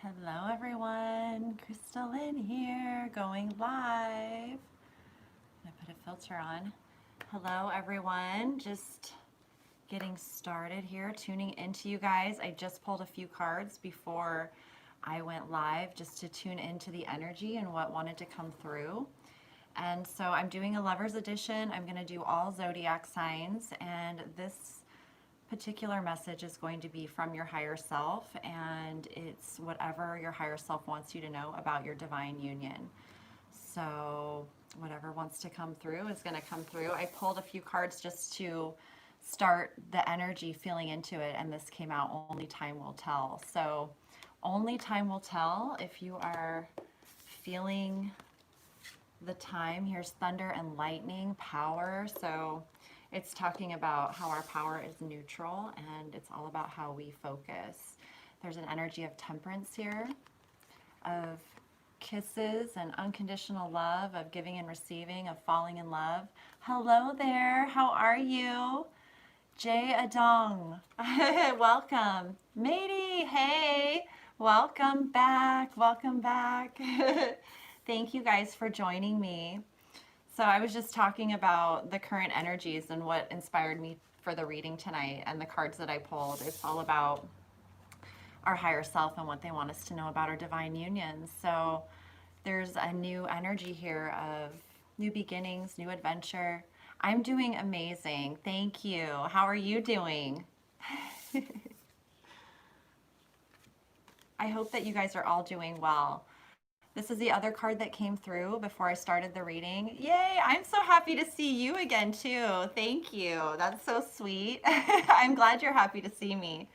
Hello everyone, Crystalline here, going live. I'm gonna put a filter on. Hello everyone, just getting started here, tuning into you guys. I just pulled a few cards before I went live just to tune into the energy and what wanted to come through. And so I'm doing a Lover's Edition. I'm gonna do all zodiac signs, and this particular message is going to be from your higher self, and it's whatever your higher self wants you to know about your divine union. So whatever wants to come through is going to come through. I pulled a few cards just to start the energy feeling into it, and this came out only time will tell. So only time will tell if you are feeling the time. Here's thunder and lightning, power. So it's talking about how our power is neutral, and it's all about how we focus. There's an energy of temperance here, of kisses and unconditional love, of giving and receiving, of falling in love. Hello there, how are you? Jay Adong, welcome. Matey, hey, welcome back, welcome back. Thank you guys for joining me. So I was just talking about the current energies and what inspired me for the reading tonight, and the cards that I pulled. It's all about our higher self and what they want us to know about our divine unions. So there's a new energy here of new beginnings, new adventure. I'm doing amazing. Thank you. How are you doing? I hope that you guys are all doing well. This is the other card that came through before I started the reading. Yay, I'm so happy to see you again too. Thank you. That's so sweet. I'm glad you're happy to see me.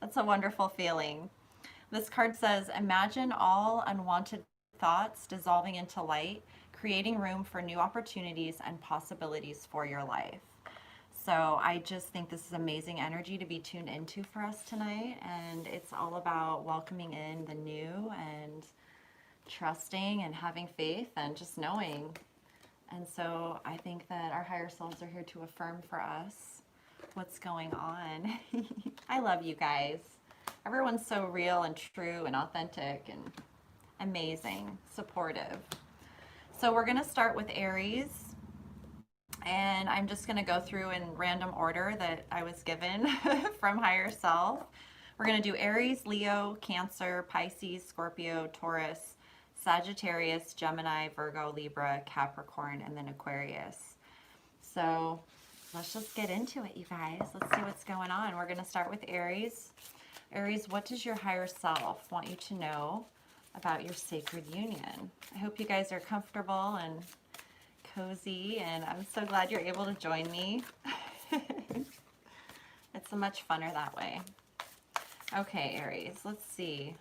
That's a wonderful feeling. This card says, imagine all unwanted thoughts dissolving into light, creating room for new opportunities and possibilities for your life. So I just think this is amazing energy to be tuned into for us tonight. And it's all about welcoming in the new and trusting and having faith and just knowing. And so I think that our higher selves are here to affirm for us what's going on. I love you guys. Everyone's so real and true and authentic and amazing, supportive. So we're going to start with Aries, and I'm just going to go through in random order that I was given from higher self. We're going to do Aries, Leo, Cancer, Pisces, Scorpio, Taurus, Sagittarius, Gemini, Virgo, Libra, Capricorn, and then Aquarius. So let's just get into it, you guys. Let's see what's going on. We're going to start with Aries. Aries, what does your higher self want you to know about your sacred union? I hope you guys are comfortable and cozy, and I'm so glad you're able to join me. It's so much funner that way. Okay, Aries, let's see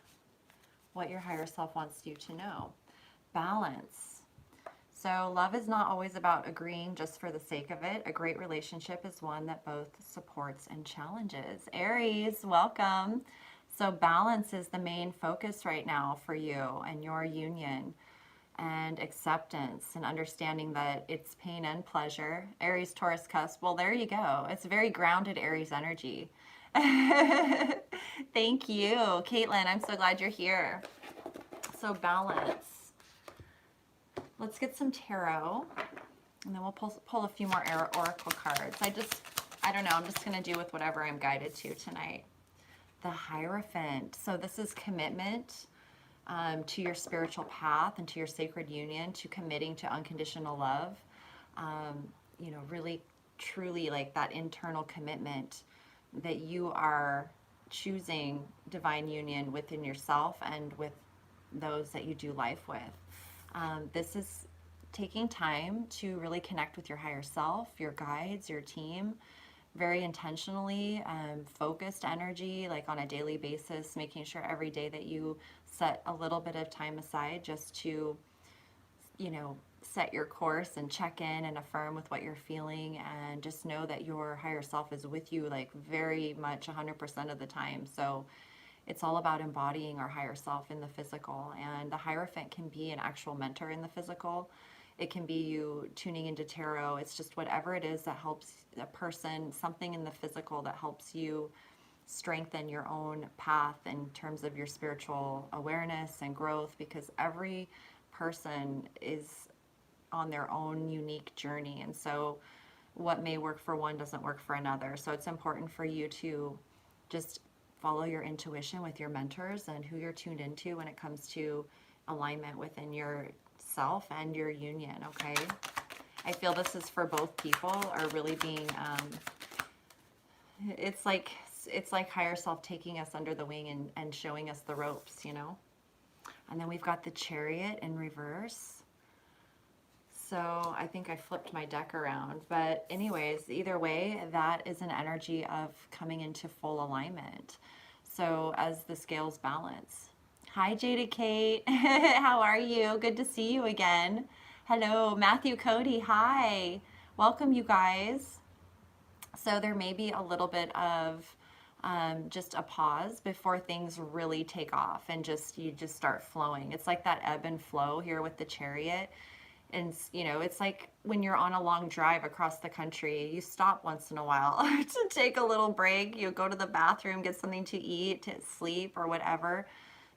what your higher self wants you to know. Balance. So love is not always about agreeing just for the sake of it. A great relationship is one that both supports and challenges. Aries, welcome. So balance is the main focus right now for you and your union, and acceptance and understanding that it's pain and pleasure. Aries, Taurus cusp. Well, there you go. It's very grounded Aries energy. Thank you, Caitlin. I'm so glad you're here. So balance. Let's get some tarot, and then we'll pull a few more oracle cards. I don't know. I'm just going to do with whatever I'm guided to tonight. The Hierophant. So this is commitment to your spiritual path and to your sacred union, to committing to unconditional love. You know, really, truly like that internal commitment that you are choosing divine union within yourself and with those that you do life with. This is taking time to really connect with your higher self, your guides, your team, very intentionally, focused energy, like on a daily basis, making sure every day that you set a little bit of time aside just to, you know, set your course and check in and affirm with what you're feeling, and just know that your higher self is with you like very much 100% of the time. So it's all about embodying our higher self in the physical, and the Hierophant can be an actual mentor in the physical. It can be you tuning into tarot. It's just whatever it is that helps a person, something in the physical that helps you strengthen your own path in terms of your spiritual awareness and growth, because every person is on their own unique journey. And so what may work for one doesn't work for another. So it's important for you to just follow your intuition with your mentors and who you're tuned into when it comes to alignment within yourself and your union, okay? I feel this is for both people, are really being, it's like higher self taking us under the wing and showing us the ropes, you know? And then we've got the Chariot in reverse. So I think I flipped my deck around. But anyways, either way, that is an energy of coming into full alignment. So as the scales balance. Hi, Jada Kate. How are you? Good to see you again. Hello, Matthew Cody. Hi. Welcome, you guys. So there may be a little bit of just a pause before things really take off and you just start flowing. It's like that ebb and flow here with the Chariot. And, you know, it's like when you're on a long drive across the country, you stop once in a while to take a little break. You go to the bathroom, get something to eat, to sleep or whatever.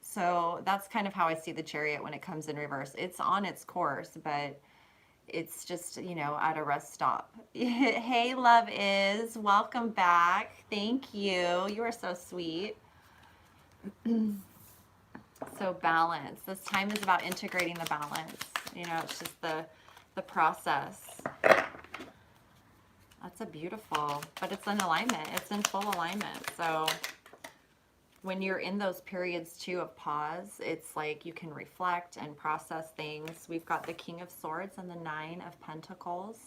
So that's kind of how I see the Chariot when it comes in reverse. It's on its course, but it's just, you know, at a rest stop. Hey, Love Is. Welcome back. Thank you. You are so sweet. So balance. This time is about integrating the balance. You know, it's just the process. That's a beautiful, but it's in alignment. It's in full alignment. So when you're in those periods too of pause, it's like you can reflect and process things. We've got the King of Swords and the Nine of Pentacles.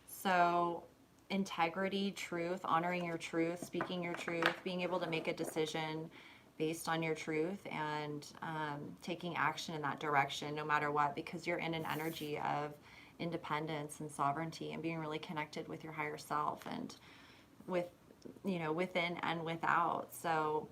So integrity, truth, honoring your truth, speaking your truth, being able to make a decision based on your truth and taking action in that direction no matter what, because you're in an energy of independence and sovereignty and being really connected with your higher self and with, you know, within and without. So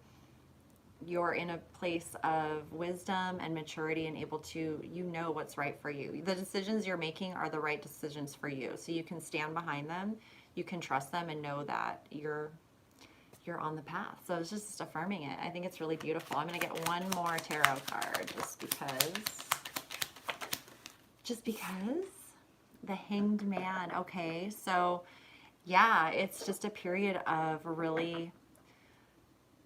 you're in a place of wisdom and maturity and able to, you know, what's right for you. The decisions you're making are the right decisions for you. So you can stand behind them, you can trust them and know that you're on the path. So it's just affirming it. I think it's really beautiful. I'm going to get one more tarot card just because the Hanged Man. Okay. So yeah, it's just a period of really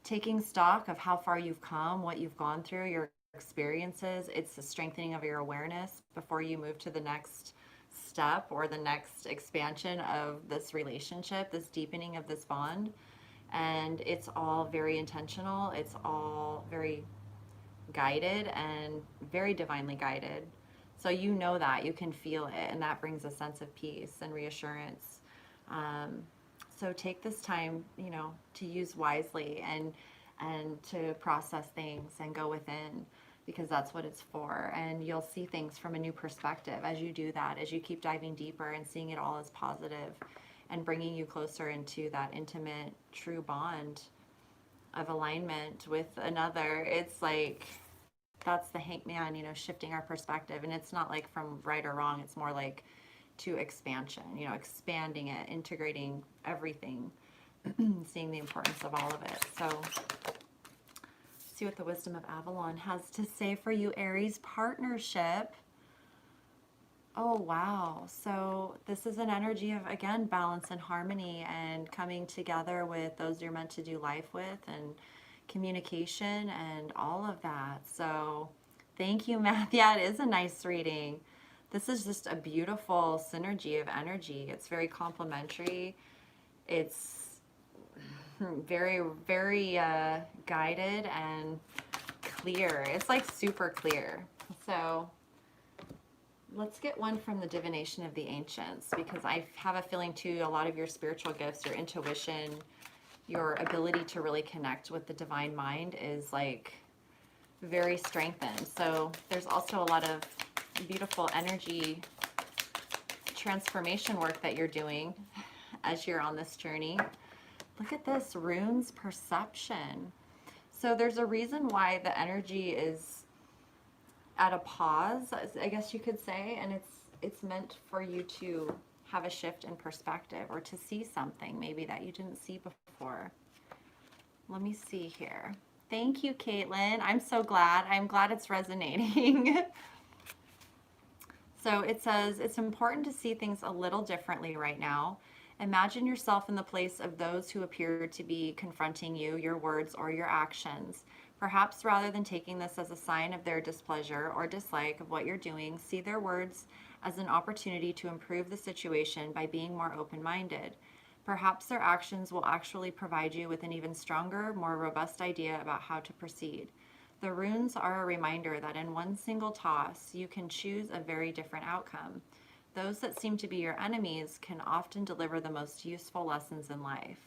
taking stock of how far you've come, what you've gone through, your experiences. It's the strengthening of your awareness before you move to the next step or the next expansion of this relationship, this deepening of this bond. And it's all very intentional. It's all very guided and very divinely guided. So you know that, you can feel it, and that brings a sense of peace and reassurance. So take this time, you know, to use wisely and to process things and go within, because that's what it's for. And you'll see things from a new perspective as you do that, as you keep diving deeper and seeing it all as positive and bringing you closer into that intimate, true bond of alignment with another. It's like, that's the Hanged Man, you know, shifting our perspective. And it's not like from right or wrong. It's more like to expansion, you know, expanding it, integrating everything, seeing the importance of all of it. So see what the wisdom of Avalon has to say for you, Aries. Partnership. Oh, wow. So this is an energy of, again, balance and harmony and coming together with those you're meant to do life with and communication and all of that. So thank you, Matt. Yeah, it is a nice reading. This is just a beautiful synergy of energy. It's very complementary. It's very, very guided and clear. It's like super clear. So let's get one from the Divination of the Ancients, because I have a feeling too, a lot of your spiritual gifts, your intuition, your ability to really connect with the divine mind is like very strengthened. So there's also a lot of beautiful energy transformation work that you're doing as you're on this journey. Look at this, runes perception. So there's a reason why the energy is at a pause, I guess you could say, and it's meant for you to have a shift in perspective or to see something maybe that you didn't see before. Let me see here. Thank you, Caitlin. I'm so glad. I'm glad it's resonating. So it says, it's important to see things a little differently right now. Imagine yourself in the place of those who appear to be confronting you, your words, or your actions. Perhaps rather than taking this as a sign of their displeasure or dislike of what you're doing, see their words as an opportunity to improve the situation by being more open-minded. Perhaps their actions will actually provide you with an even stronger, more robust idea about how to proceed. The runes are a reminder that in one single toss, you can choose a very different outcome. Those that seem to be your enemies can often deliver the most useful lessons in life.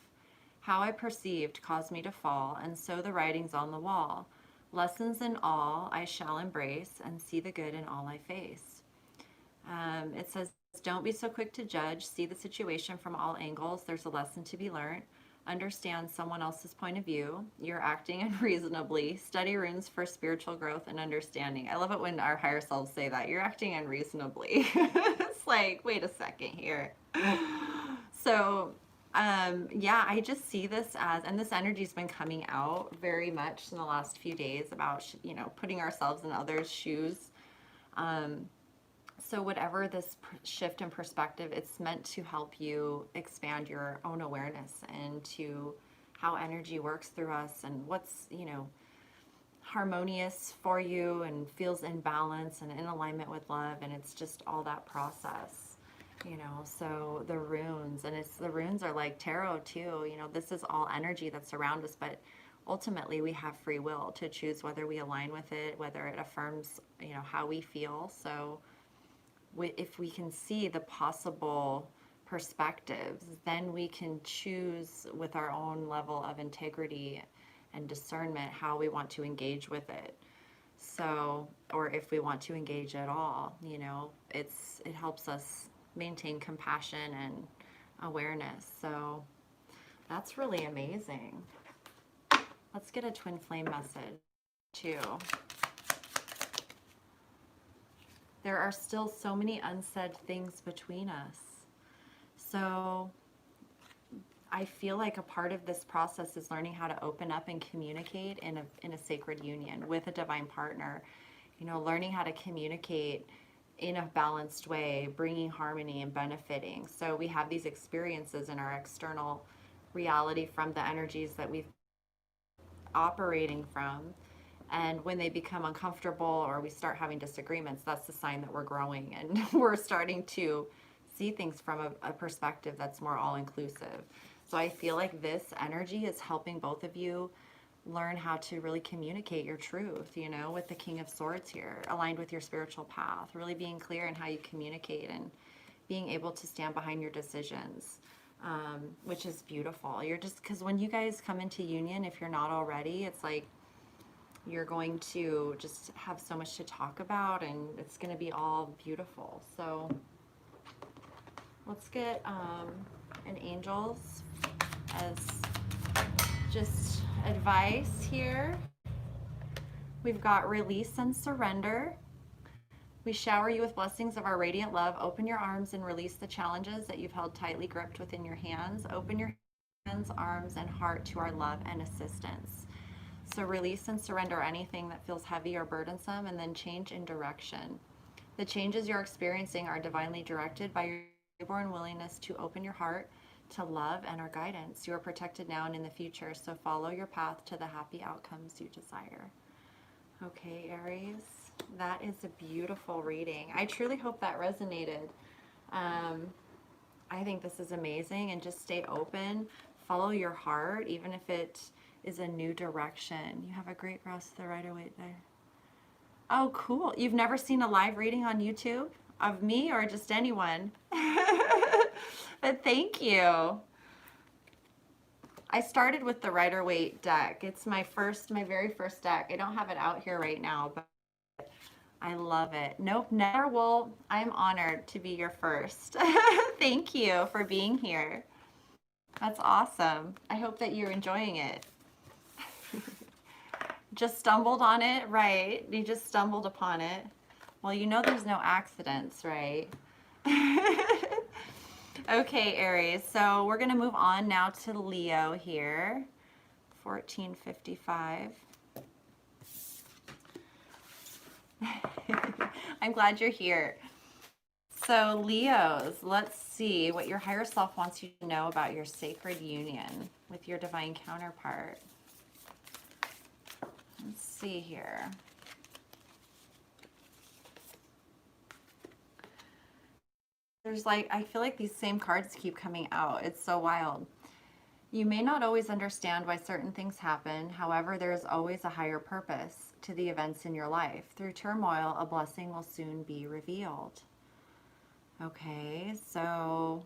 How I perceived caused me to fall, and so the writing's on the wall. Lessons in all I shall embrace, and see the good in all I face. It says, don't be so quick to judge. See the situation from all angles. There's a lesson to be learned. Understand someone else's point of view. You're acting unreasonably. Study runes for spiritual growth and understanding. I love it when our higher selves say that. You're acting unreasonably. It's like, wait a second here. So, yeah, I just see this as, and this energy's been coming out very much in the last few days about, you know, putting ourselves in others' shoes. So whatever this shift in perspective, it's meant to help you expand your own awareness into how energy works through us and what's, you know, harmonious for you and feels in balance and in alignment with love. And it's just all that process, you know. So the runes, and it's, the runes are like tarot too, you know, this is all energy that's around us, but ultimately we have free will to choose whether we align with it, whether it affirms, you know, how we feel. So if we can see the possible perspectives, then we can choose with our own level of integrity and discernment how we want to engage with it. So, or if we want to engage at all, you know, it helps us maintain compassion and awareness. So that's really amazing. Let's get a twin flame message too. There are still so many unsaid things between us. So I feel like a part of this process is learning how to open up and communicate in a sacred union with a divine partner. You know, learning how to communicate in a balanced way, bringing harmony and benefiting. So we have these experiences in our external reality from the energies that we've operating from. And when they become uncomfortable or we start having disagreements, that's the sign that we're growing and we're starting to see things from a perspective that's more all-inclusive. So I feel like this energy is helping both of you learn how to really communicate your truth, you know, with the King of Swords here, aligned with your spiritual path, really being clear in how you communicate and being able to stand behind your decisions, which is beautiful. You're just, because when you guys come into union, if you're not already, it's like, you're going to just have so much to talk about and it's going to be all beautiful. So let's get an angel's as just advice here. We've got release and surrender. We shower you with blessings of our radiant love. Open your arms and release the challenges that you've held tightly gripped within your hands. Open your hands, arms, and heart to our love and assistance. So release and surrender anything that feels heavy or burdensome, and then change in direction. The changes you're experiencing are divinely directed by your newborn willingness to open your heart to love and our guidance. You are protected now and in the future, so follow your path to the happy outcomes you desire. Okay, Aries, that is a beautiful reading. I truly hope that resonated. I think this is amazing, and just stay open, follow your heart, even if it is a new direction. You have a great grasp of the Rider-Waite there. Oh, cool. You've never seen a live reading on YouTube of me or just anyone? But thank you. I started with the Rider-Waite deck. It's my very first deck. I don't have it out here right now, but I love it. Nope, never will. I'm honored to be your first. Thank you for being here. That's awesome. I hope that you're enjoying it. Just stumbled on it, right? You just stumbled upon it. Well, you know there's no accidents, right? Okay, Aries, so we're going to move on now to Leo here 1455. I'm glad you're here. So Leos, let's see what your higher self wants you to know about your sacred union with your divine counterpart. Let's see here. There's like, I feel like these same cards keep coming out. It's so wild. You may not always understand why certain things happen. However, there is always a higher purpose to the events in your life. Through turmoil, a blessing will soon be revealed. Okay, so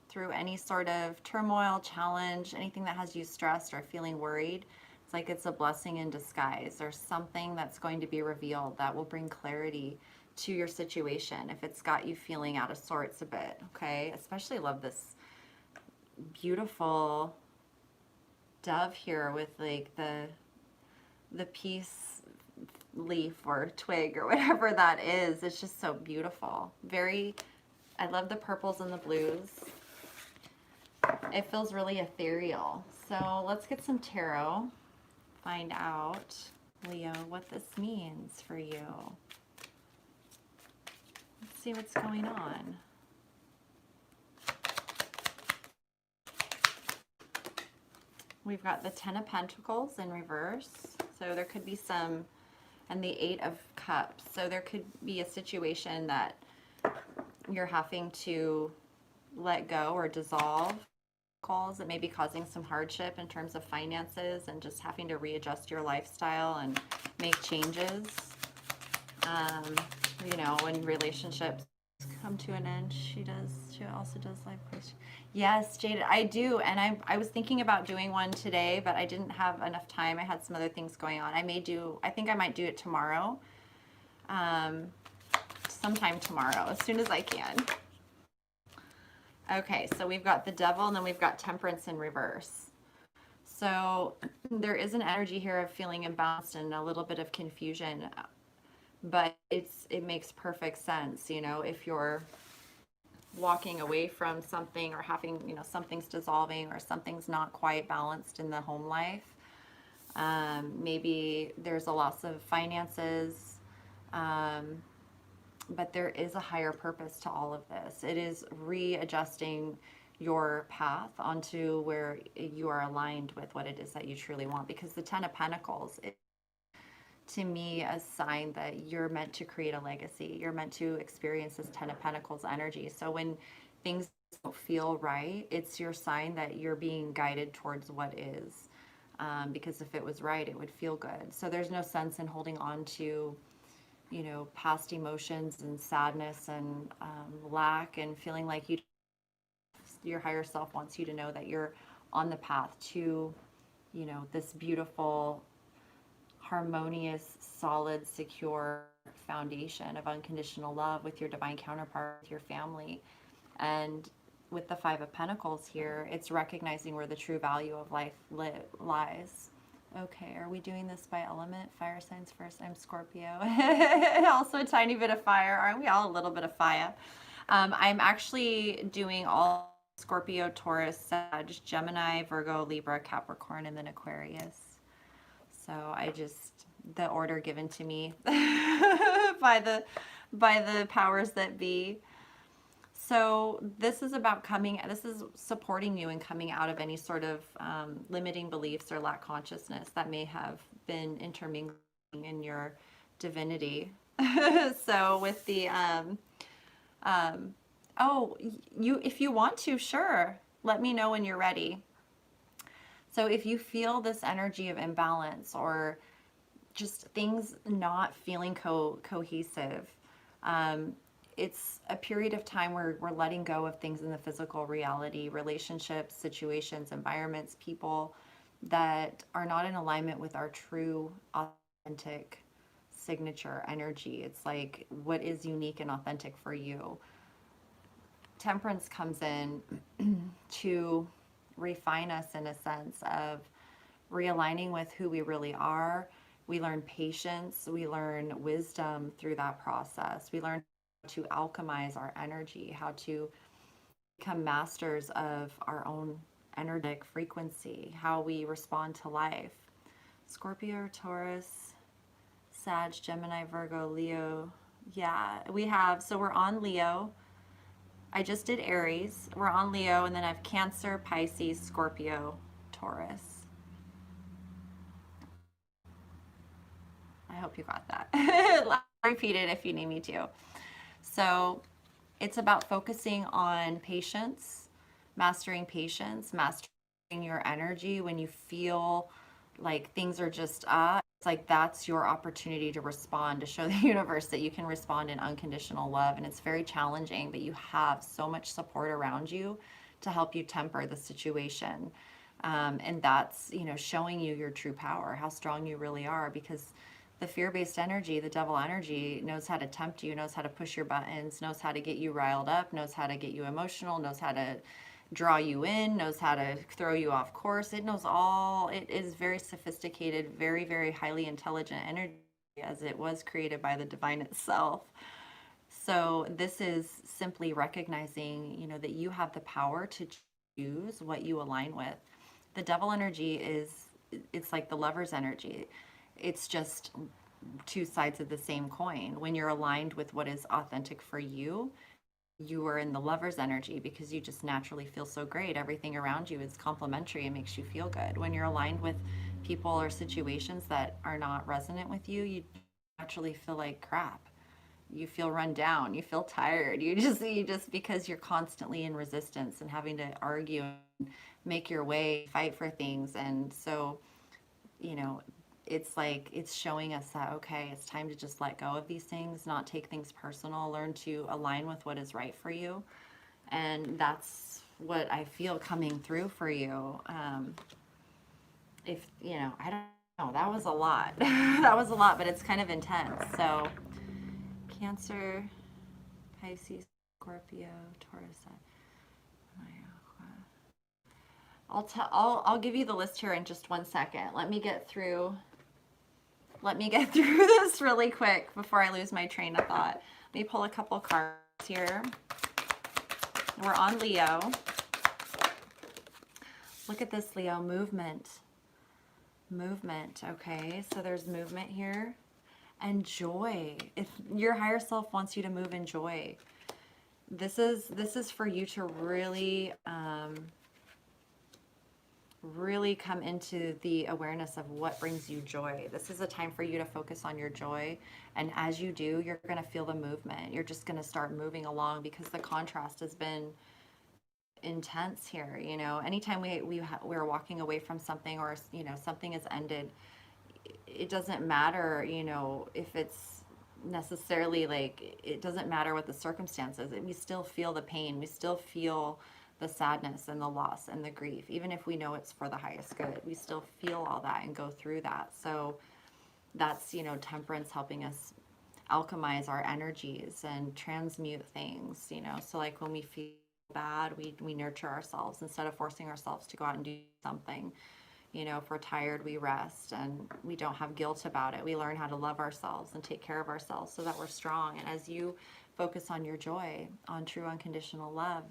through any sort of turmoil, challenge, anything that has you stressed or feeling worried, it's like it's a blessing in disguise. There's something that's going to be revealed that will bring clarity to your situation if it's got you feeling out of sorts a bit, okay? Especially love this beautiful dove here with like the peace leaf or twig or whatever that is. It's just so beautiful. I love the purples and the blues. It feels really ethereal. So let's get some tarot. Find out, Leo, what this means for you. Let's see what's going on. We've got the Ten of Pentacles in reverse. So there could be some, and the Eight of Cups. So there could be a situation that you're having to let go or dissolve calls that may be causing some hardship in terms of finances and just having to readjust your lifestyle and make changes. You know, when relationships come to an end, she also does life coaching. Yes, Jade, I do. And I was thinking about doing one today, but I didn't have enough time. I had some other things going on. I think I might do it tomorrow. Sometime tomorrow, as soon as I can. Okay, so we've got the Devil, and then we've got Temperance in reverse. So there is an energy here of feeling imbalanced and a little bit of confusion, but it makes perfect sense, you know, if you're walking away from something or having, you know, something's dissolving or something's not quite balanced in the home life. Maybe there's a loss of finances, but there is a higher purpose to all of this. It is readjusting your path onto where you are aligned with what it is that you truly want. Because the Ten of Pentacles, to me, a sign that you're meant to create a legacy. You're meant to experience this Ten of Pentacles energy. So when things don't feel right, it's your sign that you're being guided towards what is. Because if it was right, it would feel good. So there's no sense in holding on to, you know, past emotions and sadness and lack and feeling like your higher self wants you to know that you're on the path to, you know, this beautiful, harmonious, solid, secure foundation of unconditional love with your divine counterpart, with your family. And with the Five of Pentacles here, it's recognizing where the true value of life lies. Okay, are we doing this by element? Fire signs first. I'm Scorpio. Also a tiny bit of fire. Aren't we all a little bit of fire? I'm actually doing all Scorpio, Taurus, Sag, Gemini, Virgo, Libra, Capricorn, and then Aquarius. So the order given to me by the powers that be. So this is about this is supporting you in coming out of any sort of limiting beliefs or lack consciousness that may have been intermingling in your divinity. So with the, if you want to, sure, let me know when you're ready. So if you feel this energy of imbalance or just things not feeling cohesive, it's a period of time where we're letting go of things in the physical reality, relationships, situations, environments, people that are not in alignment with our true, authentic signature energy. It's like what is unique and authentic for you. Temperance comes in to refine us in a sense of realigning with who we really are. We learn patience, we learn wisdom through that process. We learn to alchemize our energy, how to become masters of our own energetic frequency, how we respond to life. Scorpio, Taurus, Sag, Gemini, Virgo, Leo. Yeah, we have, so we're on Leo. I just did Aries. We're on Leo, and then I have Cancer, Pisces, Scorpio, Taurus. I hope you got that. I'll repeat it if you need me to. So it's about focusing on patience, mastering your energy when you feel like things are just up. It's like that's your opportunity to respond, to show the universe that you can respond in unconditional love. And it's very challenging, but you have so much support around you to help you temper the situation. And that's, you know, showing you your true power, how strong you really are, because the fear-based energy, the devil energy, knows how to tempt you, knows how to push your buttons, knows how to get you riled up, knows how to get you emotional, knows how to draw you in, knows how to throw you off course. It knows all. It is very sophisticated, very, very highly intelligent energy, as it was created by the divine itself. So this is simply recognizing, you know, that you have the power to choose what you align with. The devil energy it's like the lover's energy. It's just two sides of the same coin. When you're aligned with what is authentic for you, you are in the lover's energy because you just naturally feel so great. Everything around you is complimentary and makes you feel good. When you're aligned with people or situations that are not resonant with you, you naturally feel like crap. You feel run down, you feel tired. You just because you're constantly in resistance and having to argue and make your way, fight for things. And so, you know, it's like it's showing us that, okay, it's time to just let go of these things, not take things personal, learn to align with what is right for you. And that's what I feel coming through for you. If, you know, I don't know, that was a lot. That was a lot, but it's kind of intense. So Cancer, Pisces, Scorpio, Taurus. I'll give you the list here in just 1 second. Let me get through this really quick before I lose my train of thought. Let me pull a couple cards here. We're on Leo. Look at this, Leo. Movement. Okay, so there's movement here. And joy. If your higher self wants you to move in joy, this is for you to really really come into the awareness of what brings you joy. This is a time for you to focus on your joy, and as you do, you're going to feel the movement. You're just going to start moving along because the contrast has been intense here. You know, anytime we're walking away from something, or, you know, something has ended, it doesn't matter, you know, if it's necessarily like, it doesn't matter what the circumstances. We still feel the pain. We still feel the sadness and the loss and the grief. Even if we know it's for the highest good, we still feel all that and go through that. So that's, you know, temperance helping us alchemize our energies and transmute things, you know. So like when we feel bad, we nurture ourselves instead of forcing ourselves to go out and do something. You know, if we're tired, we rest, and we don't have guilt about it. We learn how to love ourselves and take care of ourselves so that we're strong. And as you focus on your joy, on true unconditional love,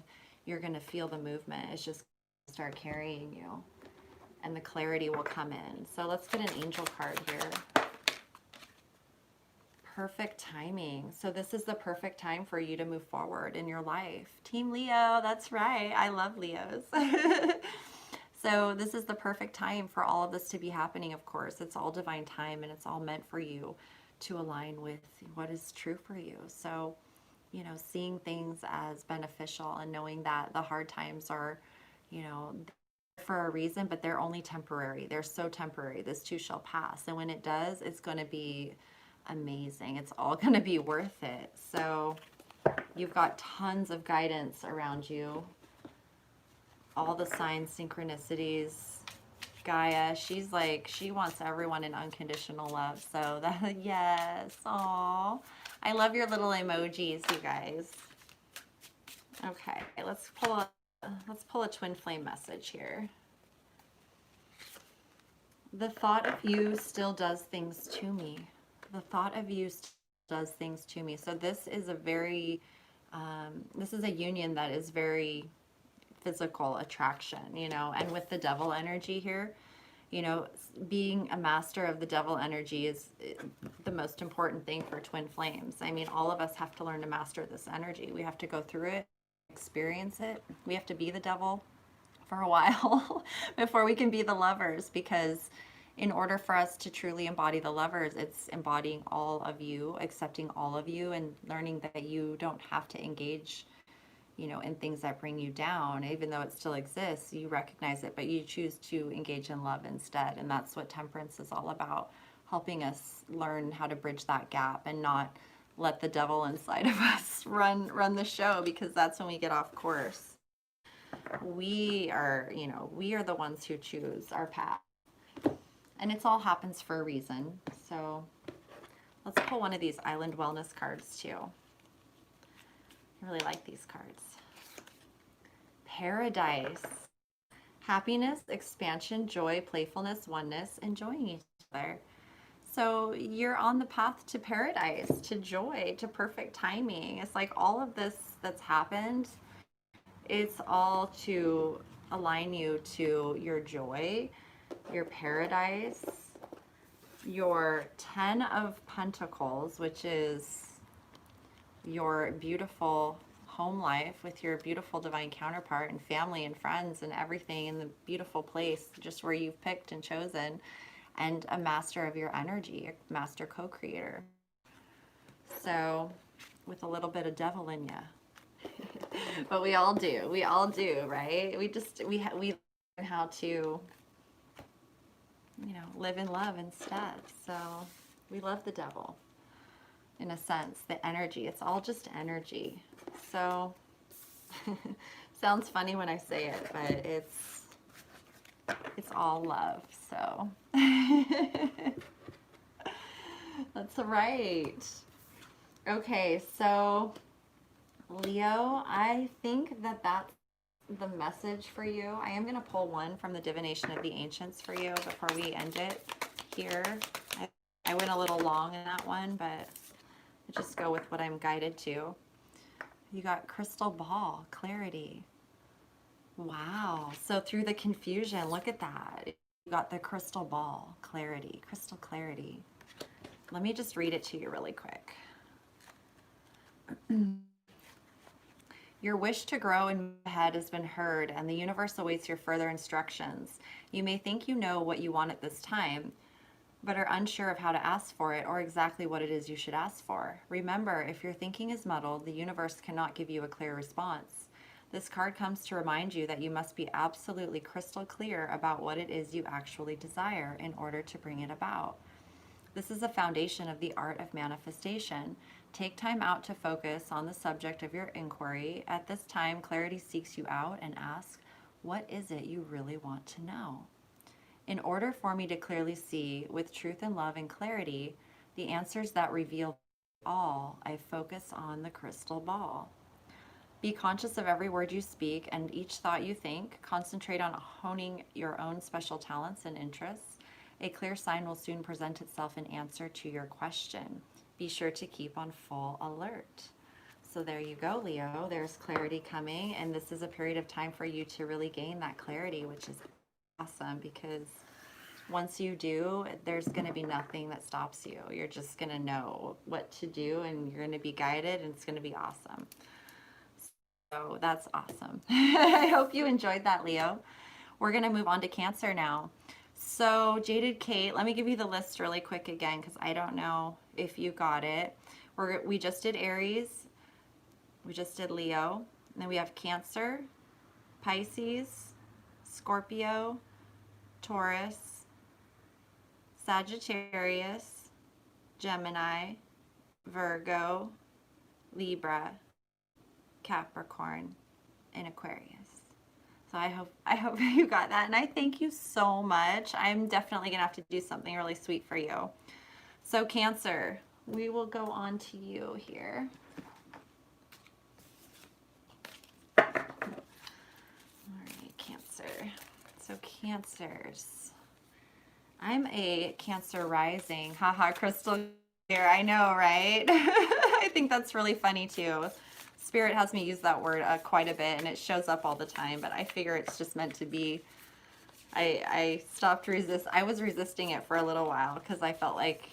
you're going to feel the movement. It's just going to start carrying you, and the clarity will come in. So let's get an angel card here. Perfect timing. So this is the perfect time for you to move forward in your life. Team Leo, that's right. I love Leos. So this is the perfect time for all of this to be happening, of course. It's all divine time, and it's all meant for you to align with what is true for you. So, you know, seeing things as beneficial and knowing that the hard times are, you know, for a reason, but they're only temporary. They're so temporary. This too shall pass. And when it does, it's going to be amazing. It's all going to be worth it. So you've got tons of guidance around you. All the signs, synchronicities. Gaia, she's like, she wants everyone in unconditional love. So that, yes. Aww. I love your little emojis, you guys. Okay, let's pull a twin flame message here. The thought of you still does things to me. The thought of you still does things to me. So this is a very, this is a union that is very physical attraction, you know. And with the devil energy here, you know, being a master of the devil energy is the most important thing for twin flames. I mean, all of us have to learn to master this energy. We have to go through it, experience it. We have to be the devil for a while before we can be the lovers, because in order for us to truly embody the lovers, it's embodying all of you, accepting all of you, and learning that you don't have to engage, you know, in things that bring you down. Even though it still exists, you recognize it, but you choose to engage in love instead. And that's what temperance is all about, helping us learn how to bridge that gap and not let the devil inside of us run the show, because that's when we get off course. We are, you know, we are the ones who choose our path. And it all happens for a reason. So let's pull one of these Island Wellness cards too. I really like these cards. Paradise. Happiness, expansion, joy, playfulness, oneness, enjoying each other. So you're on the path to paradise, to joy, to perfect timing. It's like all of this that's happened, it's all to align you to your joy, your paradise, your 10 of Pentacles, which is your beautiful home life with your beautiful divine counterpart and family and friends and everything in the beautiful place just where you've picked and chosen, and a master of your energy, a master co-creator. So with a little bit of devil in you. But we all do, right? We learn how to, you know, live in love instead. So we love the devil in a sense, the energy. It's all just energy. So sounds funny when I say it, but it's all love. So that's right. Okay, so Leo, I think that that's the message for you. I am going to pull one from the Divination of the Ancients for you before we end it here. I went a little long in that one, but I just go with what I'm guided to. You got crystal ball, clarity. Wow. So through the confusion, look at that. You got the crystal ball, clarity, crystal clarity. Let me just read it to you really quick. Your wish to grow and move ahead has been heard, and the universe awaits your further instructions. You may think you know what you want at this time, but are unsure of how to ask for it or exactly what it is you should ask for. Remember, if your thinking is muddled, the universe cannot give you a clear response. This card comes to remind you that you must be absolutely crystal clear about what it is you actually desire in order to bring it about. This is the foundation of the art of manifestation. Take time out to focus on the subject of your inquiry. At this time, clarity seeks you out and asks, what is it you really want to know? In order for me to clearly see with truth and love and clarity the answers that reveal all, I focus on the crystal ball. Be conscious of every word you speak and each thought you think. Concentrate on honing your own special talents and interests. A clear sign will soon present itself in answer to your question. Be sure to keep on full alert. So there you go, Leo. There's clarity coming, and this is a period of time for you to really gain that clarity, which is awesome, because once you do, there's going to be nothing that stops you. You're just going to know what to do, and you're going to be guided, and it's going to be awesome. So that's awesome. I hope you enjoyed that, Leo. We're going to move on to Cancer now. So Jaded Kate, let me give you the list really quick again, because I don't know if you got it. We just did Aries, we just did Leo, and then we have Cancer, Pisces, Scorpio, Taurus, Sagittarius, Gemini, Virgo, Libra, Capricorn, and Aquarius. So I hope you got that, and I thank you so much. I'm definitely gonna have to do something really sweet for you. So Cancer, we will go on to you here. All right, Cancer. So Cancers. I'm a Cancer rising. Haha, crystal clear. I know, right? I think that's really funny too. Spirit has me use that word quite a bit, and it shows up all the time, but I figure it's just meant to be. I stopped I was resisting it for a little while because I felt like,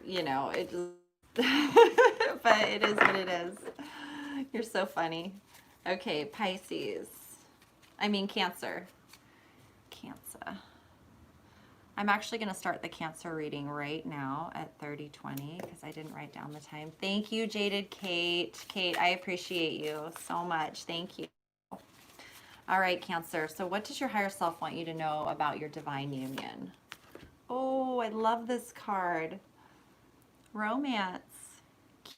you know, it just, but it is what it is. You're so funny. Okay, Pisces. I mean, Cancer. Cancer. I'm actually going to start the Cancer reading right now at 30:20 because I didn't write down the time. Thank you, Jaded Kate. Kate, I appreciate you so much. Thank you. All right, Cancer. So what does your higher self want you to know about your divine union? Oh, I love this card. Romance.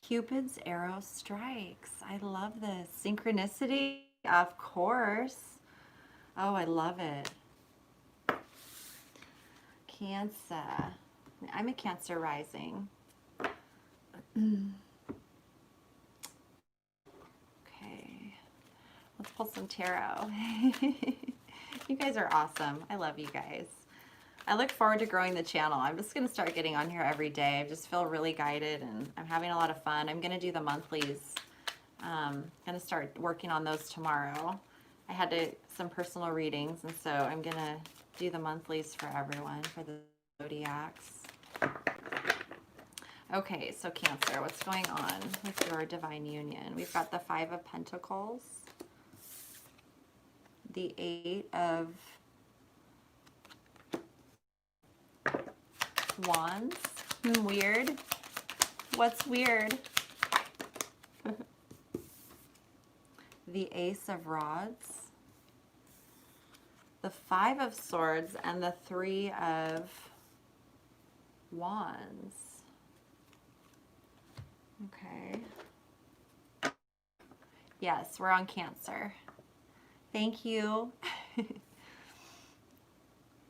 Cupid's arrow strikes. I love this. Synchronicity, of course. Oh, I love it. Cancer. I'm a Cancer rising. Okay. Let's pull some tarot. You guys are awesome. I love you guys. I look forward to growing the channel. I'm just going to start getting on here every day. I just feel really guided and I'm having a lot of fun. I'm going to do the monthlies. I'm going to start working on those tomorrow. I had some personal readings, and so I'm going to do the monthlies for everyone, for the zodiacs. Okay, so Cancer, what's going on with your divine union? We've got the 5 of Pentacles, the 8 of Wands. Weird. What's weird? The Ace of Rods, the 5 of Swords, and the 3 of Wands. Okay. Yes, we're on Cancer. Thank you.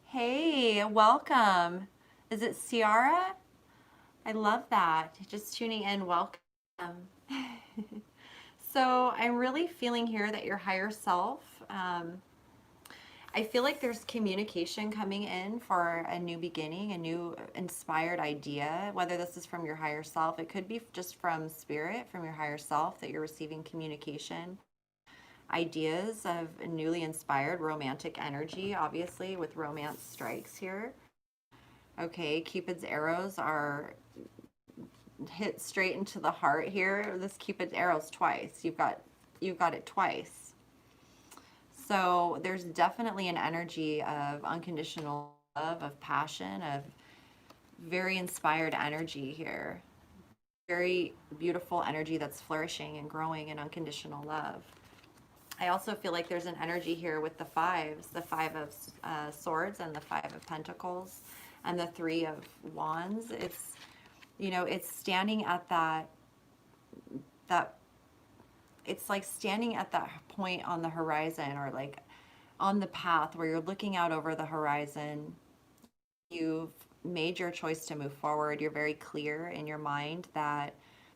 Hey, welcome. Is it Ciara? I love that. Just tuning in, welcome. So I'm really feeling here that your higher self, I feel like there's communication coming in for a new beginning, a new inspired idea, whether this is from your higher self. It could be just from spirit, from your higher self, that you're receiving communication, ideas of newly inspired romantic energy, obviously with romance strikes here. Okay, Cupid's arrows are hit straight into the heart here. This Cupid's arrows twice. You've got it twice. So there's definitely an energy of unconditional love, of passion, of very inspired energy here. Very beautiful energy that's flourishing and growing in unconditional love. I also feel like there's an energy here with the 5s, the 5 of Swords and the 5 of Pentacles and the 3 of Wands. It's, you know, it's standing at that it's like standing at that point on the horizon, or like on the path where you're looking out over the horizon. You've made your choice to move forward. You're very clear in your mind that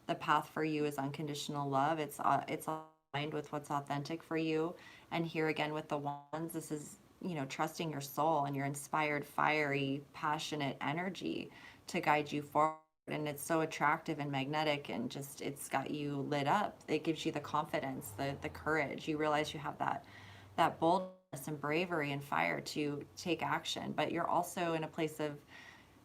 the path for you is unconditional love. It's aligned with what's authentic for you. And here again with the Wands, this is, you know, trusting your soul and your inspired, fiery, passionate energy to guide you forward. And it's so attractive and magnetic, and just, it's got you lit up. It gives you the confidence, the courage. You realize you have that boldness and bravery and fire to take action, but you're also in a place of,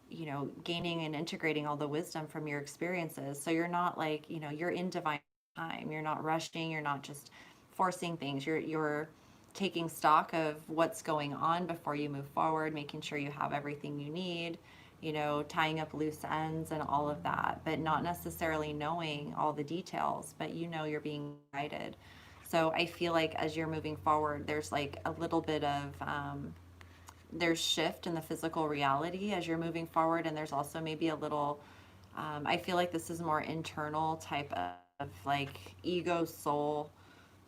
you know, gaining and integrating all the wisdom from your experiences. So you're not like, you know, you're in divine time. You're not rushing. You're not just forcing things. You're taking stock of what's going on before you move forward, making sure you have everything you need, you know, tying up loose ends and all of that, but not necessarily knowing all the details, but you know you're being guided. So I feel like as you're moving forward, there's like a little bit of, there's shift in the physical reality as you're moving forward, and there's also maybe a little, I feel like this is more internal type of like ego, soul,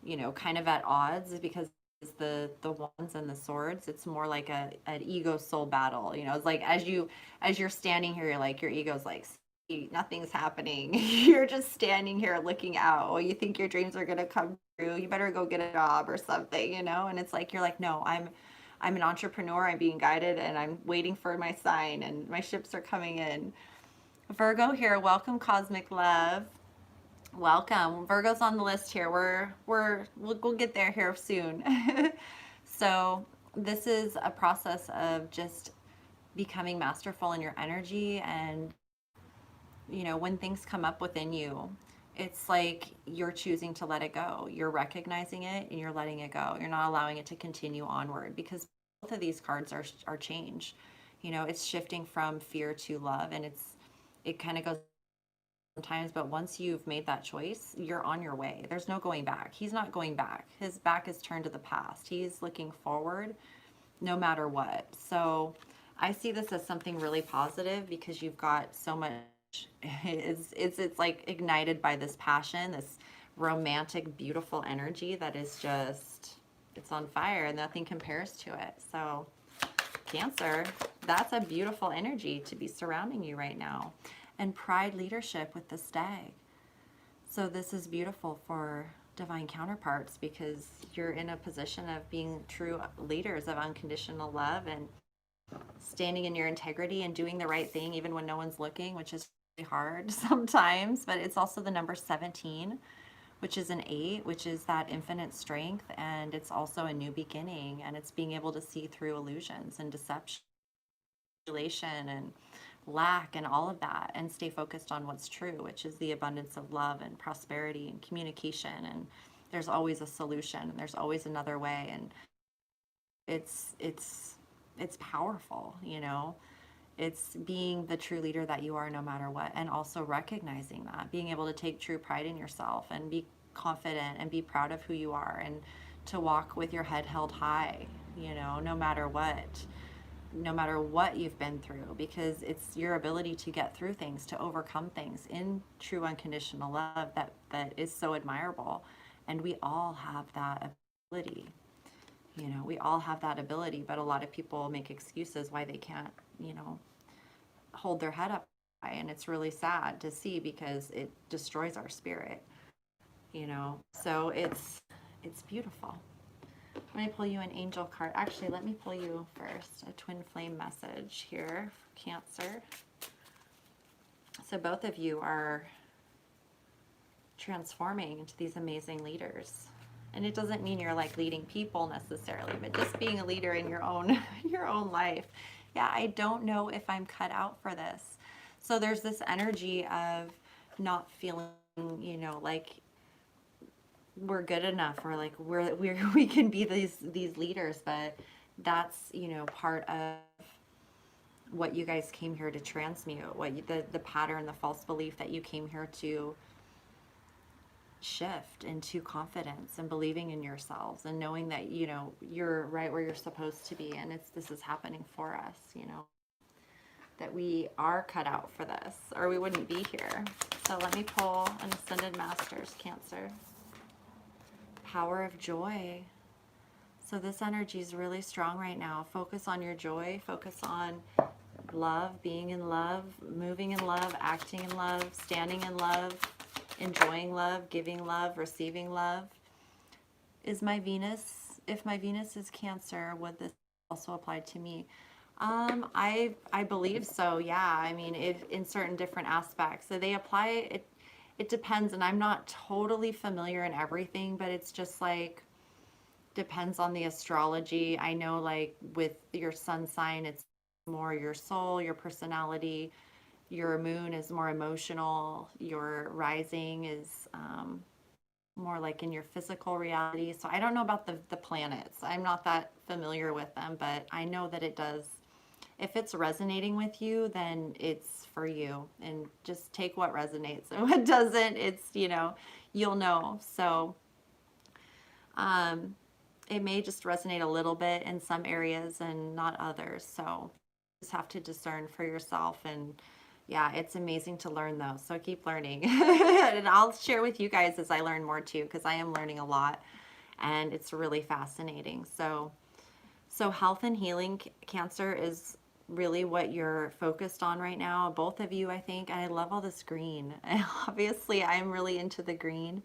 you know, kind of at odds, because the Wands and the Swords, it's more like an ego soul battle. You know, it's like as you're standing here, you're like, your ego's like, nothing's happening. You're just standing here looking out. Oh, you think your dreams are gonna come true? You better go get a job or something, you know? And it's like, you're like, no, I'm an entrepreneur. I'm being guided, and I'm waiting for my sign, and my ships are coming in. Virgo here, welcome, Cosmic Love. Welcome. Virgo's on the list here. We'll get there here soon. So this is a process of just becoming masterful in your energy, and when things come up within you, it's like you're choosing to let it go. You're recognizing it and you're letting it go. You're not allowing it to continue onward, because both of these cards are change. It's shifting from fear to love, and it kind of goes sometimes, but once you've made that choice, you're on your way. There's no going back. He's not going back. His back is turned to the past. He's looking forward no matter what. So I see this as something really positive, because you've got so much. It's like ignited by this passion, this romantic, beautiful energy that is just, it's on fire, and nothing compares to it. So Cancer, that's a beautiful energy to be surrounding you right now. And pride leadership with the stag. So this is beautiful for divine counterparts, because you're in a position of being true leaders of unconditional love and standing in your integrity and doing the right thing even when no one's looking, which is really hard sometimes. But it's also the number 17, which is an 8, which is that infinite strength, and it's also a new beginning, and it's being able to see through illusions and deception and lack and all of that, and stay focused on what's true, which is the abundance of love and prosperity and communication. And there's always a solution, and there's always another way, and it's powerful. It's being the true leader that you are no matter what, and also recognizing that, being able to take true pride in yourself and be confident and be proud of who you are, and to walk with your head held high, no matter what you've been through, because it's your ability to get through things, to overcome things in true unconditional love that is so admirable. And we all have that ability. We all have that ability, but a lot of people make excuses why they can't, hold their head up high. And it's really sad to see, because it destroys our spirit, So it's beautiful. I'm going to pull you an angel card. Actually, let me pull you first a twin flame message here for Cancer. So both of you are transforming into these amazing leaders. And it doesn't mean you're like leading people necessarily, but just being a leader in your own life. Yeah, I don't know if I'm cut out for this. So there's this energy of not feeling, like we're good enough, or like we can be these leaders, but that's part of what you guys came here to transmute, the pattern, the false belief that you came here to shift into confidence and believing in yourselves, and knowing that you're right where you're supposed to be. And this is happening for us, that we are cut out for this, or we wouldn't be here. So let me pull an Ascended Masters, Cancer. Power of joy. So this energy is really strong right now. Focus on your joy. Focus on love, being in love, moving in love, acting in love, standing in love, enjoying love, giving love, receiving love. Is my Venus, if my Venus is Cancer, would this also apply to me? I believe so, yeah. I mean, in certain different aspects. So they apply, it depends, and I'm not totally familiar in everything, but it's just like, depends on the astrology. I know like with your sun sign, it's more your soul, your personality. Your moon is more emotional. Your rising is more like in your physical reality. So I don't know about the planets. I'm not that familiar with them, but I know that it does. If it's resonating with you, then it's for you, and just take what resonates, and what doesn't, it's, you'll know. So it may just resonate a little bit in some areas and not others. So you just have to discern for yourself. And yeah, it's amazing to learn though. So keep learning. And I'll share with you guys as I learn more too, because I am learning a lot, and it's really fascinating. So health and healing, Cancer, is really what you're focused on right now. Both of you, I think. And I love all this green. And obviously, I'm really into the green,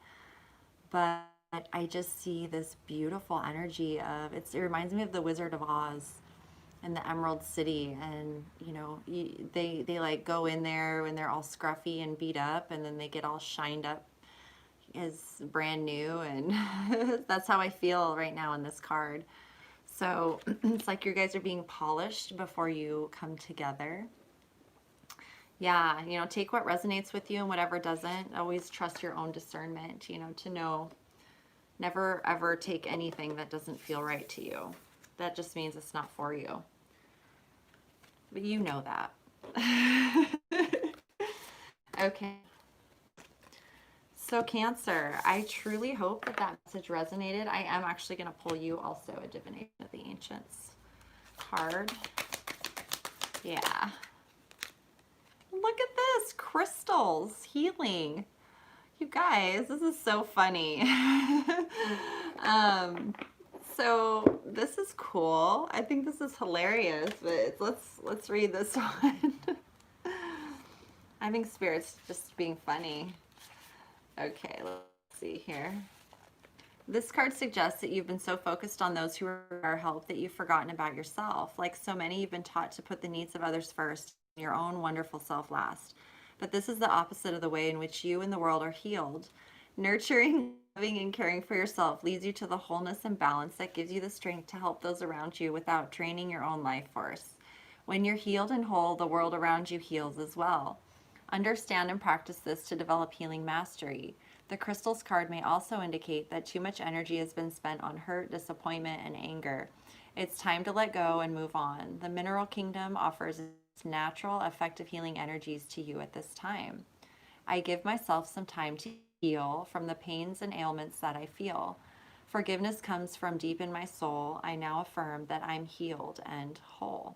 but I just see this beautiful energy of it reminds me of the Wizard of Oz and the Emerald City. And they like go in there when they're all scruffy and beat up, and then they get all shined up is brand new, and that's how I feel right now in this card. So it's like you guys are being polished before you come together. Yeah, you know, take what resonates with you and whatever doesn't. Always trust your own discernment, you know, to know. Never ever take anything that doesn't feel right to you. That just means it's not for you. But you know that. Okay. So Cancer, I truly hope that that message resonated. I am actually going to pull you also a Divination of the Ancients card. Yeah. Look at this. Crystals. Healing. You guys, this is so funny. So this is cool. I think this is hilarious, but let's read this one. I think Spirit's just being funny. Okay, let's see here. This card suggests that you've been so focused on those who are help that you've forgotten about yourself. Like so many, you've been taught to put the needs of others first, and your own wonderful self last. But this is the opposite of the way in which you and the world are healed. Nurturing, loving, and caring for yourself leads you to the wholeness and balance that gives you the strength to help those around you without draining your own life force. When you're healed and whole, the world around you heals as well. Understand and practice this to develop healing mastery. The crystals card may also indicate that too much energy has been spent on hurt, disappointment, and anger. It's time to let go and move on. The mineral kingdom offers its natural, effective healing energies to you at this time. I give myself some time to heal from the pains and ailments that I feel. Forgiveness comes from deep in my soul. I now affirm that I'm healed and whole.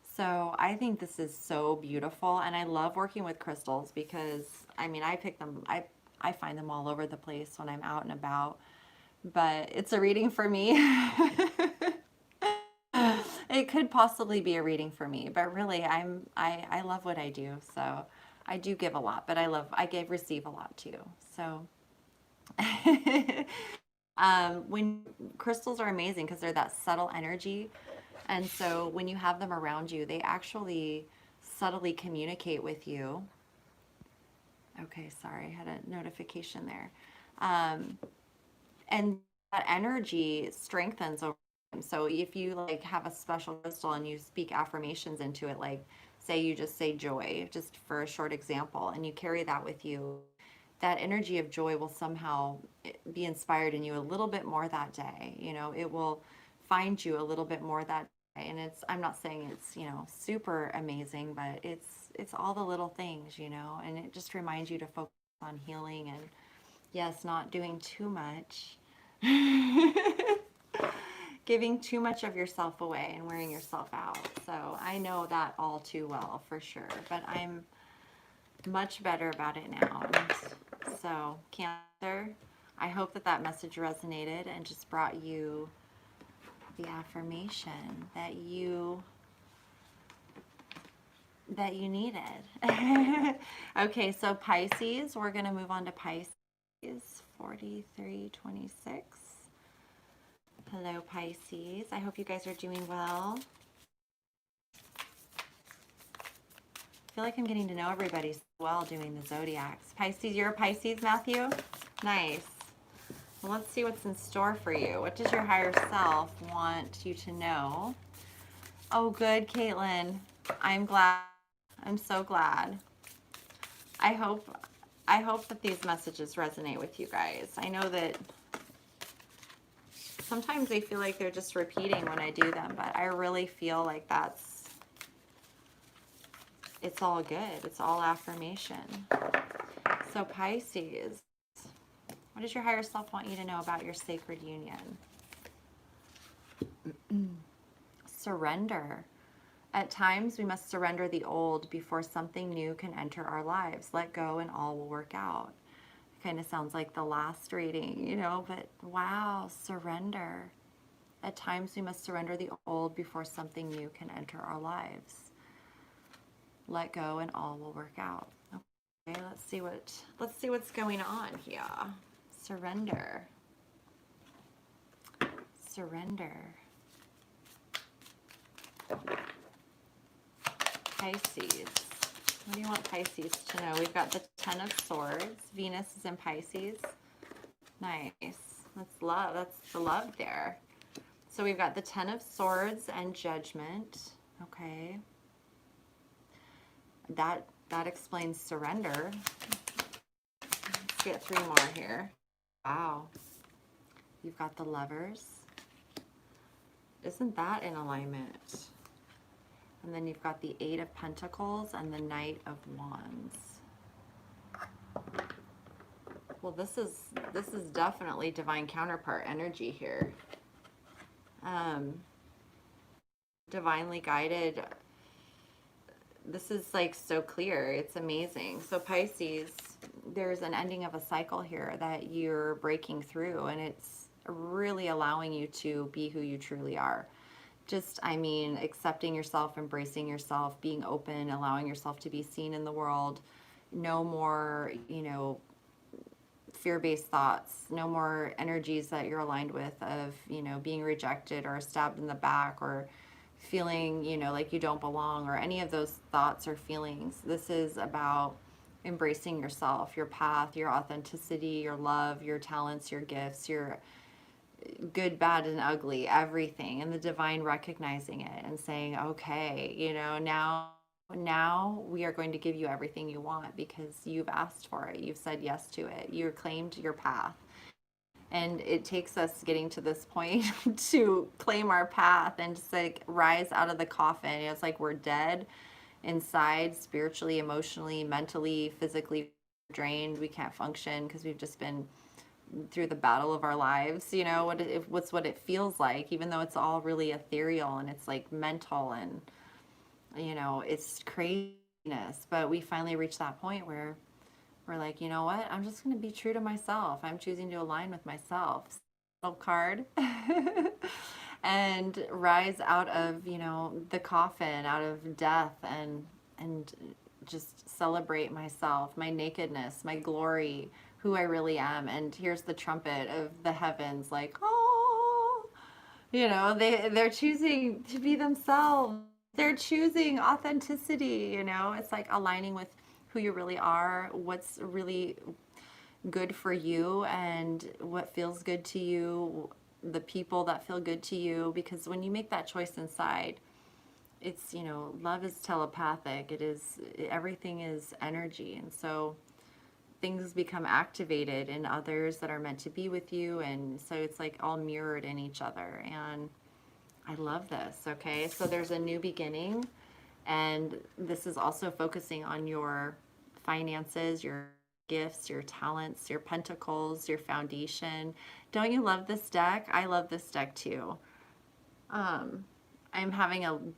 So I think this is so beautiful, and I love working with crystals because, I mean, I pick them, I find them all over the place when I'm out and about, but it's a reading for me. It could possibly be a reading for me, but really I love what I do. So I do give a lot, but receive a lot too. So when crystals are amazing because they're that subtle energy. And so when you have them around you, they actually subtly communicate with you. Okay, sorry, I had a notification there. And that energy strengthens over time. So if you like have a special crystal and you speak affirmations into it, like say you just say joy, just for a short example, and you carry that with you, that energy of joy will somehow be inspired in you a little bit more that day. You know, it will find you a little bit more that day. And I'm not saying it's, you know, super amazing, but it's all the little things, you know, and it just reminds you to focus on healing and, yes, not doing too much, giving too much of yourself away and wearing yourself out. So I know that all too well for sure, but I'm much better about it now. And so Cancer, I hope that that message resonated and just brought you the affirmation that you needed. Okay, so Pisces, we're going to move on to Pisces 4326. Hello Pisces, I hope you guys are doing well. I feel like I'm getting to know everybody so well doing the zodiacs. Pisces, you're a Pisces, Matthew? Nice. Well, let's see what's in store for you. What does your higher self want you to know? Oh, good, Caitlin. I'm glad. I'm so glad. I hope that these messages resonate with you guys. I know that sometimes I feel like they're just repeating when I do them, but I really feel like it's all good. It's all affirmation. So Pisces, what does your higher self want you to know about your sacred union? Surrender. At times, we must surrender the old before something new can enter our lives. Let go and all will work out. It kind of sounds like the last reading, you know, but wow, surrender. At times, we must surrender the old before something new can enter our lives. Let go and all will work out. Okay, let's see what's going on here. Surrender. Surrender. Pisces. What do you want Pisces to know? We've got the Ten of Swords. Venus is in Pisces. Nice. That's love. That's the love there. So we've got the Ten of Swords and Judgment. Okay. That explains surrender. Let's get 3 more here. Wow. You've got the Lovers. Isn't that in alignment? And then you've got the Eight of Pentacles and the Knight of Wands. Well, this is definitely divine counterpart energy here. Divinely guided. This is like so clear. It's amazing. So Pisces, there's an ending of a cycle here that you're breaking through, and it's really allowing you to be who you truly are. Just, I mean, accepting yourself, embracing yourself, being open, allowing yourself to be seen in the world. No more, you know, fear-based thoughts, no more energies that you're aligned with of, you know, being rejected or stabbed in the back or feeling, you know, like you don't belong or any of those thoughts or feelings. This is about embracing yourself, your path, your authenticity, your love, your talents, your gifts, your good, bad, and ugly, everything, and the divine recognizing it and saying, okay, you know, now we are going to give you everything you want because you've asked for it. You've said yes to it. You claimed your path. And it takes us getting to this point to claim our path and just like rise out of the coffin. It's like we're dead inside, spiritually, emotionally, mentally, physically drained. We can't function because we've just been through the battle of our lives. You know, what's what it feels like, even though it's all really ethereal and it's like mental and, you know, it's craziness. But we finally reach that point where we're like, you know what? I'm just going to be true to myself. I'm choosing to align with myself. Card. And rise out of, you know, the coffin, out of death, and just celebrate myself, my nakedness, my glory, who I really am. And here's the trumpet of the heavens, like, oh, you know, they're choosing to be themselves. They're choosing authenticity, you know. It's like aligning with who you really are, what's really good for you and what feels good to you, the people that feel good to you. Because when you make that choice inside, it's, you know, love is telepathic. It is, everything is energy. And so things become activated in others that are meant to be with you. And so it's like all mirrored in each other. And I love this. Okay. So there's a new beginning. And this is also focusing on your finances, your gifts, your talents, your pentacles, your foundation. Don't you love this deck? I love this deck too. I'm having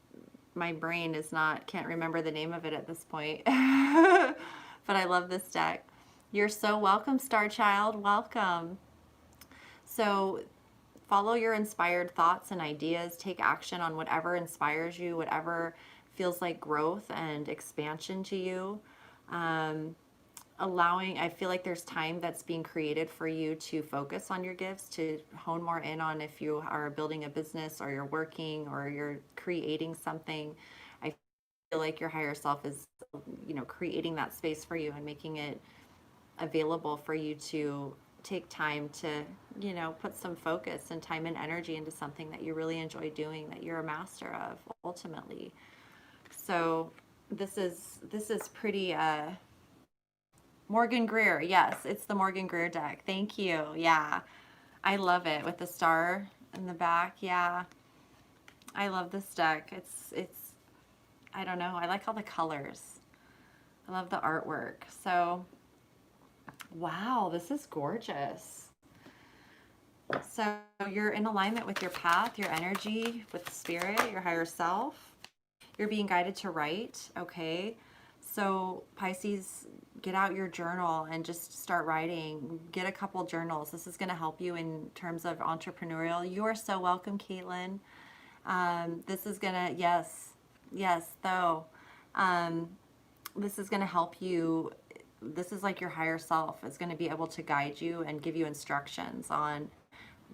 my brain is not, can't remember the name of it at this point. But I love this deck. You're so welcome, Star Child. Welcome. So follow your inspired thoughts and ideas. Take action on whatever inspires you, whatever feels like growth and expansion to you. I feel like there's time that's being created for you to focus on your gifts, to hone more in on if you are building a business or you're working or you're creating something. I feel like your higher self is, you know, creating that space for you and making it available for you to take time to, you know, put some focus and time and energy into something that you really enjoy doing, that you're a master of ultimately. So this is pretty Morgan Greer. Yes, it's the Morgan Greer deck. Thank you. Yeah. I love it with the star in the back. Yeah. I love this deck. It's I don't know. I like all the colors. I love the artwork. So wow, this is gorgeous. So you're in alignment with your path, your energy, with the spirit, your higher self. You're being guided to write, okay? So Pisces, get out your journal and just start writing. Get a couple journals. This is going to help you in terms of entrepreneurial. You are so welcome, Caitlin. This is going to, yes, though. This is going to help you. This is like your higher self is going to be able to guide you and give you instructions on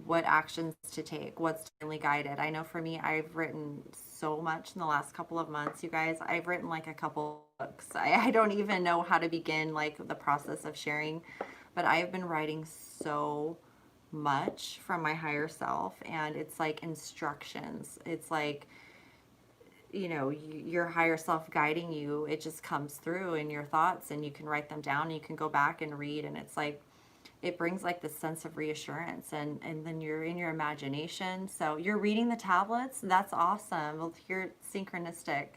what actions to take, what's divinely guided. I know for me, I've written so much in the last couple of months, you guys. I've written like a couple books. I don't even know how to begin like the process of sharing but I have been writing so much from my higher self, and it's like instructions. It's like, you know, your higher self guiding you. It just comes through in your thoughts, and you can write them down, and you can go back and read, and it's like, it brings like this sense of reassurance, and then you're in your imagination. So you're reading the tablets. That's awesome. Well, you're synchronistic,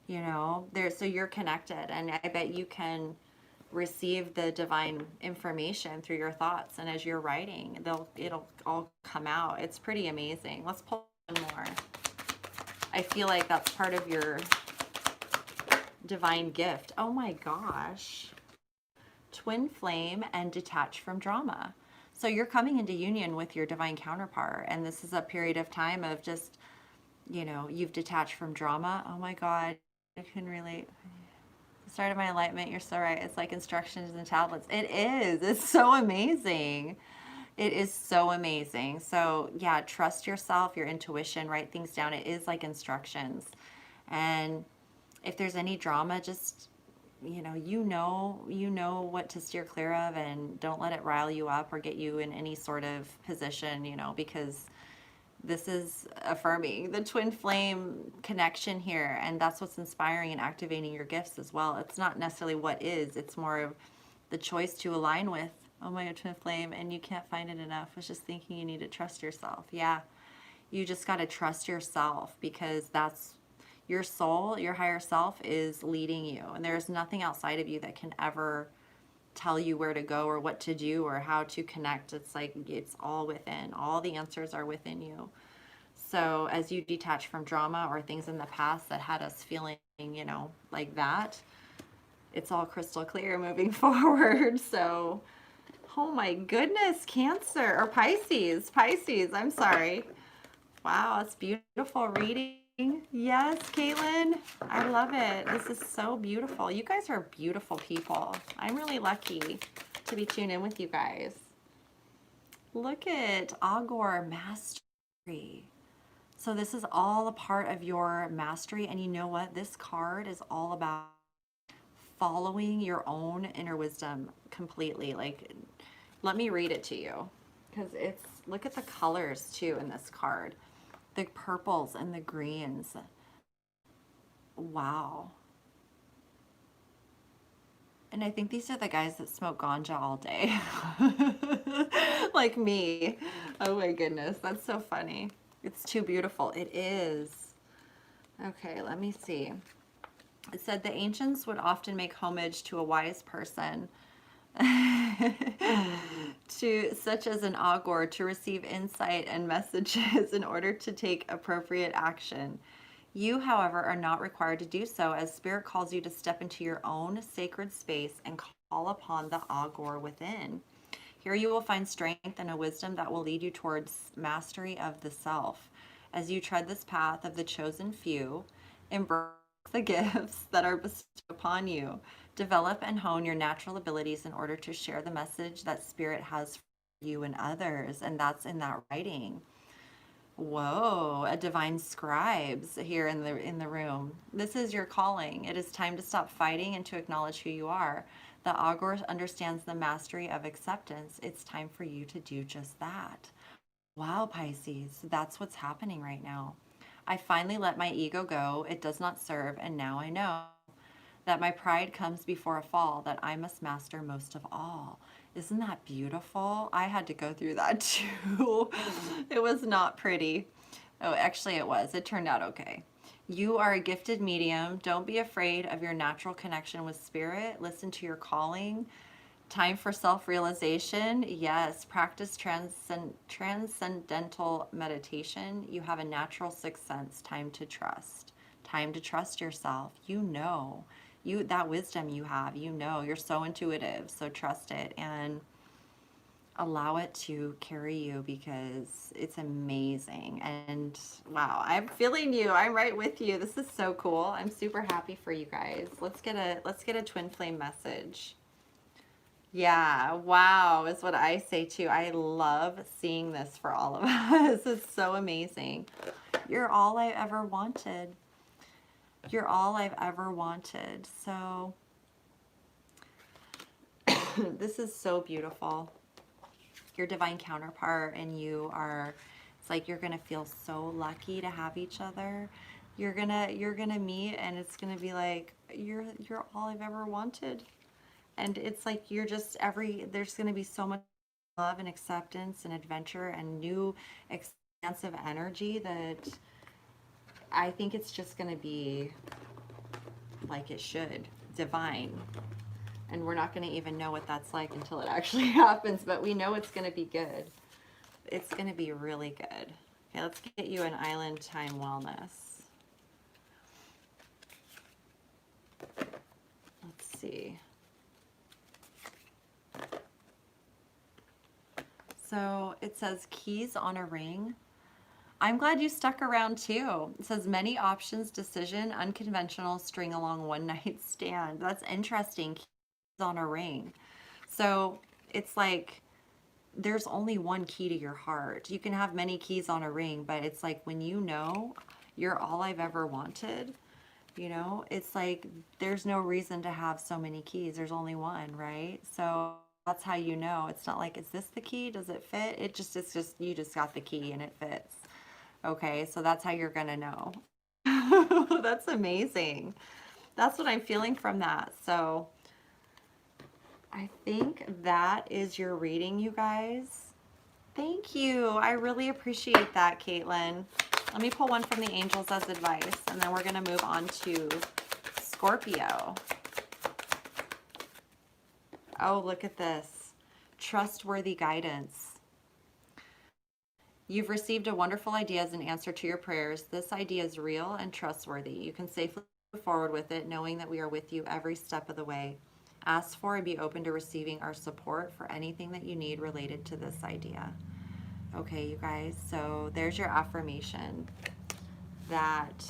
you know, there. So you're connected, and I bet you can receive the divine information through your thoughts, and as you're writing, it'll all come out. It's pretty amazing. Let's pull one more. I feel like that's part of your divine gift. Oh my gosh. Twin flame and detach from drama. So you're coming into union with your divine counterpart, and this is a period of time of just, you know, you've detached from drama. Oh my God, I can relate. The start of my enlightenment, you're so right. It's like instructions in the tablets. It is. It's so amazing. It is so amazing. So yeah, trust yourself, your intuition, write things down. It is like instructions. And if there's any drama, just, you know what to steer clear of, and don't let it rile you up or get you in any sort of position, you know, because this is affirming the twin flame connection here, and that's what's inspiring and activating your gifts as well. It's not necessarily what is, it's more of the choice to align with. Oh my God, twin flame, and you can't find it enough. I was just thinking you need to trust yourself. Yeah, you just got to trust yourself, because that's your soul, your higher self is leading you, and there's nothing outside of you that can ever tell you where to go or what to do or how to connect. It's like, it's all within. All the answers are within you. So as you detach from drama or things in the past that had us feeling, you know, like that, it's all crystal clear moving forward. So, oh my goodness, Cancer or Pisces, I'm sorry. Wow, it's beautiful reading. Yes, Caitlin, I love it. This is so beautiful. You guys are beautiful people. I'm really lucky to be tuned in with you guys. Look at Agor Mastery. So this is all a part of your mastery, and you know what? This card is all about following your own inner wisdom completely. Like, let me read it to you, because it's, look at the colors too in this card. The purples and the greens. Wow. And I think these are the guys that smoke ganja all day. Like me. Oh my goodness, that's so funny. It's too beautiful. It is. Okay, let me see. It said the ancients would often make homage to a wise person, to such as an augur, to receive insight and messages in order to take appropriate action. You, however, are not required to do so, as Spirit calls you to step into your own sacred space and call upon the augur within. Here you will find strength and a wisdom that will lead you towards mastery of the self. As you tread this path of the chosen few, embrace the gifts that are bestowed upon you. Develop and hone your natural abilities in order to share the message that Spirit has for you and others. And that's in that writing. Whoa, a divine scribes here in the room. This is your calling. It is time to stop fighting and to acknowledge who you are. The augur understands the mastery of acceptance. It's time for you to do just that. Wow, Pisces, that's what's happening right now. I finally let my ego go. It does not serve, and now I know that my pride comes before a fall, that I must master most of all. Isn't that beautiful? I had to go through that too. It was not pretty. Oh, actually it was. It turned out okay. You are a gifted medium. Don't be afraid of your natural connection with Spirit. Listen to your calling. Time for self-realization. Yes, practice transcendental meditation. You have a natural sixth sense. Time to trust. Time to trust yourself. You know. That wisdom you have, you know, you're so intuitive, so trust it and allow it to carry you, because it's amazing. And wow, I'm feeling you. I'm right with you. This is so cool. I'm super happy for you guys. Let's get a twin flame message. Yeah, wow is what I say too. I love seeing this for all of us. It's so amazing. You're all I ever wanted. You're all I've ever wanted. So This is so beautiful. Your divine counterpart and you are, it's like you're gonna feel so lucky to have each other. You're gonna meet and it's gonna be like you're all I've ever wanted. And it's like you're just there's gonna be so much love and acceptance and adventure and new expansive energy that I think it's just gonna be like it should, divine. And we're not going to even know what that's like until it actually happens, but we know it's going to be good. It's going to be really good. Okay, let's get you an island time wellness. Let's see. So it says keys on a ring. I'm glad you stuck around too. It says many options, decision, unconventional, string along one night stand. That's interesting. On a ring. So it's like there's only one key to your heart. You can have many keys on a ring, but it's like when you know you're all I've ever wanted, you know, it's like there's no reason to have so many keys. There's only one, right? So that's how you know. It's not like, is this the key? Does it fit? It's just you just got the key and it fits. Okay, so that's how you're gonna know. That's amazing. That's what I'm feeling from that. So I think that is your reading, you guys. Thank you. I really appreciate that, Caitlin. Let me pull one from the angels as advice, and then we're going to move on to Scorpio. Oh, look at this. Trustworthy guidance. You've received a wonderful idea as an answer to your prayers. This idea is real and trustworthy. You can safely move forward with it, knowing that we are with you every step of the way. Ask for and be open to receiving our support for anything that you need related to this idea. Okay, you guys, so there's your affirmation that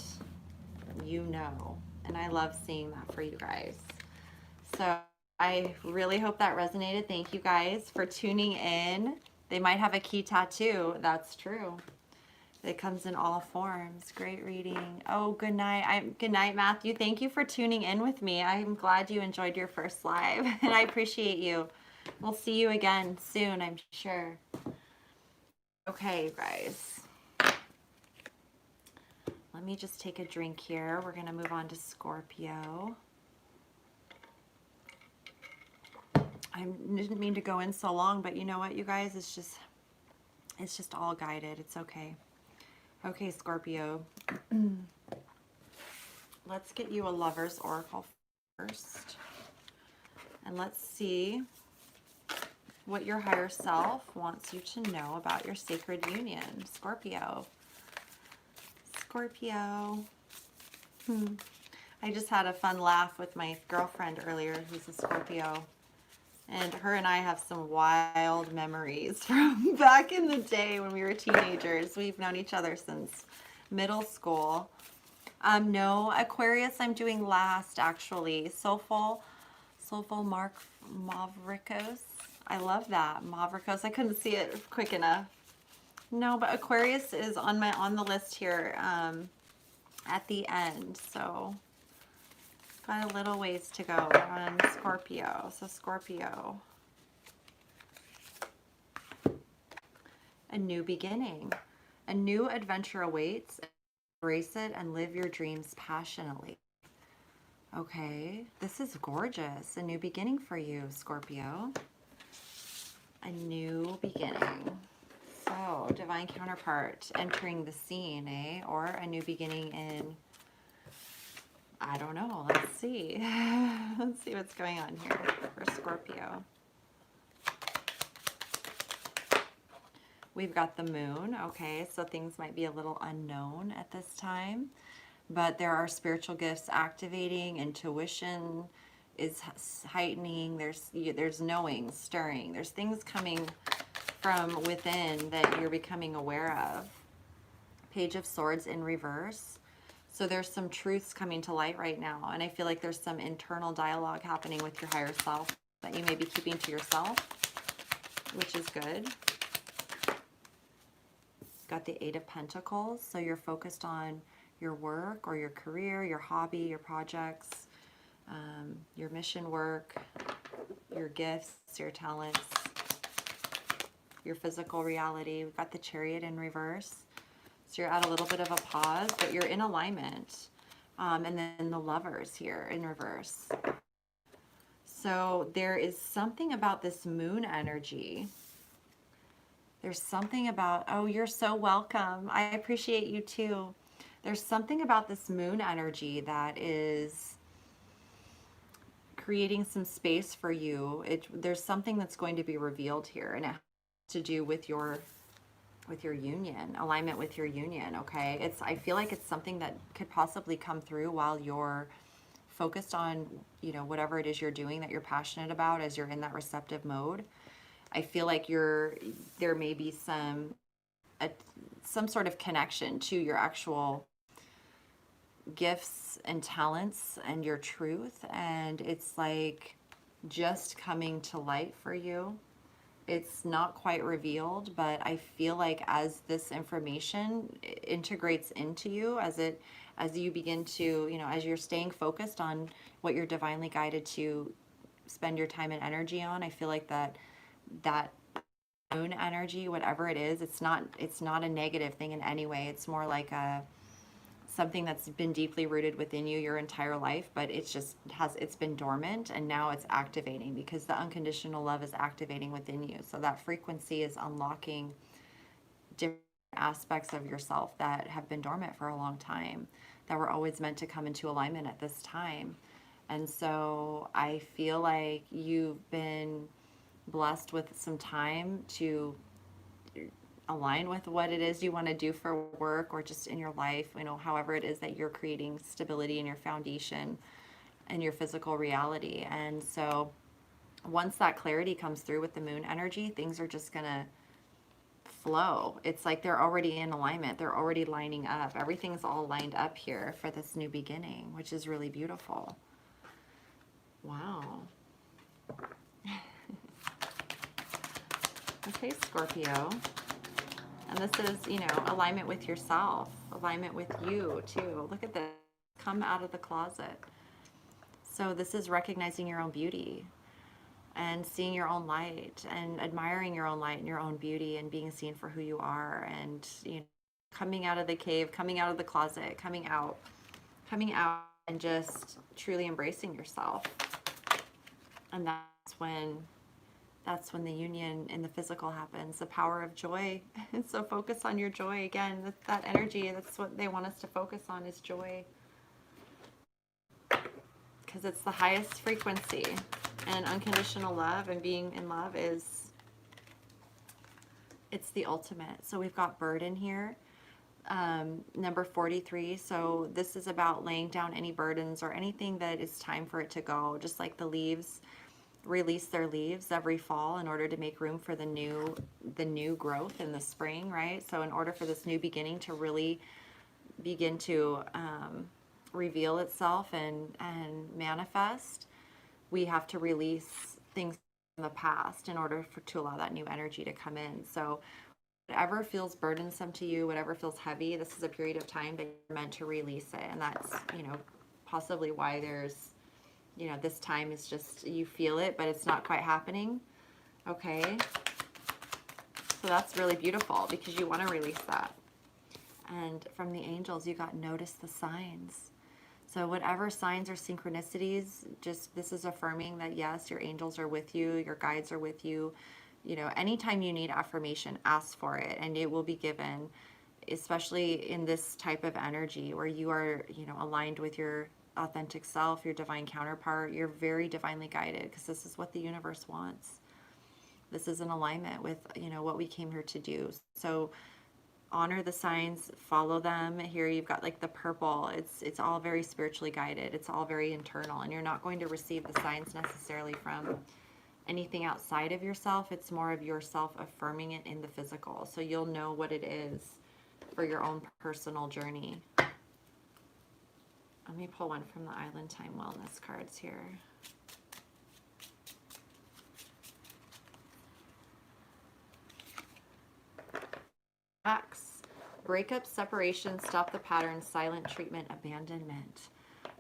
you know, and I love seeing that for you guys. So I really hope that resonated. Thank you guys for tuning in. They might have a key tattoo. That's true. It comes in all forms. Great reading. Oh, good night. Good night, Matthew. Thank you for tuning in with me. I'm glad you enjoyed your first live, and I appreciate you. We'll see you again soon, I'm sure. Okay, you guys. Let me just take a drink here. We're going to move on to Scorpio. I didn't mean to go in so long, but you know what, you guys? It's just all guided. It's okay. Okay, Scorpio. Let's get you a lover's oracle first. And let's see what your higher self wants you to know about your sacred union, Scorpio. Scorpio. I just had a fun laugh with my girlfriend earlier, who's a Scorpio. And her and I have some wild memories from back in the day when we were teenagers. We've known each other since middle school. No, Aquarius I'm doing last, actually. Soulful Mavrikos. I love that. Mavrikos. I couldn't see it quick enough. No, but Aquarius is on the list here at the end. So got a little ways to go on Scorpio. So Scorpio. A new beginning. A new adventure awaits. Embrace it and live your dreams passionately. Okay, this is gorgeous. A new beginning for you, Scorpio. A new beginning. So, divine counterpart entering the scene, eh? Or a new beginning in, I don't know. Let's see. Let's see what's going on here for Scorpio. We've got the moon. Okay, so things might be a little unknown at this time, but there are spiritual gifts activating. Intuition is heightening. There's knowing, stirring. There's things coming from within that you're becoming aware of. Page of Swords in reverse. So there's some truths coming to light right now, and I feel like there's some internal dialogue happening with your higher self that you may be keeping to yourself, which is good. Got the Eight of Pentacles, so you're focused on your work or your career, your hobby, your projects, your mission work. your gifts, your talents, your physical reality. We've got the Chariot in reverse. So you're at a little bit of a pause, but you're in alignment. And then the Lovers here in reverse. So there is something about this moon energy. There's something about, oh, you're so welcome. I appreciate you too. There's something about this moon energy that is creating some space for you. There's something that's going to be revealed here, and it has to do with your union, alignment with your union, okay? I feel like it's something that could possibly come through while you're focused on, you know, whatever it is you're doing that you're passionate about as you're in that receptive mode. I feel like there may be some sort of connection to your actual gifts and talents and your truth, and it's like just coming to light for you. It's not quite revealed, but I feel like as this information integrates into you, as you begin to, you know, as you're staying focused on what you're divinely guided to spend your time and energy on, I feel like that moon energy, whatever it is, it's not a negative thing in any way. It's more like something that's been deeply rooted within you your entire life, but it's been dormant, and now it's activating because the unconditional love is activating within you. So that frequency is unlocking different aspects of yourself that have been dormant for a long time, that were always meant to come into alignment at this time. And so I feel like you've been blessed with some time to align with what it is you want to do for work or just in your life, you know, however it is that you're creating stability in your foundation and your physical reality. And so once that clarity comes through with the moon energy, things are just going to flow. It's like they're already in alignment. They're already lining up. Everything's all lined up here for this new beginning, which is really beautiful. Wow. Okay, Scorpio. And this is, you know, alignment with yourself, alignment with you too. Look at this. Come out of the closet. So this is recognizing your own beauty and seeing your own light and admiring your own light and your own beauty and being seen for who you are, and, you know, coming out of the cave, coming out of the closet, coming out and just truly embracing yourself. And that's when the union in the physical happens, the power of joy. And so focus on your joy again. That energy, that's what they want us to focus on, is joy. Because it's the highest frequency. And unconditional love and being in love it's the ultimate. So we've got burden here, number 43. So this is about laying down any burdens or anything that is time for it to go. Just like the leaves release their leaves every fall in order to make room for the new growth in the spring, right? So in order for this new beginning to really begin to reveal itself and manifest, we have to release things from the past in order to allow that new energy to come in. So whatever feels burdensome to you, whatever feels heavy, this is a period of time that you're meant to release it. And that's, you know, possibly why there's, you know, this time is just, you feel it, but it's not quite happening. Okay. So that's really beautiful because you want to release that. And from the angels, you got notice the signs. So whatever signs or synchronicities, just, this is affirming that yes, your angels are with you, your guides are with you. You know, anytime you need affirmation, ask for it and it will be given, especially in this type of energy where you are, you know, aligned with your authentic self, your divine counterpart. You're very divinely guided because this is what the universe wants. This is in alignment with, you know, what we came here to do. So honor the signs, follow them. Here you've got like the purple. It's all very spiritually guided. It's all very internal, and you're not going to receive the signs necessarily from anything outside of yourself. It's more of yourself affirming it in the physical. So you'll know what it is for your own personal journey. Let me pull one from the Island Time Wellness cards here. Breakup, separation, stop the pattern, silent treatment, abandonment.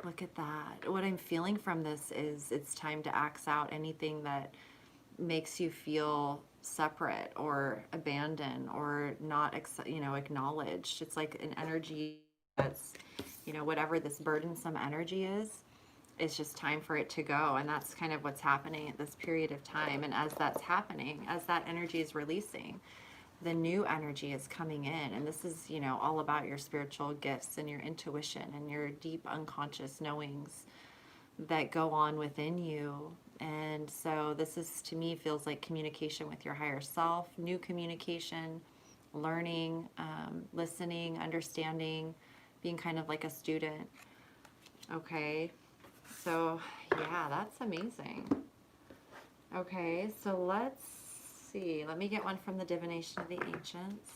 Look at that. What I'm feeling from this is it's time to axe out anything that makes you feel separate or abandoned or not, acknowledged. It's like an energy that's, whatever this burdensome energy is, it's just time for it to go. And that's kind of what's happening at this period of time. And as that's happening, as that energy is releasing, the new energy is coming in. And this is, all about your spiritual gifts and your intuition and your deep unconscious knowings that go on within you. And so this is, to me, feels like communication with your higher self, new communication, learning, listening, understanding, being kind of like a student. Okay, so yeah, that's amazing. Okay, so let's see. Let me get one from the Divination of the Ancients.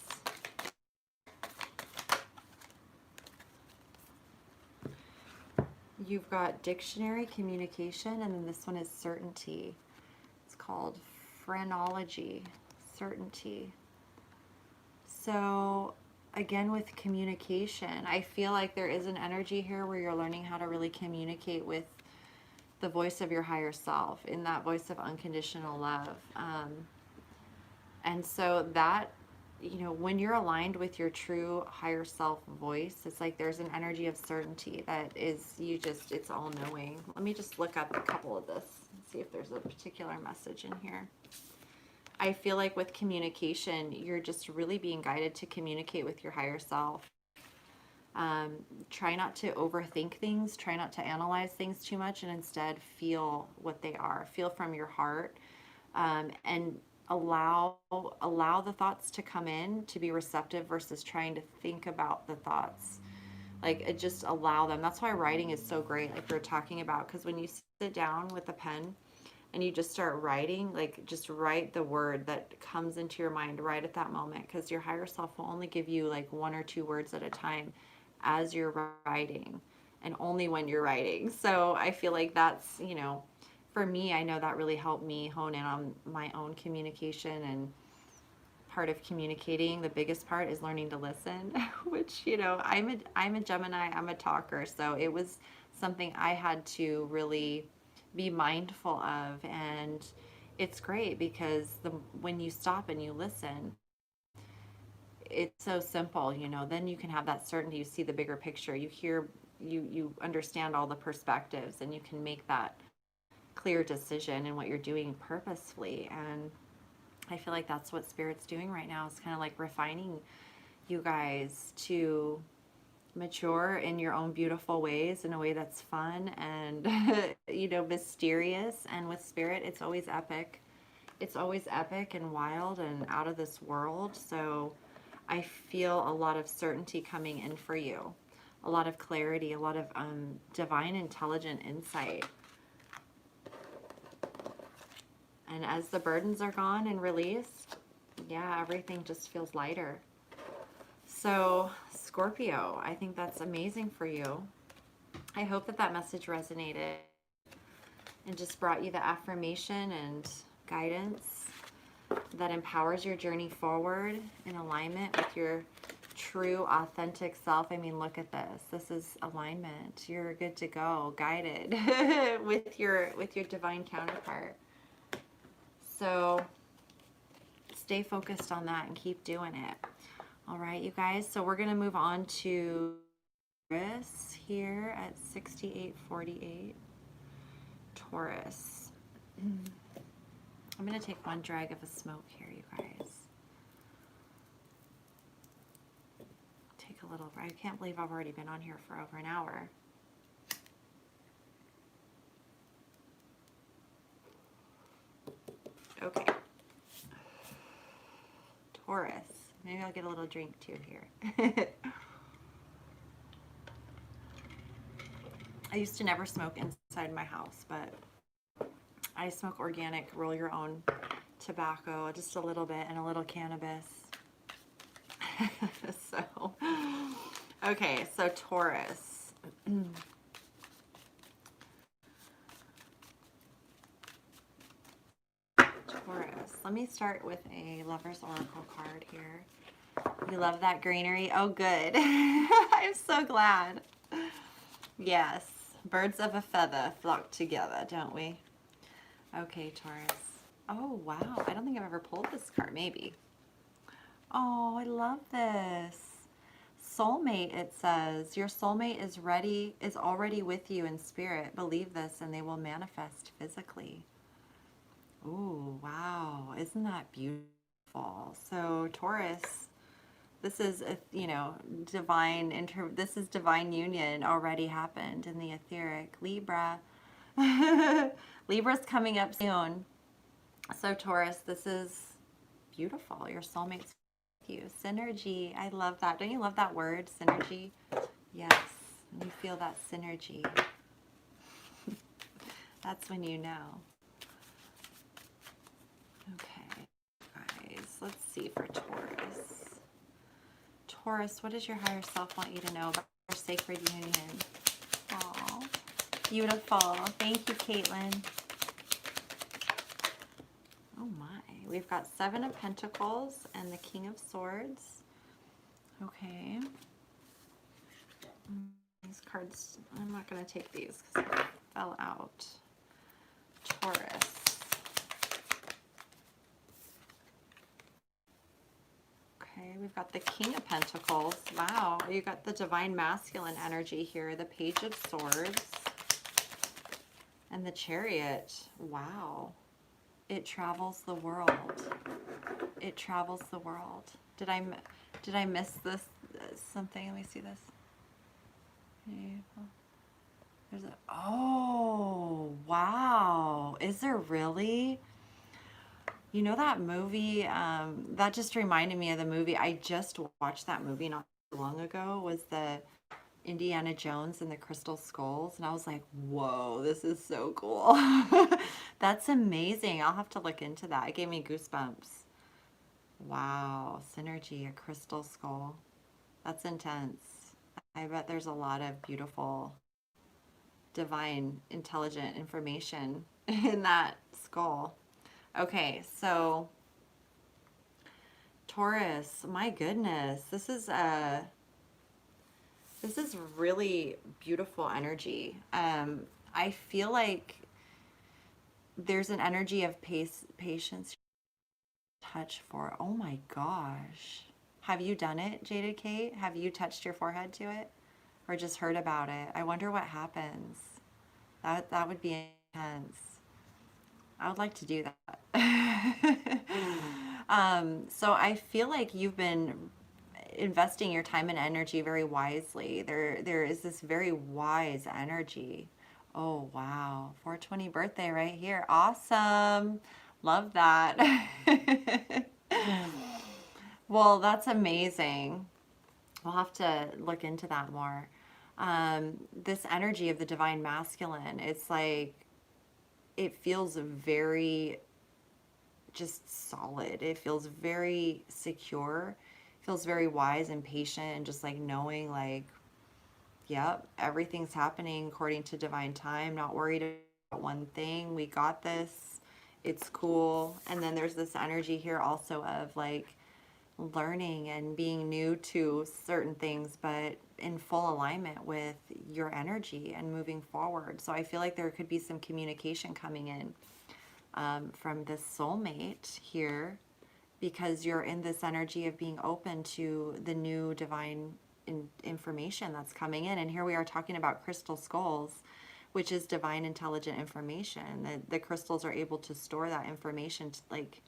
You've got dictionary, communication, and then this one is certainty. It's called phrenology, certainty. So again, with communication, I feel like there is an energy here where you're learning how to really communicate with the voice of your higher self, in that voice of unconditional love. And so that, when you're aligned with your true higher self voice, it's like there's an energy of certainty that is, it's all knowing. Let me just look up a couple of this and see if there's a particular message in here. I feel like with communication, you're just really being guided to communicate with your higher self. Try not to overthink things, try not to analyze things too much, and instead feel what they are. Feel from your heart, and allow the thoughts to come in, to be receptive versus trying to think about the thoughts. Like, just allow them. That's why writing is so great, like we were talking about, because when you sit down with a pen and you just start writing, like, just write the word that comes into your mind right at that moment, because your higher self will only give you like 1 or 2 words at a time as you're writing, and only when you're writing. So I feel like that's, for me, I know that really helped me hone in on my own communication. And part of communicating, the biggest part, is learning to listen, which, I'm a Gemini, I'm a talker, so it was something I had to really be mindful of. And it's great because when you stop and you listen, it's so simple, then you can have that certainty. You see the bigger picture, you hear, you understand all the perspectives, and you can make that clear decision in what you're doing purposefully. And I feel like that's what Spirit's doing right now. It's kind of like refining you guys to mature in your own beautiful ways, in a way that's fun and mysterious. And with Spirit, it's always epic. It's always epic and wild and out of this world. So I feel a lot of certainty coming in for you, a lot of clarity, a lot of divine intelligent insight. And as the burdens are gone and released, yeah, everything just feels lighter. So Scorpio, I think that's amazing for you. I hope that that message resonated and just brought you the affirmation and guidance that empowers your journey forward in alignment with your true, authentic self. I mean, look at this. This is alignment. You're good to go, guided with your divine counterpart. So stay focused on that and keep doing it. All right, you guys. So we're going to move on to Taurus here at 6848. Taurus. I'm going to take one drag of a smoke here, you guys. Take a little, I can't believe I've already been on here for over an hour. Okay. Taurus. Maybe I'll get a little drink too here. I used to never smoke inside my house, but I smoke organic, roll your own tobacco, just a little bit, and a little cannabis. So, okay, so Taurus. Taurus. Let me start with a Lover's Oracle card here. You love that greenery? Oh, good. I'm so glad. Yes. Birds of a feather flock together, don't we? Okay, Taurus. Oh, wow. I don't think I've ever pulled this card. Maybe. Oh, I love this. Soulmate, it says. Your soulmate is already with you in spirit. Believe this and they will manifest physically. Ooh, wow. Isn't that beautiful? So, Taurus, this is this is divine union already happened in the etheric. Libra. Libra's coming up soon. So, Taurus, this is beautiful. Your soulmate's with you. Synergy. I love that. Don't you love that word, synergy? Yes. When you feel that synergy, that's when you know. Okay, guys, let's see for Taurus. Taurus, what does your higher self want you to know about your sacred union? Aw, beautiful. Thank you, Caitlin. Oh my. We've got 7 of Pentacles and the King of Swords. Okay. These cards, I'm not going to take these because they fell out. Taurus. Okay, we've got the King of Pentacles. Wow, you got the divine masculine energy here, the Page of Swords, and the Chariot. Wow. It travels the world. It travels the world. Did I miss this something? Let me see this. There's a, oh, wow. Is there really? You know that movie, that just reminded me of the movie. I just watched that movie not too long ago, was the Indiana Jones and the Crystal Skulls. And I was like, whoa, this is so cool. That's amazing. I'll have to look into that. It gave me goosebumps. Wow, synergy, a crystal skull. That's intense. I bet there's a lot of beautiful, divine, intelligent information in that skull. Okay, so Taurus, my goodness, this is really beautiful energy. I feel like there's an energy of patience, touch for, oh my gosh. Have you done it, Jaded Kate? Have you touched your forehead to it or just heard about it? I wonder what happens. That would be intense. I would like to do that. So I feel like you've been investing your time and energy very wisely. There is this very wise energy. Oh, wow. 420 birthday right here. Awesome. Love that. Well, that's amazing. We'll have to look into that more. This energy of the divine masculine, it's like, it feels very just solid. It feels very secure. It feels very wise and patient and just like knowing like, yep, everything's happening according to divine time. Not worried about one thing. We got this. It's cool. And then there's this energy here also of like learning and being new to certain things, but in full alignment with your energy and moving forward. So I feel like there could be some communication coming in from this soulmate here, because you're in this energy of being open to the new divine information that's coming in. And here we are talking about crystal skulls, which is divine intelligent information. The crystals are able to store that information, like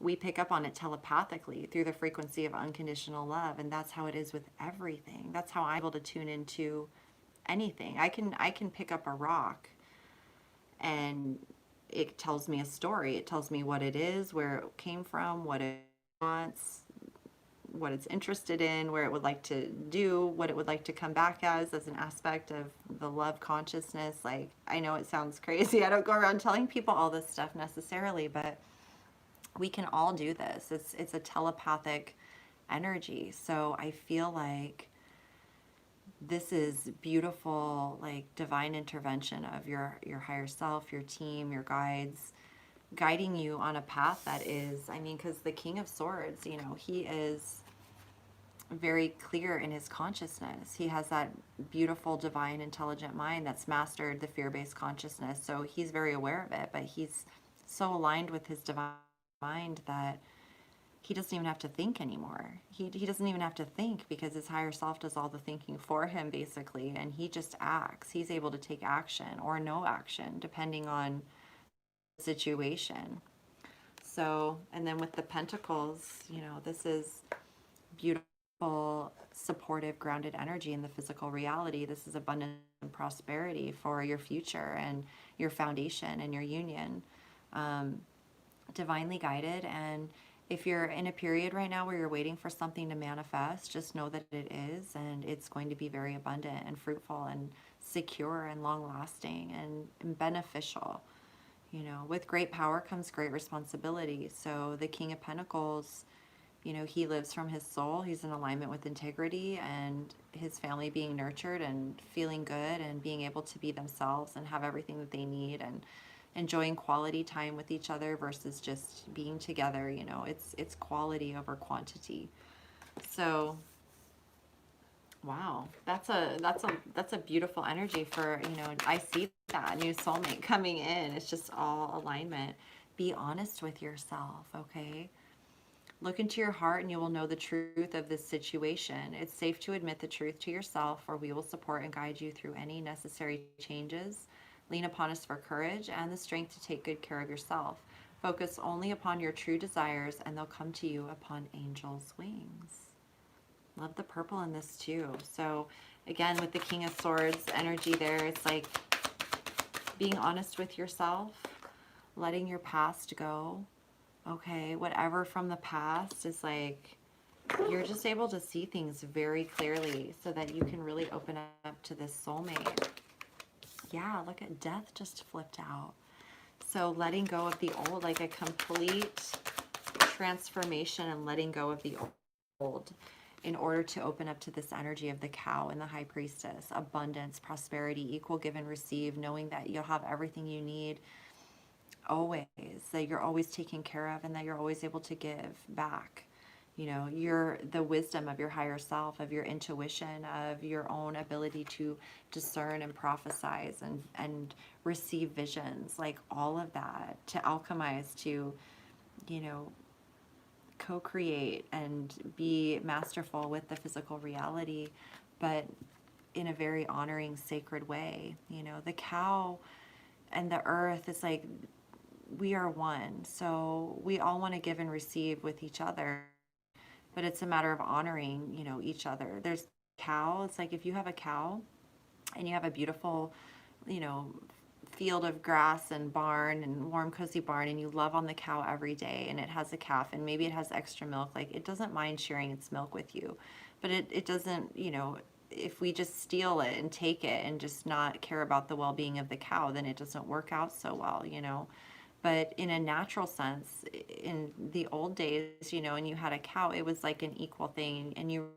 we pick up on it telepathically through the frequency of unconditional love. And that's how it is with everything. That's how I'm able to tune into anything. I can pick up a rock and it tells me a story. It tells me what it is, where it came from, what it wants, what it's interested in, where it would like to do, what it would like to come back as an aspect of the love consciousness. Like, I know it sounds crazy. I don't go around telling people all this stuff necessarily, but we can all do this. It's a telepathic energy. So I feel like this is beautiful, like divine intervention of your higher self, your team, your guides, guiding you on a path that is, I mean, because the King of Swords, you know, he is very clear in his consciousness. He has that beautiful, divine, intelligent mind that's mastered the fear-based consciousness. So he's very aware of it, but he's so aligned with his divine mind that he doesn't even have to think anymore. He doesn't even have to think, because his higher self does all the thinking for him, basically, and he just acts. He's able to take action or no action, depending on the situation. So, and then with the Pentacles, you know, this is beautiful, supportive, grounded energy in the physical reality. This is abundance and prosperity for your future and your foundation and your union. Divinely guided. And if you're in a period right now where you're waiting for something to manifest, just know that it is, and it's going to be very abundant and fruitful and secure and long lasting and beneficial. You know, with great power comes great responsibility. So the King of Pentacles, you know, he lives from his soul. He's in alignment with integrity and his family being nurtured and feeling good and being able to be themselves and have everything that they need and enjoying quality time with each other versus just being together. You know, it's quality over quantity. So wow, that's a beautiful energy for, you know, I see that new soulmate coming in. It's just all alignment. Be honest with yourself, okay? Look into your heart and you will know the truth of this situation. It's safe to admit the truth to yourself, or we will support and guide you through any necessary changes. Lean upon us for courage and the strength to take good care of yourself. Focus only upon your true desires and they'll come to you upon angels' wings. Love the purple in this too. So again, with the King of Swords energy there, it's like being honest with yourself, letting your past go. Okay, whatever from the past is like, you're just able to see things very clearly so that you can really open up to this soulmate. Yeah, look at death just flipped out. So letting go of the old, like a complete transformation and letting go of the old in order to open up to this energy of the cow and the high priestess. Abundance, prosperity, equal give and receive, knowing that you'll have everything you need always, that you're always taken care of and that you're always able to give back. You know, the wisdom of your higher self, of your intuition, of your own ability to discern and prophesize and receive visions, like all of that, to alchemize, to, you know, co-create and be masterful with the physical reality, but in a very honoring, sacred way. You know, the cow and the earth is like, we are one. So we all want to give and receive with each other, but it's a matter of honoring, you know, each other. There's cow. It's like if you have a cow and you have a beautiful, you know, field of grass and barn and warm, cozy barn, and you love on the cow every day, and it has a calf and maybe it has extra milk, like it doesn't mind sharing its milk with you, but it doesn't, you know, if we just steal it and take it and just not care about the well-being of the cow, then it doesn't work out so well, you know. But in a natural sense, in the old days, you know, and you had a cow, it was like an equal thing, and you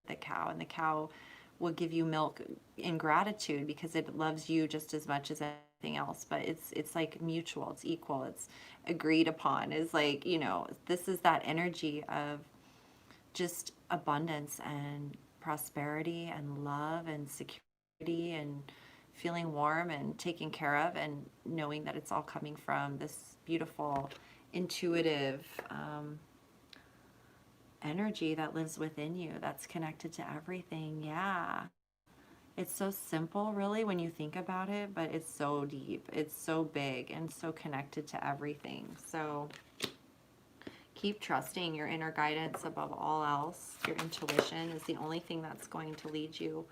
the cow, and the cow will give you milk in gratitude because it loves you just as much as anything else. But it's like mutual, it's equal, it's agreed upon. Is like, you know, this is that energy of just abundance and prosperity and love and security and feeling warm and taken care of, and knowing that it's all coming from this beautiful, intuitive energy that lives within you, that's connected to everything. Yeah. It's so simple, really, when you think about it, but it's so deep. It's so big and so connected to everything. So keep trusting your inner guidance above all else. Your intuition is the only thing that's going to lead you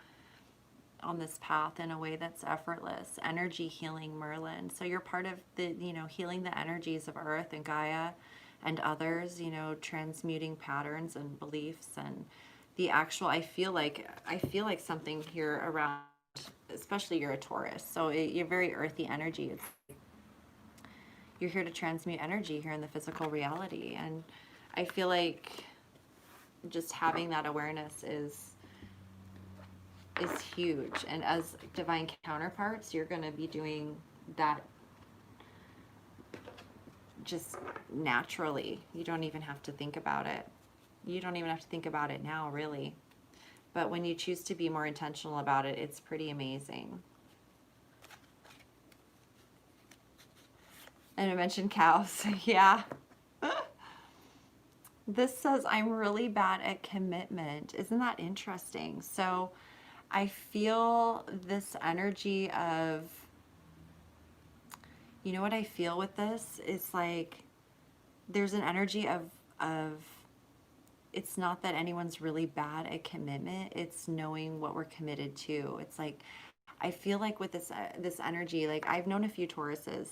on this path in a way that's effortless. Energy healing Merlin. So you're part of the, you know, healing the energies of Earth and Gaia and others, you know, transmuting patterns and beliefs and the actual, I feel like something here around, especially you're a Taurus. So you're very earthy energy. You're here to transmute energy here in the physical reality. And I feel like just having that awareness is huge. And as divine counterparts, you're going to be doing that just naturally. You don't even have to think about it. You don't even have to think about it now, really. But when you choose to be more intentional about it, it's pretty amazing. And I mentioned cows. Yeah. This says, I'm really bad at commitment. Isn't that interesting? So I feel this energy of, you know what I feel with this? It's like there's an energy of it's not that anyone's really bad at commitment. It's knowing what we're committed to. It's like, I feel like with this energy, like I've known a few Tauruses.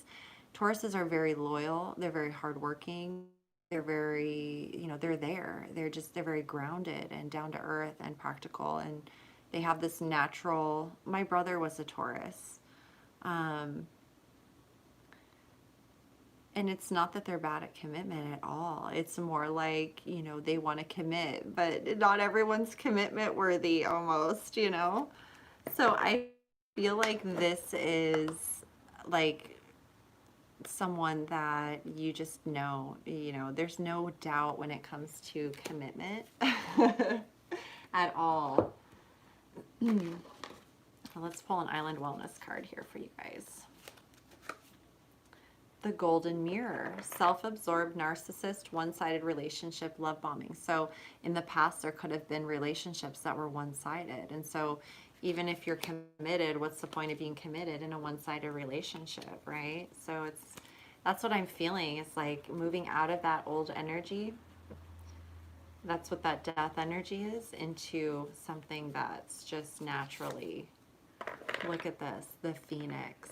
Tauruses are very loyal. They're very hardworking. They're very, you know, they're there. They're very grounded and down to earth and practical. And they have this natural, my brother was a Taurus. And it's not that they're bad at commitment at all. It's more like, you know, they want to commit, but not everyone's commitment worthy almost, you know? So I feel like this is like someone that you just know, you know, there's no doubt when it comes to commitment at all. Let's pull an Island Wellness card here for you guys. The Golden Mirror, self-absorbed narcissist, one-sided relationship, love bombing. So in the past, there could have been relationships that were one-sided. And so even if you're committed, what's the point of being committed in a one-sided relationship, right? So that's what I'm feeling. It's like moving out of that old energy. That's what that death energy is, into something that's just naturally, look at this, the Phoenix.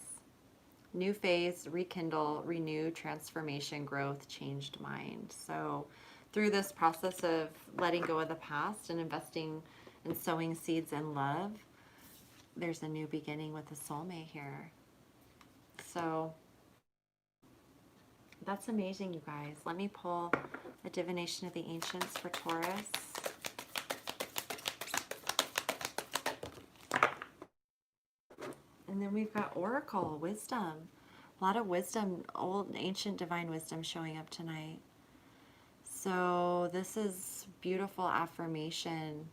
New phase, rekindle, renew, transformation, growth, changed mind. So through this process of letting go of the past and investing and sowing seeds in love, there's a new beginning with a soulmate here. So that's amazing, you guys. Let me pull a divination of the ancients for Taurus. And then we've got Oracle, wisdom. A lot of wisdom, old, ancient, divine wisdom showing up tonight. So this is beautiful affirmation.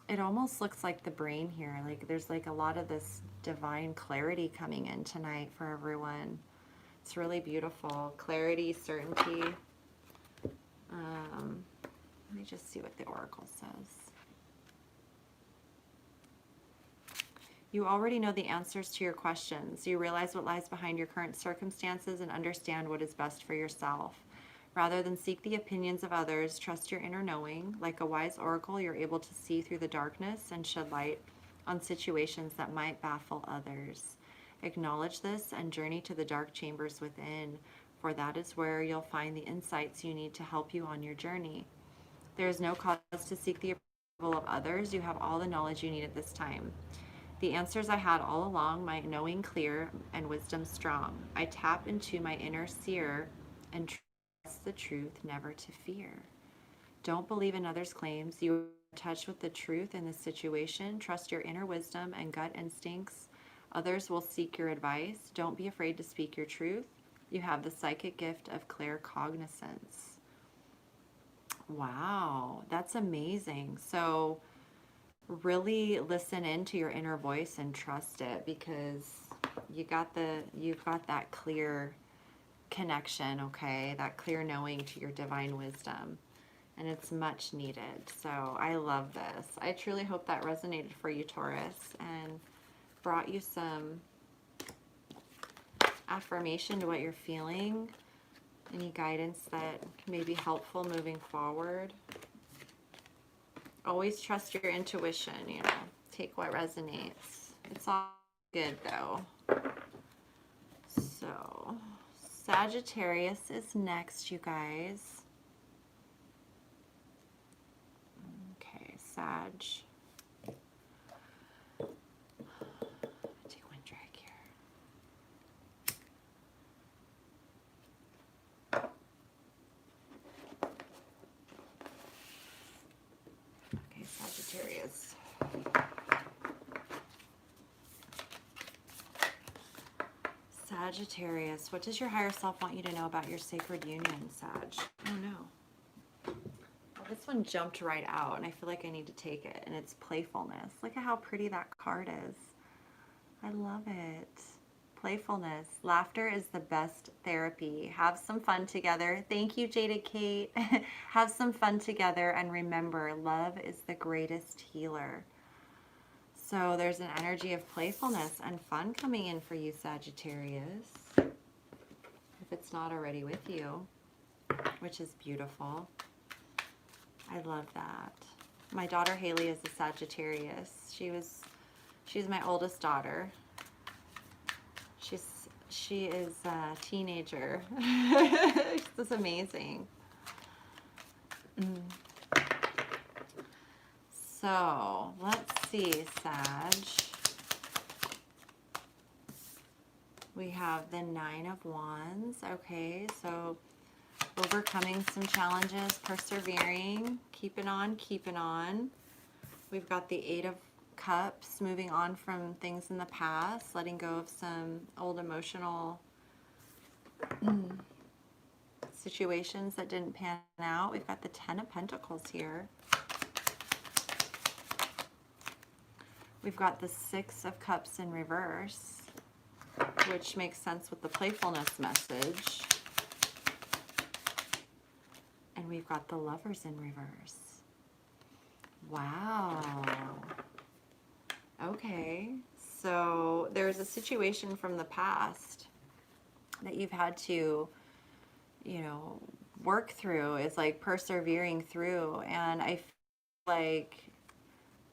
It almost looks like the brain here. Like there's like a lot of this divine clarity coming in tonight for everyone. It's really beautiful. Clarity, certainty. Let me just see what the Oracle says. You already know the answers to your questions. You realize what lies behind your current circumstances and understand what is best for yourself. Rather than seek the opinions of others, trust your inner knowing. Like a wise oracle, you're able to see through the darkness and shed light on situations that might baffle others. Acknowledge this and journey to the dark chambers within, for that is where you'll find the insights you need to help you on your journey. There is no cause to seek the approval of others. You have all the knowledge you need at this time. The answers I had all along, my knowing clear and wisdom strong. I tap into my inner seer and trust the truth, never to fear. Don't believe in others' claims. You are in touch with the truth in this situation. Trust your inner wisdom and gut instincts. Others will seek your advice. Don't be afraid to speak your truth. You have the psychic gift of claircognizance. Wow, that's amazing. So really listen into your inner voice and trust it, because you've got that clear connection, okay? That clear knowing to your divine wisdom, and it's much needed. So I love this. I truly hope that resonated for you, Taurus, and brought you some affirmation to what you're feeling, any guidance that may be helpful moving forward. Always trust your intuition, you know. Take what resonates. It's all good, though. So, Sagittarius is next, you guys. Okay, Sag. Take one drag here. Sagittarius. Sagittarius, what does your higher self want you to know about your sacred union, Sag? Oh no. This one jumped right out, and I feel like I need to take it, and it's playfulness. Look at how pretty that card is. I love it. Playfulness. Laughter is the best therapy. Have some fun together. Thank you, Jada Kate. Have some fun together, and remember, love is the greatest healer. So there's an energy of playfulness and fun coming in for you, Sagittarius, if it's not already with you, which is beautiful. I love that. My daughter Haley is a Sagittarius. She's my oldest daughter. She is a teenager. This is amazing. So let's see, Sag. We have the Nine of Wands. Okay, so overcoming some challenges, persevering, keeping on, keeping on. We've got the Eight of Cups, moving on from things in the past, letting go of some old emotional situations that didn't pan out. We've got the Ten of Pentacles here. We've got the Six of Cups in reverse, which makes sense with the playfulness message. And we've got the Lovers in reverse. Wow. Okay, so there's a situation from the past that you've had to, you know, work through. It's like persevering through. And I feel like,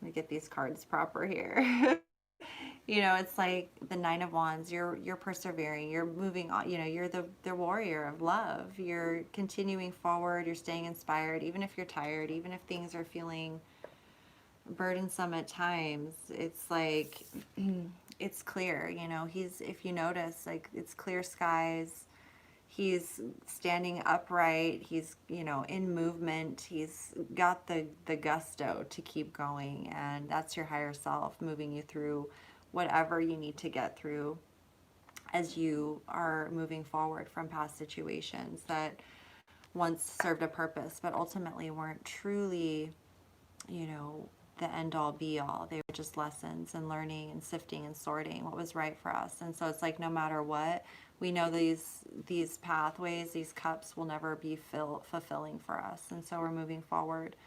let me get these cards proper here. You know, it's like the Nine of Wands, you're persevering, you're moving on, you know, you're the warrior of love. You're continuing forward, you're staying inspired, even if you're tired, even if things are feeling burdensome at times. It's like, it's clear, you know, if you notice, like, it's clear skies. He's standing upright. He's, you know, in movement. He's got the gusto to keep going. And that's your higher self moving you through whatever you need to get through as you are moving forward from past situations that once served a purpose, but ultimately weren't truly, you know, the end all be all. They were just lessons and learning and sifting and sorting what was right for us. And so it's like, no matter what, we know these pathways, these cups will never be fulfilling for us. And so we're moving forward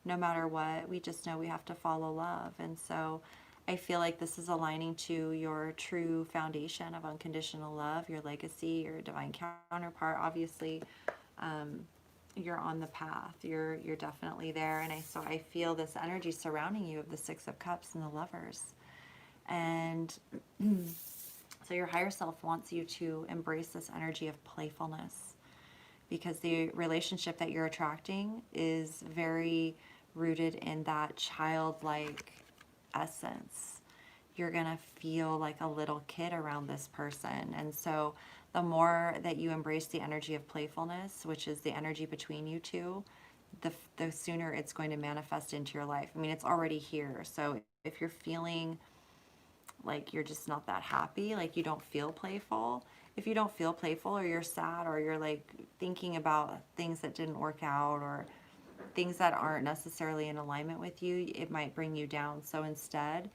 no matter what. We just know we have to follow love. And so I feel like this is aligning to your true foundation of unconditional love, your legacy, your divine counterpart. Obviously, you're on the path. You're definitely there. And so I feel this energy surrounding you of the Six of Cups and the Lovers. And so your higher self wants you to embrace this energy of playfulness, because the relationship that you're attracting is very rooted in that childlike essence. You're going to feel like a little kid around this person. And so the more that you embrace the energy of playfulness, which is the energy between you two, the sooner it's going to manifest into your life. I mean, it's already here. So if you're feeling like you're just not that happy, like you don't feel playful, if you don't feel playful, or you're sad, or you're like thinking about things that didn't work out, or things that aren't necessarily in alignment with you, it might bring you down. So instead,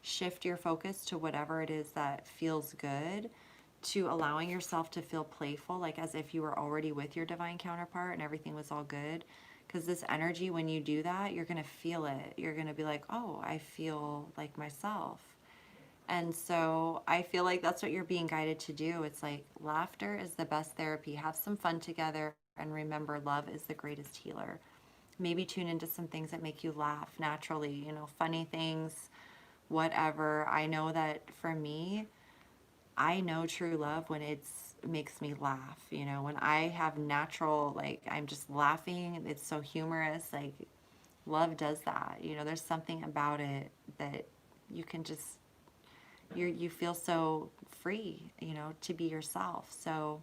shift your focus to whatever it is that feels good, to allowing yourself to feel playful, like as if you were already with your divine counterpart and everything was all good. Because this energy, when you do that, you're going to feel it. You're going to be like, oh, I feel like myself. And so I feel like that's what you're being guided to do. It's like, laughter is the best therapy. Have some fun together, and remember, love is the greatest healer. Maybe tune into some things that make you laugh naturally, you know, funny things, whatever. I know that for me, I know true love when it makes me laugh, you know, when I have natural, like, I'm just laughing, it's so humorous. Like, love does that, you know. There's something about it that you can just, you feel so free, you know, to be yourself. So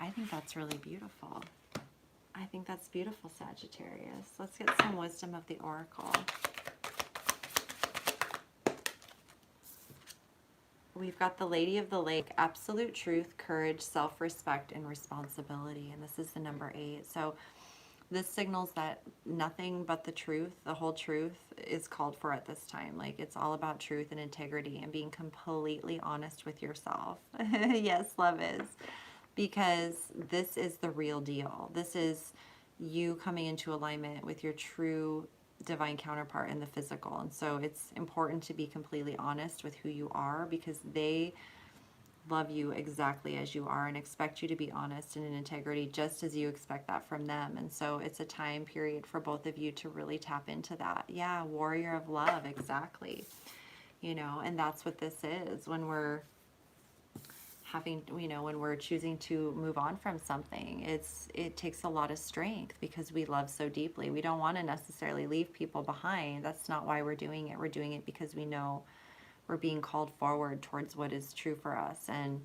I think that's really beautiful. I think that's beautiful, Sagittarius. Let's get some wisdom of the Oracle. We've got the Lady of the Lake, absolute truth, courage, self-respect, and responsibility. And this is the number 8. So this signals that nothing but the truth, the whole truth, is called for at this time. Like, it's all about truth and integrity and being completely honest with yourself. Yes, love is. Because this is the real deal. This is you coming into alignment with your true divine counterpart in the physical. And so it's important to be completely honest with who you are, because they love you exactly as you are and expect you to be honest and in integrity, just as you expect that from them. And so it's a time period for both of you to really tap into that. Yeah, warrior of love, exactly. You know, and that's what this is when we're having, you know, when we're choosing to move on from something. It takes a lot of strength because we love so deeply. We don't want to necessarily leave people behind. That's not why we're doing it. We're doing it because we know we're being called forward towards what is true for us, and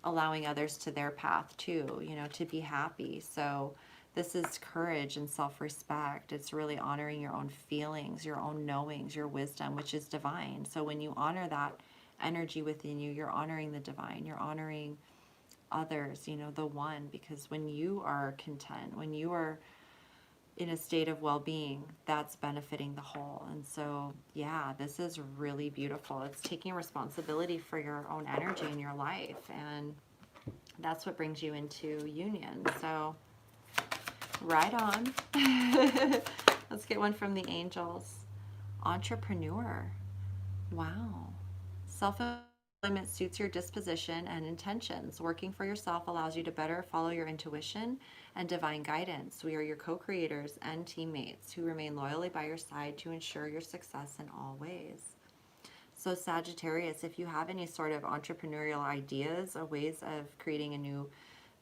allowing others to their path too, you know, to be happy. So this is courage and self-respect. It's really honoring your own feelings, your own knowings, your wisdom, which is divine. So when you honor that energy within you, you're honoring the divine, you're honoring others, you know, the one, because when you are content, when you are in a state of well-being, that's benefiting the whole. And so, yeah, this is really beautiful. It's taking responsibility for your own energy in your life, and that's what brings you into union. So, right on. Let's get one from the angels. Entrepreneur. Wow. Self-employment suits your disposition and intentions. Working for yourself allows you to better follow your intuition and divine guidance. We are your co-creators and teammates who remain loyally by your side to ensure your success in all ways. So Sagittarius, if you have any sort of entrepreneurial ideas or ways of creating a new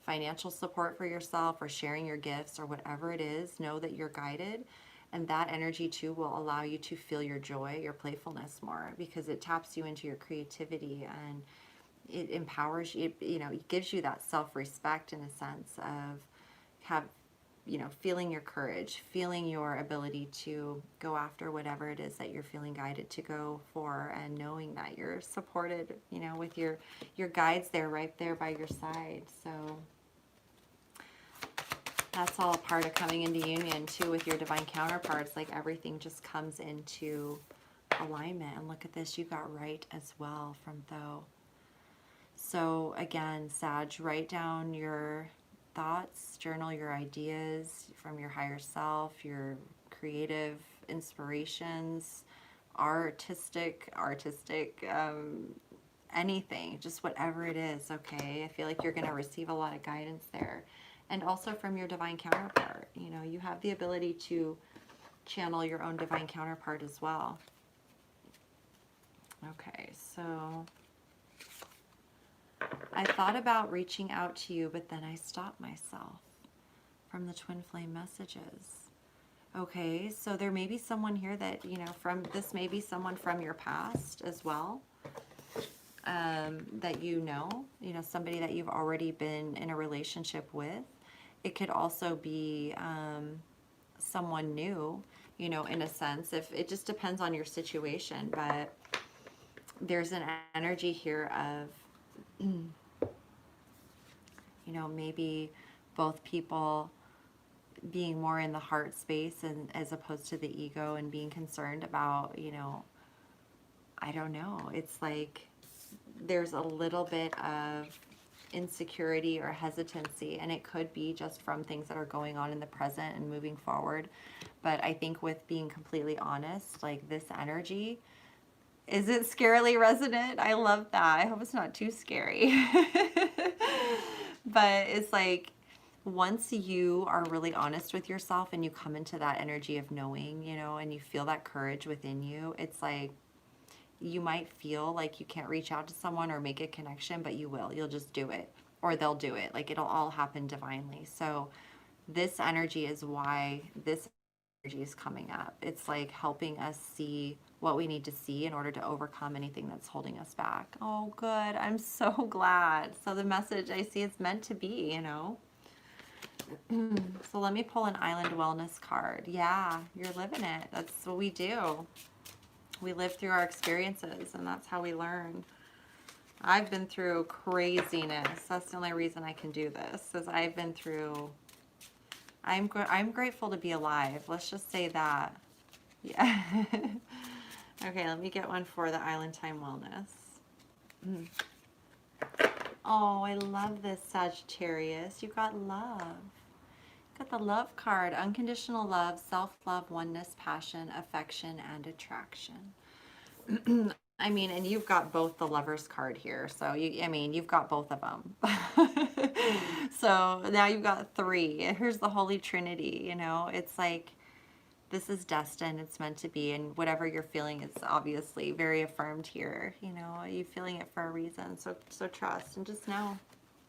financial support for yourself or sharing your gifts or whatever it is, know that you're guided. And that energy too will allow you to feel your joy, your playfulness more, because it taps you into your creativity and it empowers you, you know, it gives you that self-respect in a sense of feeling your courage, feeling your ability to go after whatever it is that you're feeling guided to go for, and knowing that you're supported, you know, with your guides there, right there by your side. So that's all part of coming into union too with your divine counterparts. Like, everything just comes into alignment. And look at this, you got right as well from though. So again, Sag, write down your thoughts, journal your ideas from your higher self, your creative inspirations, artistic, anything, just whatever it is, okay? I feel like you're going to receive a lot of guidance there. And also from your divine counterpart. You know, you have the ability to channel your own divine counterpart as well. Okay, so I thought about reaching out to you, but then I stopped myself from the twin flame messages. Okay, so there may be someone here that, you know, this may be someone from your past as well. That you know, somebody that you've already been in a relationship with. It could also be someone new, you know, in a sense. If it just depends on your situation, but there's an energy here of, you know, maybe both people being more in the heart space and as opposed to the ego, and being concerned about, you know, I don't know. It's like there's a little bit of insecurity or hesitancy, and it could be just from things that are going on in the present and moving forward. But I think with being completely honest, like, this energy, is it scarily resonant? I love that. I hope it's not too scary. But it's like, once you are really honest with yourself and you come into that energy of knowing, you know, and you feel that courage within you, it's like, you might feel like you can't reach out to someone or make a connection, but you will. You'll just do it, or they'll do it. Like, it'll all happen divinely. So this energy is why this energy is coming up. It's like helping us see what we need to see in order to overcome anything that's holding us back. Oh, good. I'm so glad. So the message, I see it's meant to be, you know. So let me pull an Island Wellness card. Yeah, you're living it. That's what we do. We live through our experiences, and that's how we learn. I've been through craziness. That's the only reason I can do this, is I've been through I'm grateful to be alive. Let's just say that. Yeah. Okay, let me get one for the Island Time Wellness. Oh, I love this, Sagittarius. You got love. Got the love card. Unconditional love, self-love, oneness, passion, affection, and attraction. I mean, and you've got both the Lovers card here. So, I mean, you've got both of them. So now you've got three. Here's the Holy Trinity, you know. It's like, this is destined. It's meant to be. And whatever you're feeling is obviously very affirmed here. You know, you're feeling it for a reason. So trust and just know.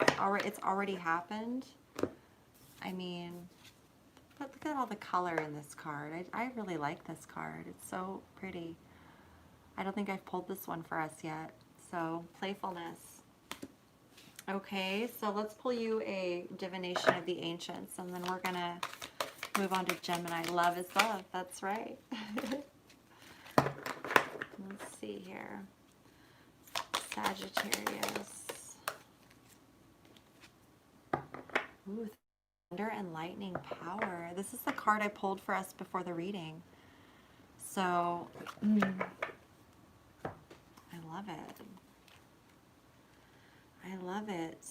It's already happened. I mean, but look at all the color in this card. I really like this card. It's so pretty. I don't think I've pulled this one for us yet. So, playfulness. Okay, so let's pull you a divination of the ancients, and then we're going to move on to Gemini. Love is love. That's right. Let's see here. Sagittarius. Ooh, thunder and lightning power. This is the card I pulled for us before the reading. So, I love it. I love it.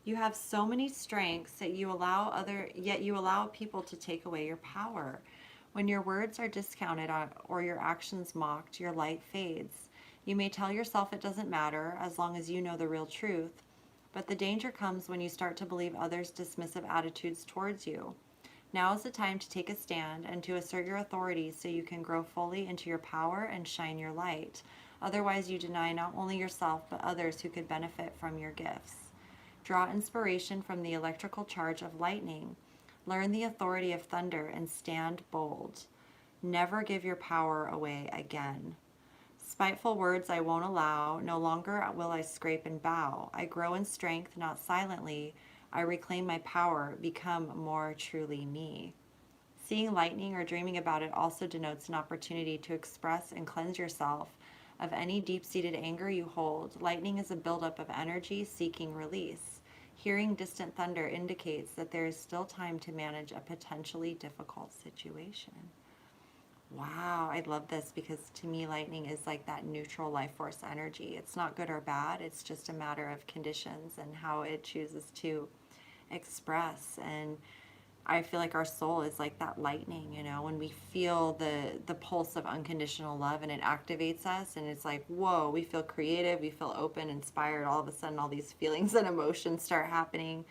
You have so many strengths that yet you allow people to take away your power. When your words are discounted or your actions mocked, your light fades. You may tell yourself it doesn't matter as long as you know the real truth, but the danger comes when you start to believe others' dismissive attitudes towards you. Now is the time to take a stand and to assert your authority so you can grow fully into your power and shine your light. Otherwise, you deny not only yourself, but others who could benefit from your gifts. Draw inspiration from the electrical charge of lightning. Learn the authority of thunder and stand bold. Never give your power away again. Spiteful words I won't allow. No longer will I scrape and bow. I grow in strength, not silently. I reclaim my power, become more truly me. Seeing lightning or dreaming about it also denotes an opportunity to express and cleanse yourself of any deep-seated anger you hold. Lightning is a buildup of energy seeking release. Hearing distant thunder indicates that there is still time to manage a potentially difficult situation. Wow, I love this because to me lightning is like that neutral life force energy. It's not good or bad, it's just a matter of conditions and how it chooses to express. And I feel like our soul is like that lightning, you know, when we feel the pulse of unconditional love and it activates us and it's like, whoa, we feel creative, we feel open, inspired. All of a sudden all these feelings and emotions start happening.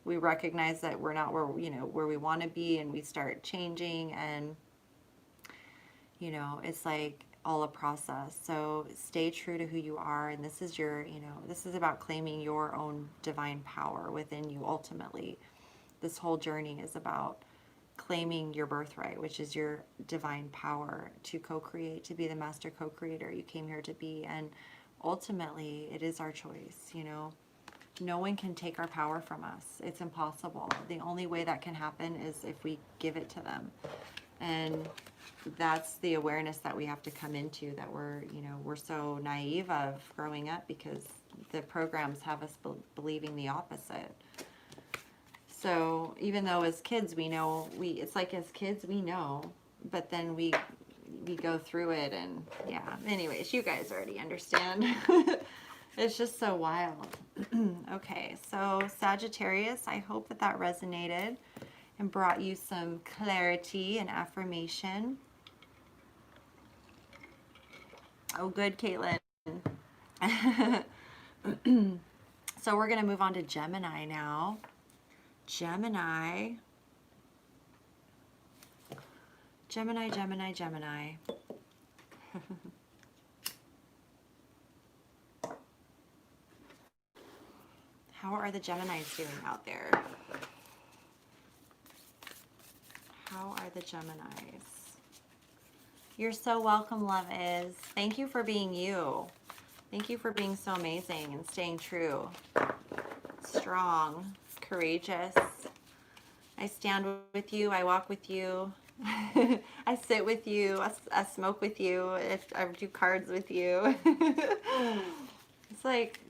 We recognize that we're not where, you know, where we want to be, and we start changing, and you know, it's like all a process. So stay true to who you are. And this is your, you know, this is about claiming your own divine power within you ultimately. This whole journey is about claiming your birthright, which is your divine power to co-create, to be the master co-creator you came here to be. And ultimately, it is our choice, you know. No one can take our power from us. It's impossible. The only way that can happen is if we give it to them. And that's the awareness that we have to come into, that we're, you know, we're so naive of growing up because the programs have us believing the opposite. So even though as kids we know, it's like as kids we know, but then we go through it, and yeah, anyways, you guys already understand. It's just so wild. Okay, so Sagittarius, I hope that resonated and brought you some clarity and affirmation. Oh, good, Caitlin. So we're going to move on to Gemini now. Gemini. Gemini, Gemini, Gemini. How are the Geminis doing out there? How are the Geminis? You're so welcome, love is. Thank you for being you. Thank you for being so amazing and staying true. Strong, courageous. I stand with you. I walk with you. I sit with you. I smoke with you. I do cards with you. It's like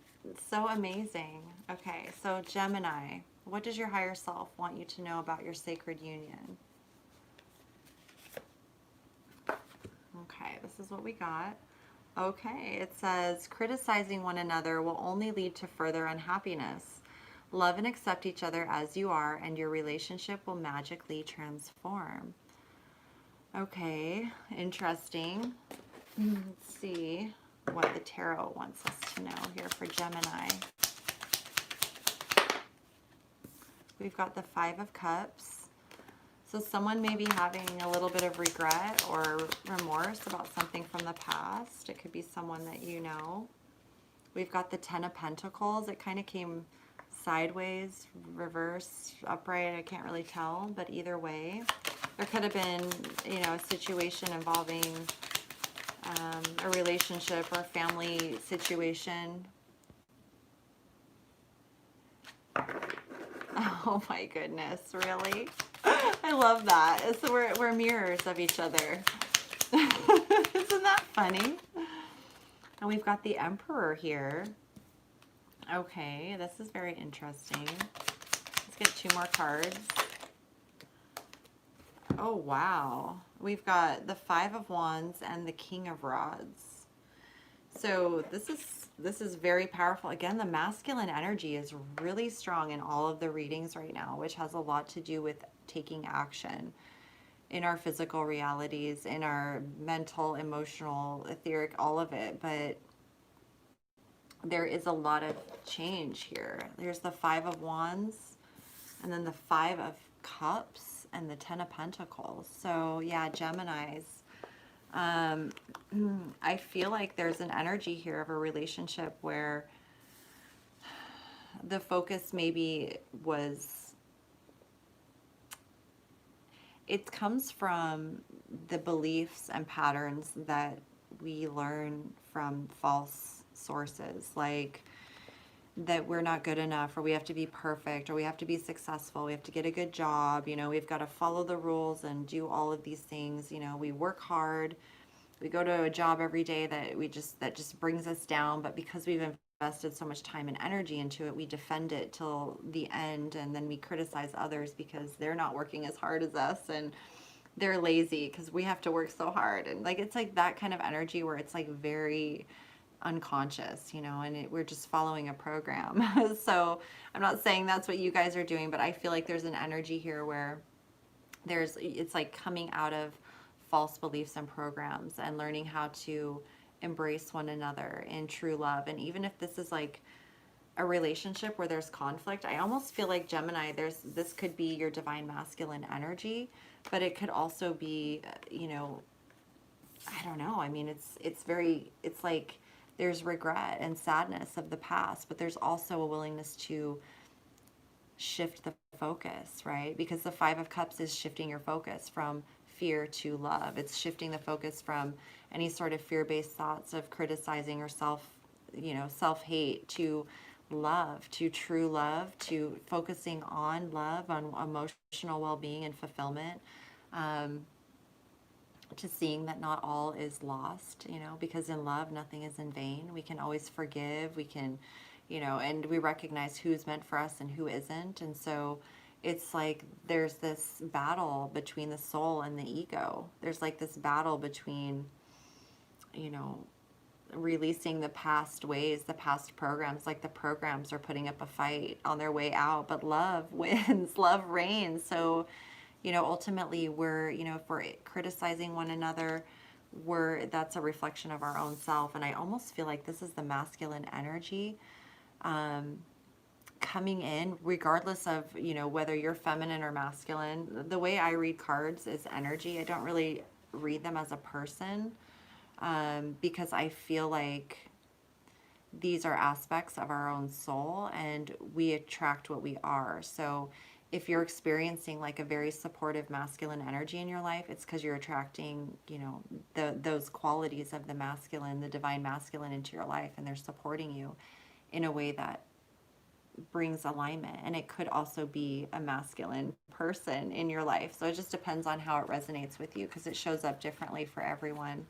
so amazing. Okay, so Gemini, what does your higher self want you to know about your sacred union? Okay, this is what we got. Okay, it says criticizing one another will only lead to further unhappiness. Love and accept each other as you are, and your relationship will magically transform. Okay, interesting. Let's see what the tarot wants us to know here for Gemini. We've got the Five of Cups. So someone may be having a little bit of regret or remorse about something from the past. It could be someone that you know. We've got the Ten of Pentacles. It kind of came sideways, reverse, upright. I can't really tell, but either way. There could have been, you know, a situation involving a relationship or family situation. Oh my goodness, really? I love that. So we're mirrors of each other. Isn't that funny? And we've got the Emperor here. Okay, this is very interesting. Let's get two more cards. Oh, wow. We've got the Five of Wands and the King of Rods. So this is very powerful. Again, the masculine energy is really strong in all of the readings right now, which has a lot to do with taking action in our physical realities, in our mental, emotional, etheric, all of it. But there is a lot of change here. There's the Five of Wands, and then the Five of Cups, and the Ten of Pentacles. So yeah, Geminis. I feel like there's an energy here of a relationship where the focus maybe was, it comes from the beliefs and patterns that we learn from false sources, like that we're not good enough, or we have to be perfect, or we have to be successful, we have to get a good job, you know, we've got to follow the rules and do all of these things. You know, we work hard, we go to a job every day that just brings us down, but because we've invested so much time and energy into it, we defend it till the end, and then we criticize others because they're not working as hard as us, and they're lazy because we have to work so hard. And like, it's like that kind of energy where it's like very unconscious, you know, and we're just following a program. So I'm not saying that's what you guys are doing, but I feel like there's an energy here where it's like coming out of false beliefs and programs and learning how to embrace one another in true love. And even if this is like a relationship where there's conflict, I almost feel like Gemini, this could be your divine masculine energy, but it could also be, you know, I don't know. I mean, it's like there's regret and sadness of the past, but there's also a willingness to shift the focus, right? Because the Five of Cups is shifting your focus from fear to love. It's shifting the focus from any sort of fear-based thoughts of criticizing or self-hate to love, to true love, to focusing on love, on emotional well-being and fulfillment. To seeing that not all is lost, you know, because in love, nothing is in vain. We can always forgive. We can, you know, and we recognize who's meant for us and who isn't. And so it's like there's this battle between the soul and the ego. There's like this battle between, you know, releasing the past ways, the past programs. Like the programs are putting up a fight on their way out, but love wins, love reigns. So, you know, ultimately we're, you know, if we're criticizing one another, that's a reflection of our own self. And I almost feel like this is the masculine energy coming in, regardless of, you know, whether you're feminine or masculine. The way I read cards is energy. I don't really read them as a person, because I feel like these are aspects of our own soul and we attract what we are. So if you're experiencing like a very supportive masculine energy in your life, it's because you're attracting, you know, those qualities of the masculine, the divine masculine into your life, and they're supporting you in a way that brings alignment. And it could also be a masculine person in your life. So it just depends on how it resonates with you, because it shows up differently for everyone.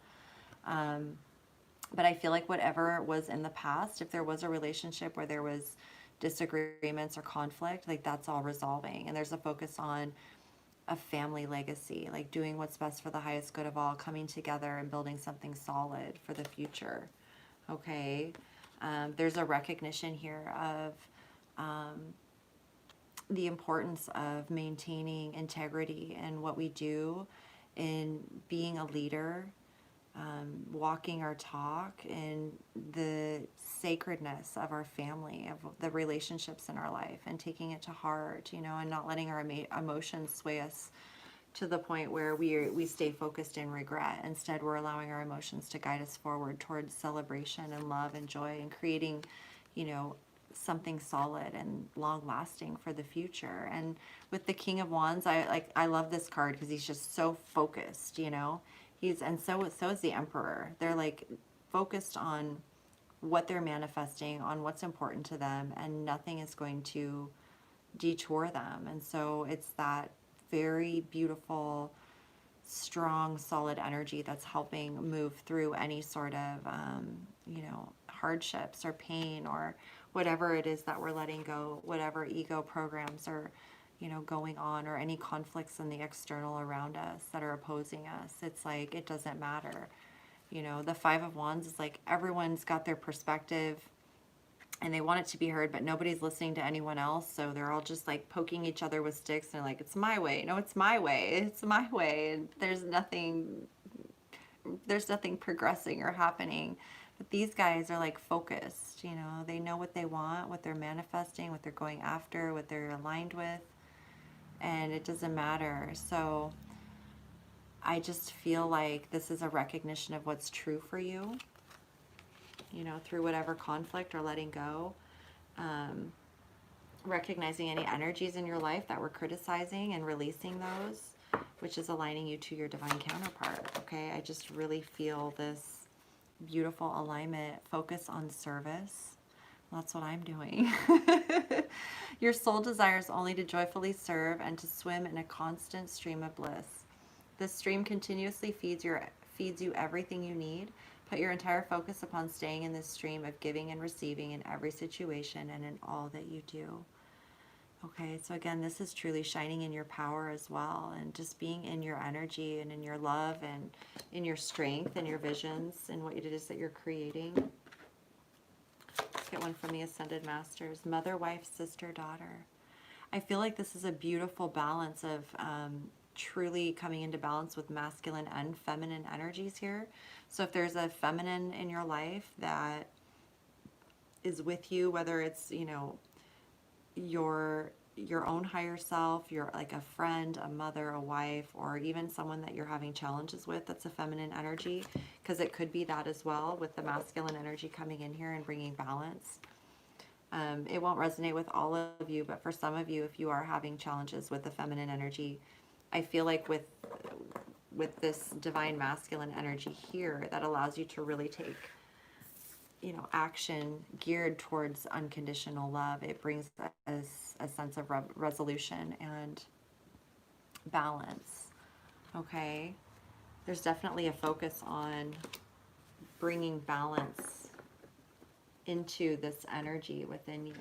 But I feel like whatever was in the past, if there was a relationship where there was disagreements or conflict, like that's all resolving. And there's a focus on a family legacy, like doing what's best for the highest good of all, coming together and building something solid for the future. Okay. There's a recognition here of the importance of maintaining integrity in what we do, in being a leader, walking our talk, in the sacredness of our family, of the relationships in our life, and taking it to heart, you know, and not letting our emotions sway us to the point where we stay focused in regret. Instead, we're allowing our emotions to guide us forward towards celebration and love and joy, and creating, you know, something solid and long lasting for the future. And with the King of Wands, I love this card because he's just so focused, you know. So is the Emperor. They're like focused on what they're manifesting, on what's important to them, and nothing is going to detour them. And so it's that very beautiful, strong, solid energy that's helping move through any sort of, you know, hardships or pain or whatever it is that we're letting go, whatever ego programs are, you know, going on, or any conflicts in the external around us that are opposing us. It's like, it doesn't matter. You know, the Five of Wands is like, everyone's got their perspective and they want it to be heard, but nobody's listening to anyone else. So they're all just like poking each other with sticks, and they're like, it's my way. No, it's my way. It's my way. And there's nothing progressing or happening. But these guys are like focused, you know, they know what they want, what they're manifesting, what they're going after, what they're aligned with, and it doesn't matter. So I just feel like this is a recognition of what's true for you, you know, through whatever conflict or letting go. Recognizing any energies in your life that we're criticizing and releasing those, which is aligning you to your divine counterpart. Okay, I just really feel this beautiful alignment. Focus on service. Well, that's what I'm doing. Your soul desires only to joyfully serve and to swim in a constant stream of bliss. This stream continuously feeds you everything you need. Put your entire focus upon staying in this stream of giving and receiving in every situation and in all that you do. Okay, so again, this is truly shining in your power as well, and just being in your energy and in your love and in your strength and your visions and what it is that you're creating. Let's get one from the Ascended Masters. Mother, wife, sister, daughter. I feel like this is a beautiful balance of truly coming into balance with masculine and feminine energies here. So if there's a feminine in your life that is with you, whether it's, you know, your own higher self, you're like a friend, a mother, a wife, or even someone that you're having challenges with, that's a feminine energy, because it could be that as well, with the masculine energy coming in here and bringing balance. It won't resonate with all of you, but for some of you, if you are having challenges with the feminine energy, I feel like with this divine masculine energy here, that allows you to really take, you know, action geared towards unconditional love. It brings a sense of resolution and balance. Okay, there's definitely a focus on bringing balance into this energy within you.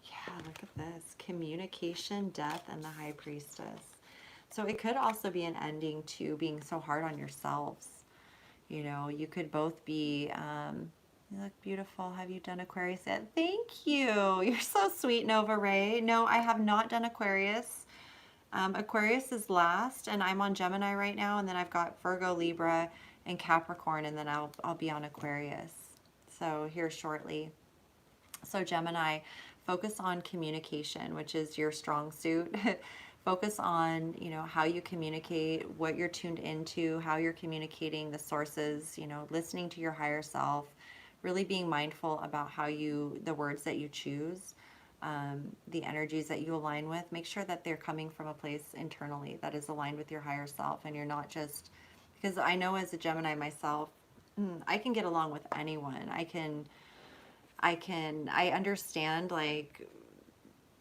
Yeah, look at this. Communication, death, and the High Priestess. So it could also be an ending to being so hard on yourselves. You know, you could both be, you look beautiful. Have you done Aquarius yet? Thank you. You're so sweet, Nova Ray. No, I have not done Aquarius. Aquarius is last, and I'm on Gemini right now, and then I've got Virgo, Libra, and Capricorn, and then I'll be on Aquarius. So here shortly. So Gemini, focus on communication, which is your strong suit. Focus on, you know, how you communicate, what you're tuned into, how you're communicating, the sources, you know, listening to your higher self, really being mindful about how the words that you choose, the energies that you align with. Make sure that they're coming from a place internally that is aligned with your higher self, and you're not just, because I know as a Gemini myself, I can get along with anyone. I understand like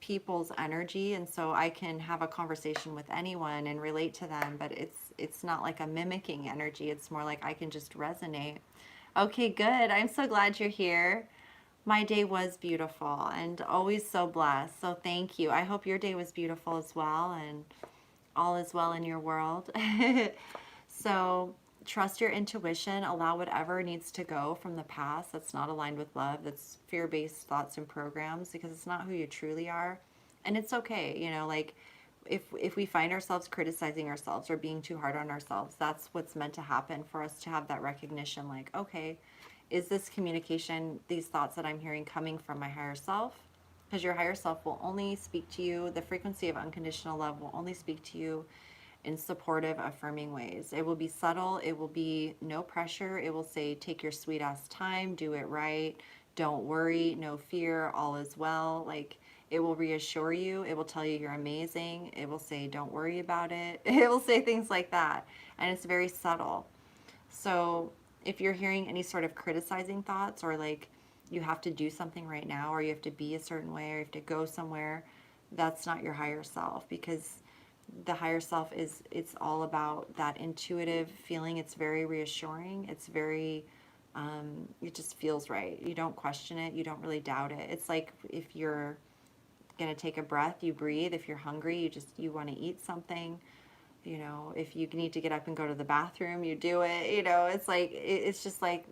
people's energy, and so I can have a conversation with anyone and relate to them, but it's not like a mimicking energy. It's more like I can just resonate. Okay, good. I'm so glad you're here. My day was beautiful and always so blessed. So thank you. I hope your day was beautiful as well, and all is well in your world. So trust your intuition. Allow whatever needs to go from the past that's not aligned with love, that's fear-based thoughts and programs, because it's not who you truly are. And it's okay, you know, like if we find ourselves criticizing ourselves or being too hard on ourselves, that's what's meant to happen, for us to have that recognition, like, okay, is this communication, these thoughts that I'm hearing, coming from my higher self? Because your higher self will only speak to you, the frequency of unconditional love will only speak to you in supportive, affirming ways. It will be subtle, it will be no pressure, it will say, take your sweet ass time, do it right, don't worry, no fear, all is well. Like, it will reassure you, it will tell you you're amazing, it will say, don't worry about it. It will say things like that, and it's very subtle. So if you're hearing any sort of criticizing thoughts, or like you have to do something right now, or you have to be a certain way, or you have to go somewhere, that's not your higher self, because the higher self is, it's all about that intuitive feeling. It's very reassuring. It's very, it just feels right. You don't question it. You don't really doubt it. It's like if you're going to take a breath, you breathe. If you're hungry, you want to eat something. You know, if you need to get up and go to the bathroom, you do it. You know, it's like, it's just like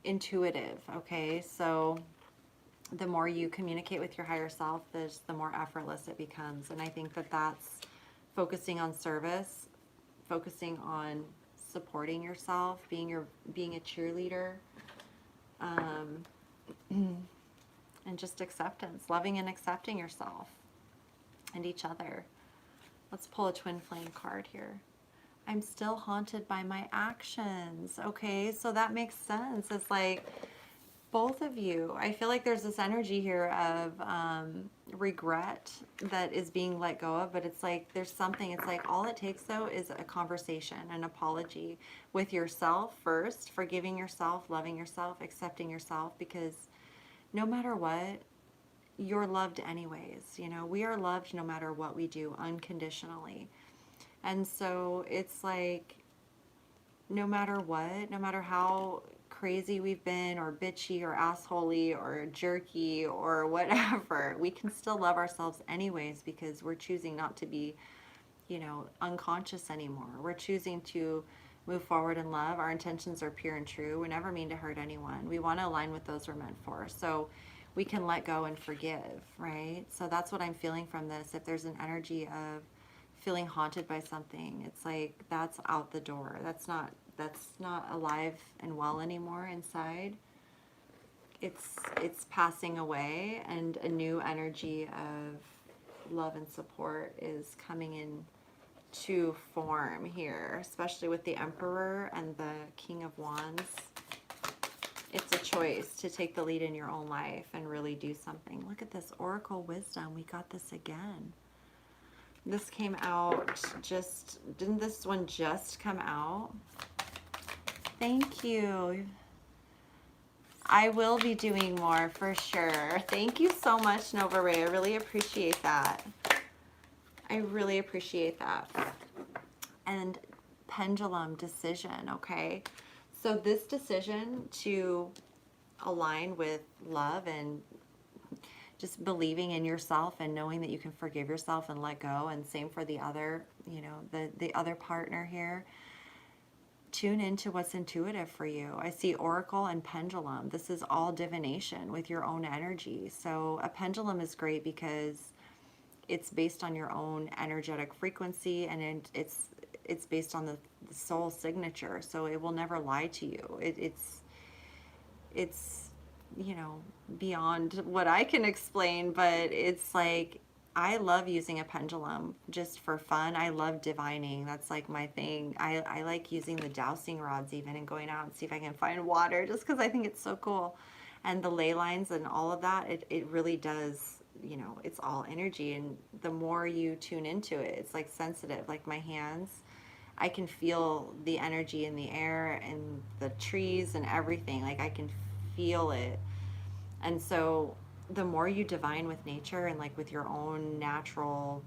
intuitive. Okay. So the more you communicate with your higher self, the more effortless it becomes. And I think that that's focusing on service, focusing on supporting yourself, being a cheerleader, and just acceptance, loving and accepting yourself and each other. Let's pull a twin flame card here. I'm still haunted by my actions. Okay, so that makes sense. It's like both of you, I feel like there's this energy here of regret that is being let go of, but it's like there's something, it's like all it takes though is a conversation, an apology with yourself first, forgiving yourself, loving yourself, accepting yourself, because no matter what, you're loved anyways. You know, we are loved no matter what we do, unconditionally. And so it's like, no matter what, no matter how crazy we've been, or bitchy, or assholey, or jerky, or whatever, we can still love ourselves anyways, because we're choosing not to be, you know, unconscious anymore. We're choosing to move forward in love. Our intentions are pure and true. We never mean to hurt anyone. We want to align with those we're meant for. So we can let go and forgive, right? So that's what I'm feeling from this. If there's an energy of feeling haunted by something, it's like that's out the door. That's not alive and well anymore inside. It's passing away, and a new energy of love and support is coming in to form here, especially with the Emperor and the King of Wands. It's a choice to take the lead in your own life and really do something. Look at this Oracle Wisdom. We got this again. This came out didn't this one just come out? Thank you. I will be doing more for sure. Thank you so much, Nova Ray. I really appreciate that. I really appreciate that. And pendulum decision, okay? So this decision to align with love and just believing in yourself and knowing that you can forgive yourself and let go, and same for the other, you know, the other partner here. Tune into what's intuitive for you. I see Oracle and Pendulum. This is all divination with your own energy. So a pendulum is great because it's based on your own energetic frequency, and it's based on the soul signature. So it will never lie to you. It's you know, beyond what I can explain, but it's like, I love using a pendulum just for fun. I love divining. That's like my thing. I like using the dowsing rods even, and going out and see if I can find water, just because I think it's so cool. And the ley lines and all of that, it really does, you know, it's all energy. And the more you tune into it, it's like sensitive, like my hands. I can feel the energy in the air and the trees and everything. Like I can feel it. And so the more you divine with nature and like with your own natural,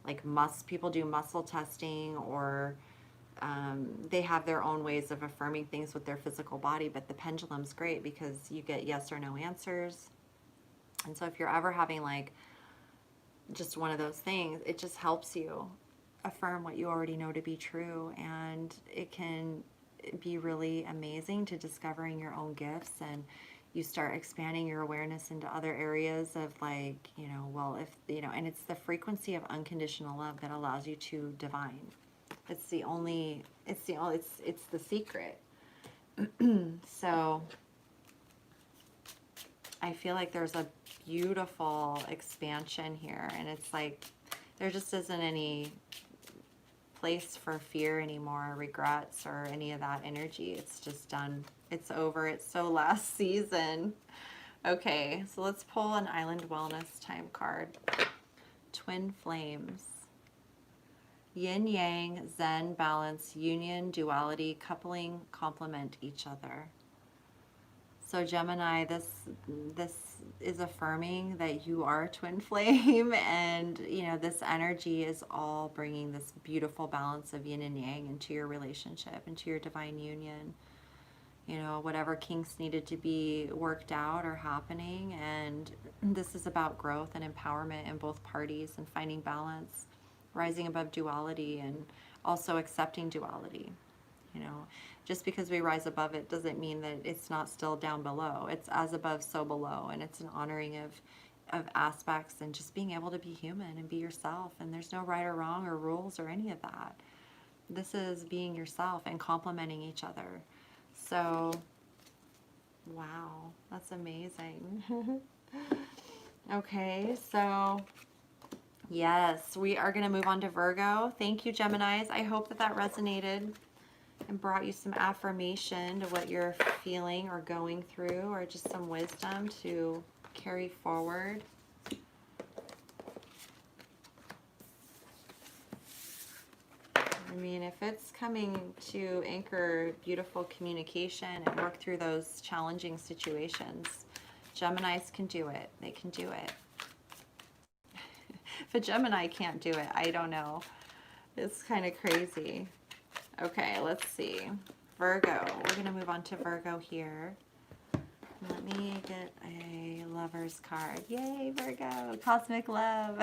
like people do muscle testing, or they have their own ways of affirming things with their physical body, but the pendulum's great because you get yes or no answers. And so if you're ever having like just one of those things, it just helps you affirm what you already know to be true. And it can be really amazing to discovering your own gifts, and you start expanding your awareness into other areas of like, you know, well, if, you know, and it's the frequency of unconditional love that allows you to divine. It's the secret. So I feel like there's a beautiful expansion here, and it's like there just isn't any place for fear anymore, regrets, or any of that energy. It's just done. It's over. It's so last season. Okay, so let's pull an Island Wellness Time card. Twin Flames. Yin Yang, Zen, balance, union, duality, coupling, complement each other. So Gemini, this is affirming that you are twin flame, and you know this energy is all bringing this beautiful balance of yin and yang into your relationship, into your divine union. You know, whatever kinks needed to be worked out are happening, and this is about growth and empowerment in both parties and finding balance, rising above duality, and also accepting duality. You know, just because we rise above it doesn't mean that it's not still down below. It's as above, so below. And it's an honoring of aspects, and just being able to be human and be yourself. And there's no right or wrong or rules or any of that. This is being yourself and complementing each other. So, wow, that's amazing. Okay, so yes, we are going to move on to Virgo. Thank you, Geminis. I hope that that resonated and brought you some affirmation to what you're feeling or going through, or just some wisdom to carry forward. I mean, if it's coming to anchor beautiful communication and work through those challenging situations, Geminis can do it. They can do it. If a Gemini can't do it, I don't know. It's kind of crazy. Okay, let's see. Virgo. We're going to move on to Virgo here. Let me get a lover's card. Yay, Virgo. Cosmic love.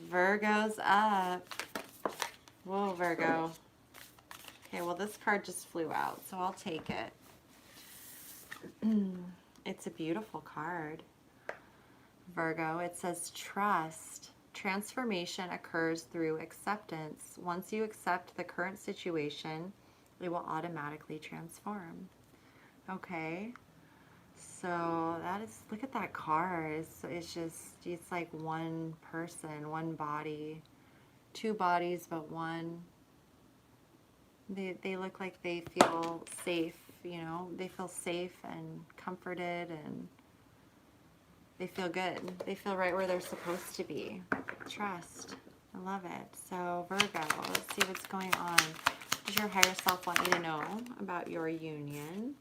Virgo's up. Whoa, Virgo. Okay, well, this card just flew out, so I'll take it. It's a beautiful card. Virgo, it says trust. Transformation occurs through acceptance. Once you accept the current situation, it will automatically transform. Okay. So that is, look at that card. It's just, it's like one person, one body, two bodies, but one. They look like they feel safe, you know, they feel safe and comforted, and they feel good. They feel right where they're supposed to be. Trust. I love it. So Virgo, let's see what's going on. What does your higher self want you to know about your union?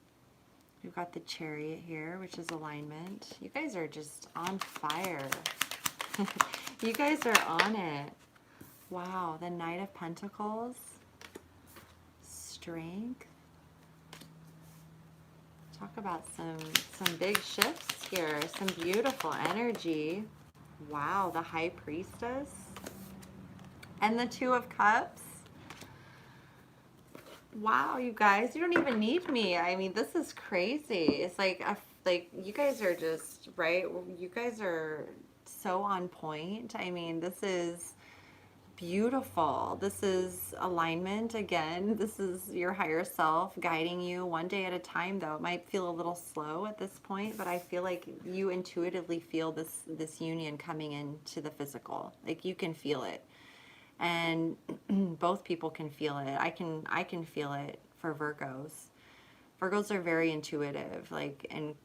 We've got the Chariot here, which is alignment. You guys are just on fire. You guys are on it. Wow, the Knight of Pentacles. Strength. Talk about some big shifts here. Some beautiful energy. Wow, the High Priestess. And the Two of Cups. Wow, you guys, you don't even need me. I mean, this is crazy. It's like you guys are just, right? You guys are so on point. I mean, this is beautiful. This is alignment again. This is your higher self guiding you one day at a time, though. It might feel a little slow at this point, but I feel like you intuitively feel this union coming into the physical. Like you can feel it. And both people can feel it. I can feel it for Virgos. Virgos are very intuitive, like, and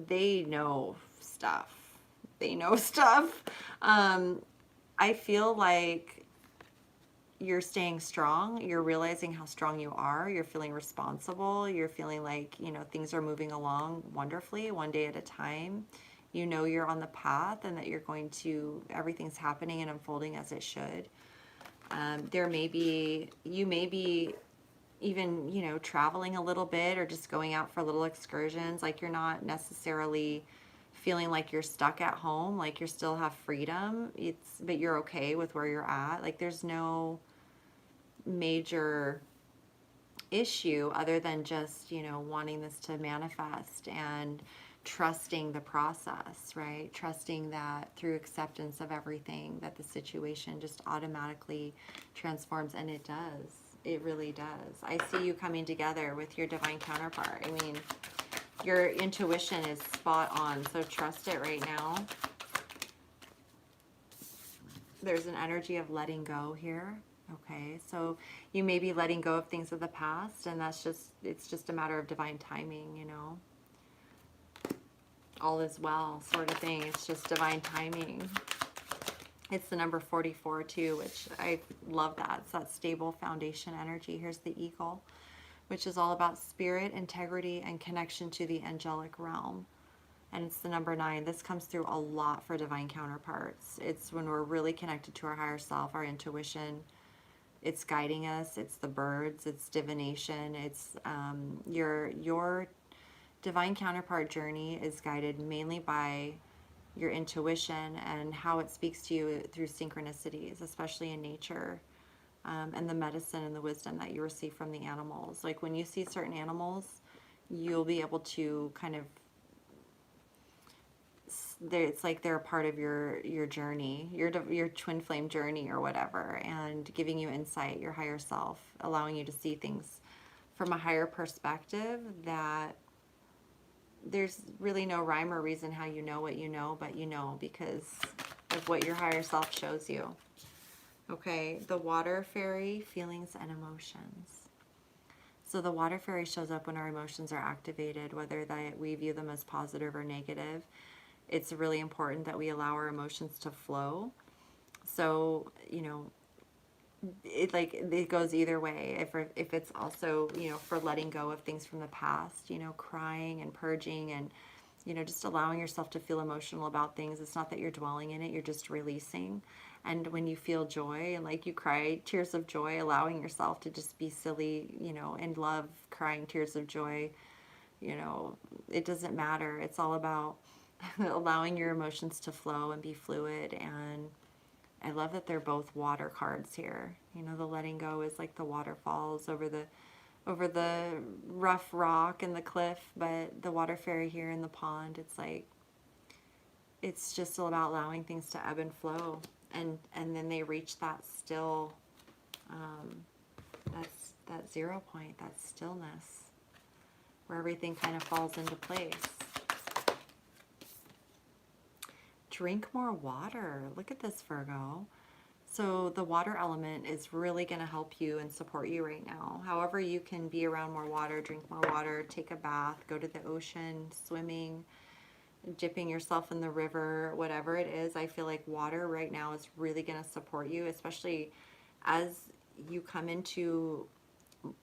they know stuff. They know stuff. I feel like you're staying strong. You're realizing how strong you are. You're feeling responsible. You're feeling like, you know, things are moving along wonderfully, one day at a time. You know you're on the path and that you're going to, everything's happening and unfolding as it should. You may be even, you know, traveling a little bit or just going out for little excursions. Like you're not necessarily feeling like you're stuck at home, like you still have freedom. But you're okay with where you're at. Like there's no major issue other than just, you know, wanting this to manifest and trusting the process, right? Trusting that through acceptance of everything, that the situation just automatically transforms, and it does. It really does. I see you coming together with your divine counterpart. I mean, your intuition is spot on, so trust it right now. There's an energy of letting go here. Okay, so you may be letting go of things of the past, and it's just a matter of divine timing, you know. All is well sort of thing. It's just divine timing. It's the number 44 too, which I love that. It's that stable foundation energy. Here's the eagle, which is all about spirit, integrity, and connection to the angelic realm. And it's the number 9. This comes through a lot for divine counterparts. It's when we're really connected to our higher self, our intuition. It's guiding us. It's the birds. It's divination. It's your divine counterpart journey is guided mainly by your intuition and how it speaks to you through synchronicities, especially in nature, and the medicine and the wisdom that you receive from the animals. Like when you see certain animals, you'll be able to kind of, it's like they're a part of your journey, your twin flame journey or whatever, and giving you insight, your higher self, allowing you to see things from a higher perspective that there's really no rhyme or reason how you know what you know, but you know because of what your higher self shows you. Okay, the water fairy, feelings and emotions. So the water fairy shows up when our emotions are activated, whether that we view them as positive or negative. It's really important that we allow our emotions to flow. So, you know, it goes either way. If it's also, you know, for letting go of things from the past, you know, crying and purging and, you know, just allowing yourself to feel emotional about things. It's not that you're dwelling in it, you're just releasing. And when you feel joy and like you cry tears of joy, allowing yourself to just be silly, you know, and love crying tears of joy, you know, it doesn't matter. It's all about allowing your emotions to flow and be fluid. And I love that they're both water cards here. You know, the letting go is like the waterfalls over the rough rock and the cliff, but the water fairy here in the pond, it's like, it's just all about allowing things to ebb and flow. And then they reach that still, that's that 0 point, that stillness, where everything kind of falls into place. Drink more water. Look at this, Virgo. So the water element is really going to help you and support you right now. However you can be around more water, drink more water, take a bath, go to the ocean, swimming, dipping yourself in the river, whatever it is. I feel like water right now is really going to support you, especially as you come into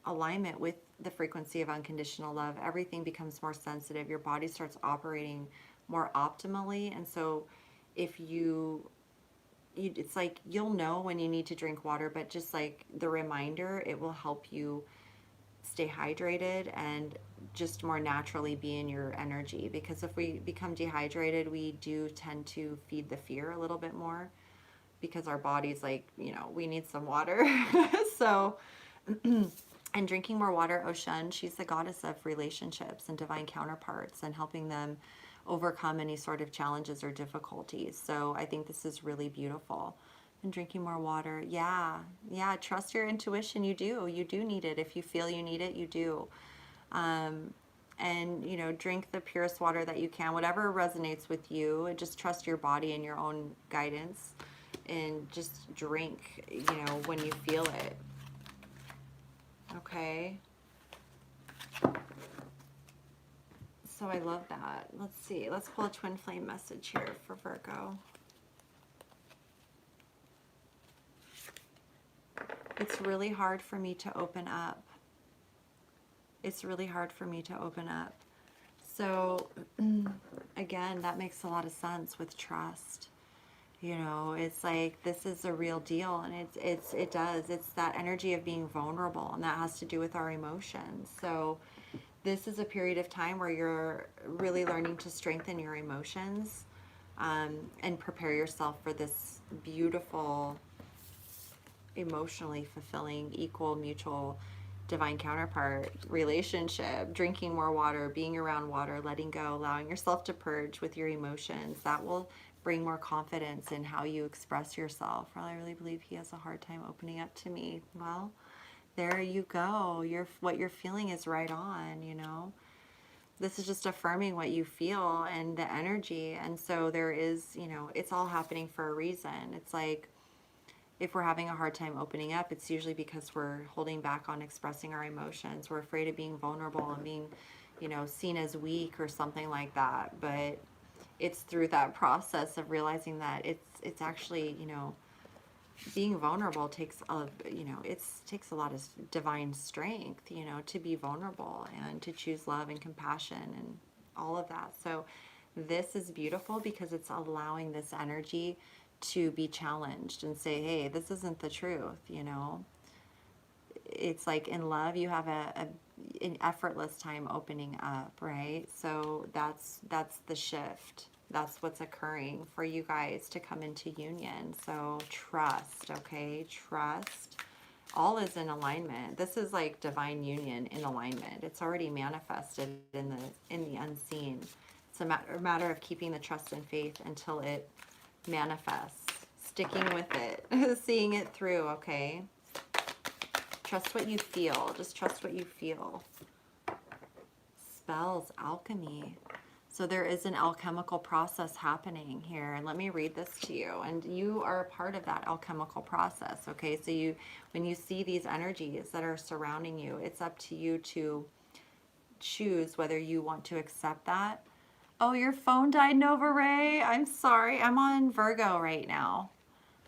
alignment with the frequency of unconditional love. Everything becomes more sensitive. Your body starts operating more optimally. And so if it's like you'll know when you need to drink water, but just like the reminder, it will help you stay hydrated and just more naturally be in your energy. Because if we become dehydrated, we do tend to feed the fear a little bit more because our body's like, you know, we need some water. So and drinking more water, Oshun, she's the goddess of relationships and divine counterparts and helping them overcome any sort of challenges or difficulties. So I think this is really beautiful. And drinking more water, yeah, trust your intuition. You do need it. If you feel you need it, you do. And you know, drink the purest water that you can, whatever resonates with you. Just trust your body and your own guidance, and just drink, you know, when you feel it. Okay. So I love that. Let's see. Let's pull a twin flame message here for Virgo. It's really hard for me to open up. It's really hard for me to open up. So again, that makes a lot of sense with trust. You know, it's like, this is a real deal, and it does. It's that energy of being vulnerable, and that has to do with our emotions. So this is a period of time where you're really learning to strengthen your emotions, and prepare yourself for this beautiful, emotionally fulfilling, equal, mutual, divine counterpart relationship. Drinking more water, being around water, letting go, allowing yourself to purge with your emotions. That will bring more confidence in how you express yourself. Well, I really believe he has a hard time opening up to me. Well, there you go. What you're feeling is right on, you know. This is just affirming what you feel and the energy. And so there is, you know, it's all happening for a reason. It's like, if we're having a hard time opening up, it's usually because we're holding back on expressing our emotions. We're afraid of being vulnerable and being, you know, seen as weak or something like that. But it's through that process of realizing that it's actually, you know, being vulnerable takes a, you know, takes a lot of divine strength, you know, to be vulnerable and to choose love and compassion and all of that. So this is beautiful because it's allowing this energy to be challenged and say, hey, this isn't the truth, you know. It's like in love, you have an effortless time opening up, right? So that's the shift. That's what's occurring for you guys to come into union. So trust, okay? Trust. All is in alignment. This is like divine union in alignment. It's already manifested in the unseen. It's a matter of keeping the trust and faith until it manifests, sticking with it, seeing it through, okay? Trust what you feel. Just trust what you feel. Spells, alchemy. So there is an alchemical process happening here. And let me read this to you. And you are a part of that alchemical process, okay? So when you see these energies that are surrounding you, it's up to you to choose whether you want to accept that. Oh, your phone died, Nova Ray. I'm sorry. I'm on Virgo right now.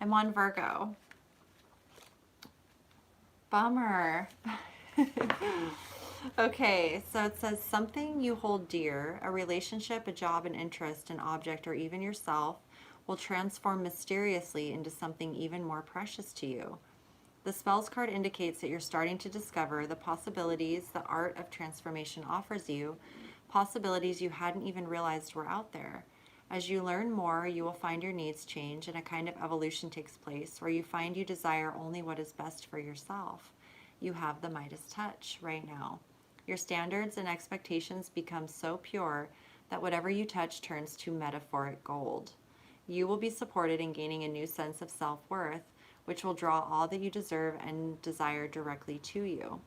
I'm on Virgo. Bummer. Okay, so it says something you hold dear, a relationship, a job, an interest, an object, or even yourself will transform mysteriously into something even more precious to you. The spells card indicates that you're starting to discover the possibilities the art of transformation offers you, possibilities you hadn't even realized were out there. As you learn more, you will find your needs change and a kind of evolution takes place where you find you desire only what is best for yourself. You have the Midas touch right now. Your standards and expectations become so pure that whatever you touch turns to metaphoric gold. You will be supported in gaining a new sense of self-worth, which will draw all that you deserve and desire directly to you.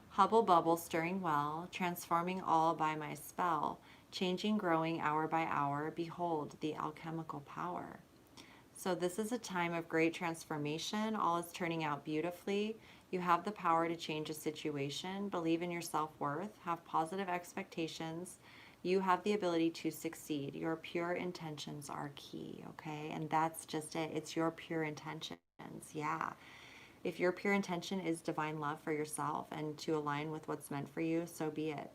Hubble bubble stirring well, transforming all by my spell, changing, growing hour by hour, behold the alchemical power. So this is a time of great transformation. All is turning out beautifully. You have the power to change a situation. Believe in your self-worth. Have positive expectations. You have the ability to succeed. Your pure intentions are key, okay? And that's just it. It's your pure intentions. Yeah. If your pure intention is divine love for yourself and to align with what's meant for you, so be it.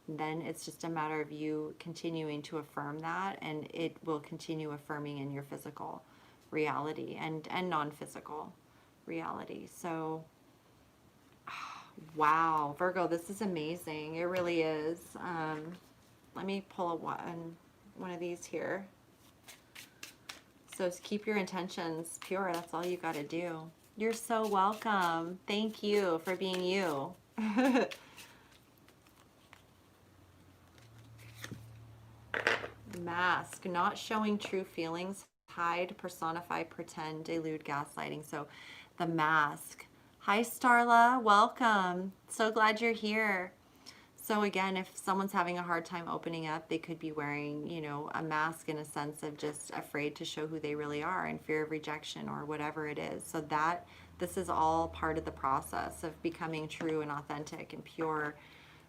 Then it's just a matter of you continuing to affirm that, and it will continue affirming in your physical reality and non-physical reality. So wow, Virgo, this is amazing. It really is. Let me pull one of these here. So keep your intentions pure. That's all you got to do. You're so welcome. Thank you for being you. Mask, not showing true feelings, hide, personify, pretend, delude, gaslighting. So the mask. Hi, Starla. Welcome. So glad you're here. So again, if someone's having a hard time opening up, they could be wearing, you know, a mask in a sense of just afraid to show who they really are and fear of rejection or whatever it is. So this is all part of the process of becoming true and authentic and pure,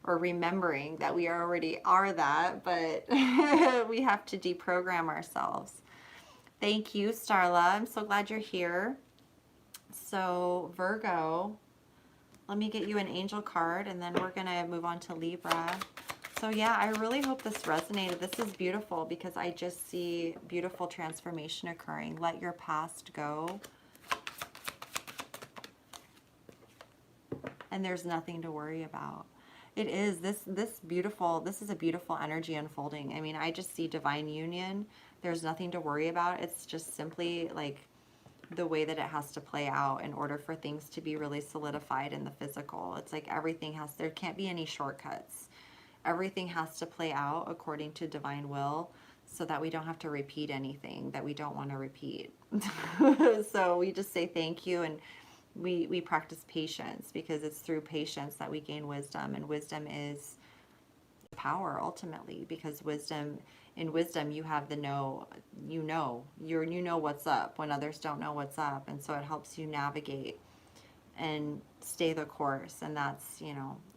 or remembering that we already are that, but we have to deprogram ourselves. Thank you, Starla. I'm so glad you're here. So Virgo, let me get you an angel card and then we're going to move on to Libra. So yeah, I really hope this resonated. This is beautiful because I just see beautiful transformation occurring. Let your past go. And there's nothing to worry about. It is this is a beautiful energy unfolding. I mean, I just see divine union. There's nothing to worry about. It's just simply like the way that it has to play out in order for things to be really solidified in the physical. It's like there can't be any shortcuts. Everything has to play out according to divine will so that we don't have to repeat anything that we don't want to repeat. So we just say thank you, and we practice patience, because it's through patience that we gain wisdom, and wisdom is power ultimately, because in wisdom you have the you know what's up when others don't know what's up, and so it helps you navigate and stay the course, and that's,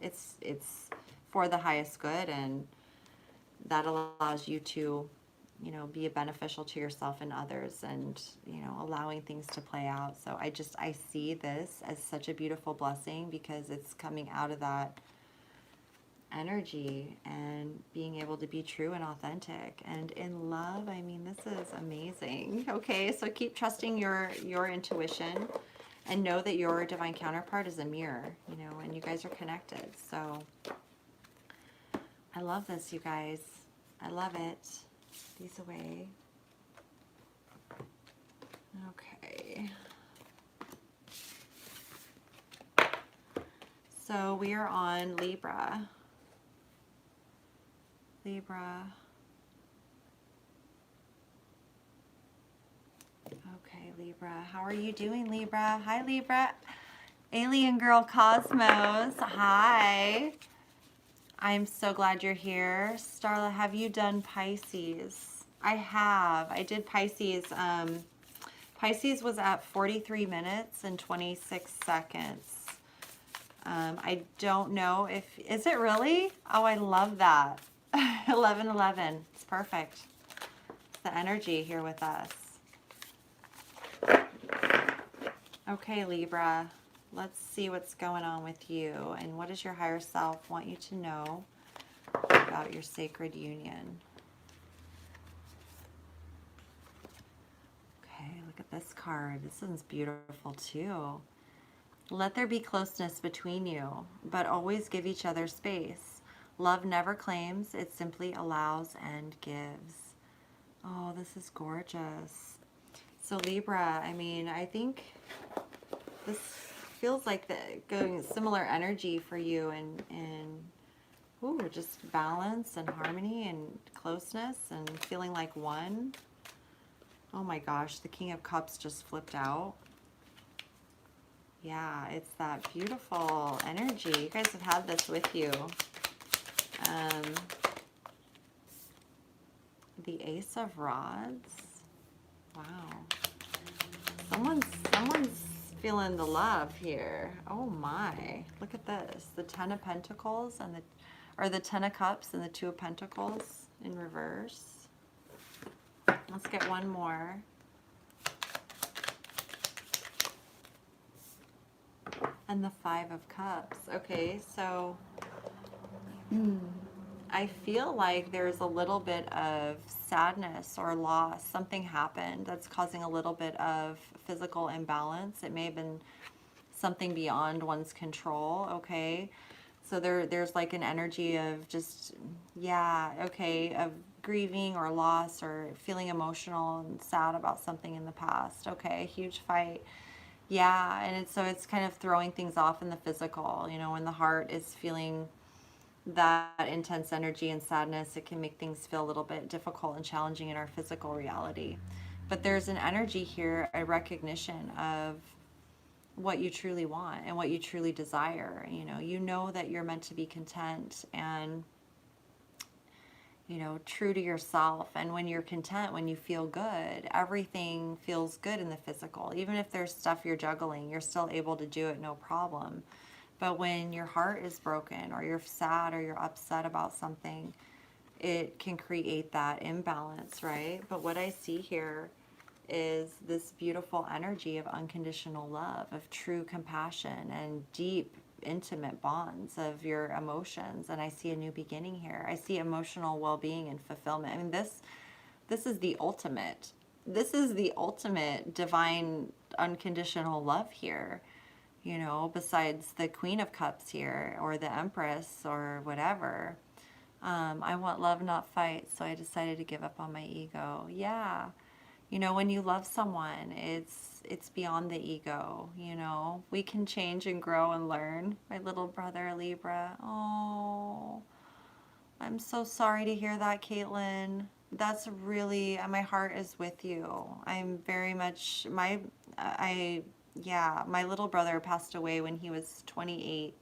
it's for the highest good, and that allows you to be beneficial to yourself and others, and allowing things to play out. So I see this as such a beautiful blessing, because it's coming out of that energy and being able to be true and authentic and in love. I mean, this is amazing. Okay, so keep trusting your intuition, and know that your divine counterpart is a mirror, and you guys are connected. So I love this, you guys. I love it. These away. Okay. So we are on Libra. Libra. Okay, Libra. How are you doing, Libra? Hi, Libra. Alien Girl Cosmos. Hi. I'm so glad you're here. Starla, have you done Pisces? I have. I did Pisces. Pisces was at 43 minutes and 26 seconds. I don't know if... Is it really? Oh, I love that. 11:11. It's perfect. It's the energy here with us. Okay, Libra. Let's see what's going on with you, and what does your higher self want you to know about your sacred union. Okay, look at this card. This one's beautiful too. Let there be closeness between you, but always give each other space. Love never claims, it simply allows and gives. Oh, this is gorgeous. So Libra, I mean, I think this feels like going similar energy for you, and ooh, just balance and harmony and closeness and feeling like one. Oh my gosh, the King of Cups just flipped out. Yeah, it's that beautiful energy. You guys have had this with you. The Ace of Rods. Wow. Someone's feeling the love here. Oh my. Look at this. The Ten of Pentacles and the Ten of Cups and the Two of Pentacles in reverse. Let's get one more. And the Five of Cups. Okay, so I feel like there's a little bit of sadness or loss. Something happened that's causing a little bit of physical imbalance. It may have been something beyond one's control, okay? So there's like an energy of just, yeah, okay, of grieving or loss or feeling emotional and sad about something in the past. Okay, a huge fight. Yeah, and so it's kind of throwing things off in the physical. You know, when the heart is feeling that intense energy and sadness, it can make things feel a little bit difficult and challenging in our physical reality. But there's an energy here, a recognition of what you truly want and what you truly desire. You know that you're meant to be content and, true to yourself. And when you're content, when you feel good, everything feels good in the physical. Even if there's stuff you're juggling, you're still able to do it, no problem. But when your heart is broken or you're sad or you're upset about something, it can create that imbalance, right? But what I see here is this beautiful energy of unconditional love, of true compassion and deep, intimate bonds of your emotions. And I see a new beginning here. I see emotional well-being and fulfillment. I mean, this is the ultimate. This is the ultimate divine unconditional love here. You know, besides the Queen of Cups here, or the Empress, or whatever. I want love, not fight, so I decided to give up on my ego. Yeah. You know, when you love someone, it's beyond the ego, you know. We can change and grow and learn. My little brother, Libra. Oh, I'm so sorry to hear that, Caitlin. That's really, my heart is with you. I'm very much, yeah, my little brother passed away when he was 28,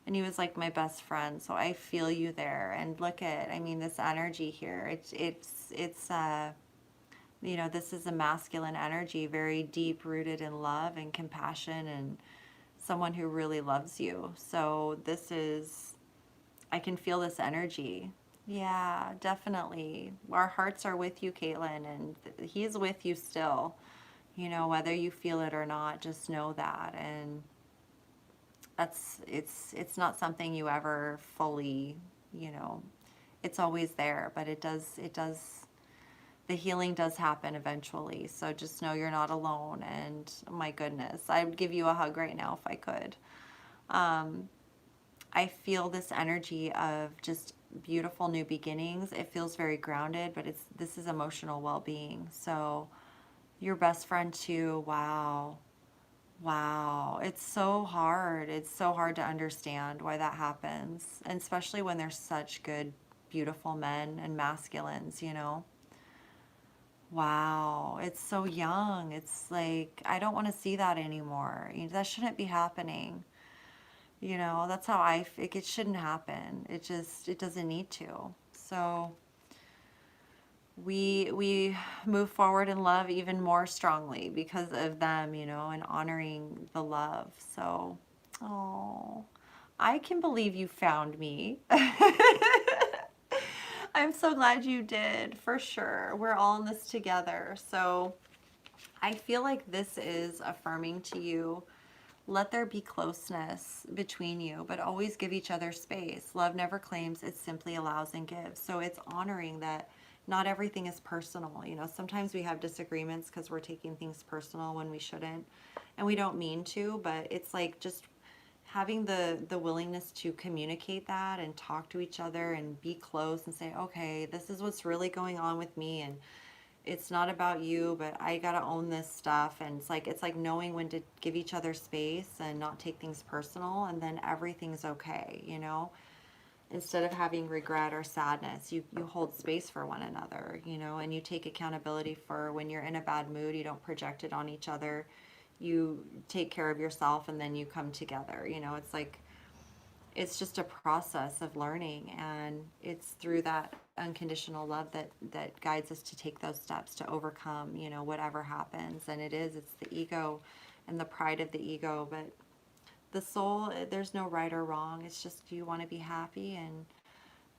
and he was like my best friend. So I feel you there. And look at, I mean, this energy here. It's you know, this is a masculine energy, very deep rooted in love and compassion, and someone who really loves you. So this is, I can feel this energy. Yeah, definitely. Our hearts are with you, Caitlin, and he's with you still. You know, whether you feel it or not, just know that. And it's not something you ever fully, you know, it's always there, but it does, the healing does happen eventually. So just know you're not alone. And my goodness, I would give you a hug right now if I could. I feel this energy of just beautiful new beginnings. It feels very grounded, but this is emotional well-being. So your best friend too. Wow. Wow. It's so hard. It's so hard to understand why that happens. And especially when there's such good, beautiful men and masculines, you know? Wow. It's so young. It's like, I don't want to see that anymore. You know, that shouldn't be happening. You know, that's how I think it shouldn't happen. It doesn't need to. So we move forward in love even more strongly because of them, you know, and honoring the love. So, oh, I can believe you found me. I'm so glad you did, for sure. We're all in this together. So I feel like this is affirming to you. Let there be closeness between you, but always give each other space. Love never claims, it simply allows and gives. So it's honoring that not everything is personal. You know, sometimes we have disagreements because we're taking things personal when we shouldn't. And we don't mean to, but it's like just having the willingness to communicate that and talk to each other and be close and say, okay, this is what's really going on with me, and it's not about you, but I gotta own this stuff. And it's like knowing when to give each other space and not take things personal, and then everything's okay, you know. Instead of having regret or sadness, you hold space for one another, you know, and you take accountability for when you're in a bad mood. You don't project it on each other. You take care of yourself, and then you come together, you know. It's like, it's just a process of learning, and it's through that unconditional love that guides us to take those steps to overcome, you know, whatever happens. And it's the ego and the pride of the ego, but the soul, there's no right or wrong. It's just, you want to be happy and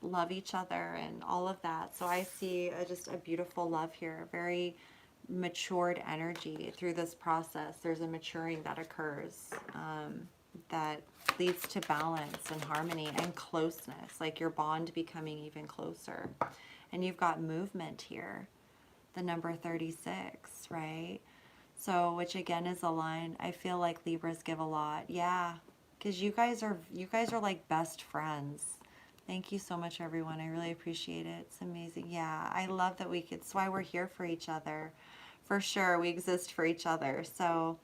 love each other and all of that. So I see just a beautiful love here, very matured energy through this process. There's a maturing that occurs, that leads to balance and harmony and closeness, like your bond becoming even closer. And you've got movement here, the number 36, right? So, which again is a line. I feel like Libras give a lot. Yeah, because you guys are like best friends. Thank you so much, everyone. I really appreciate it. It's amazing. Yeah, I love that it's why we're here for each other. For sure, we exist for each other. So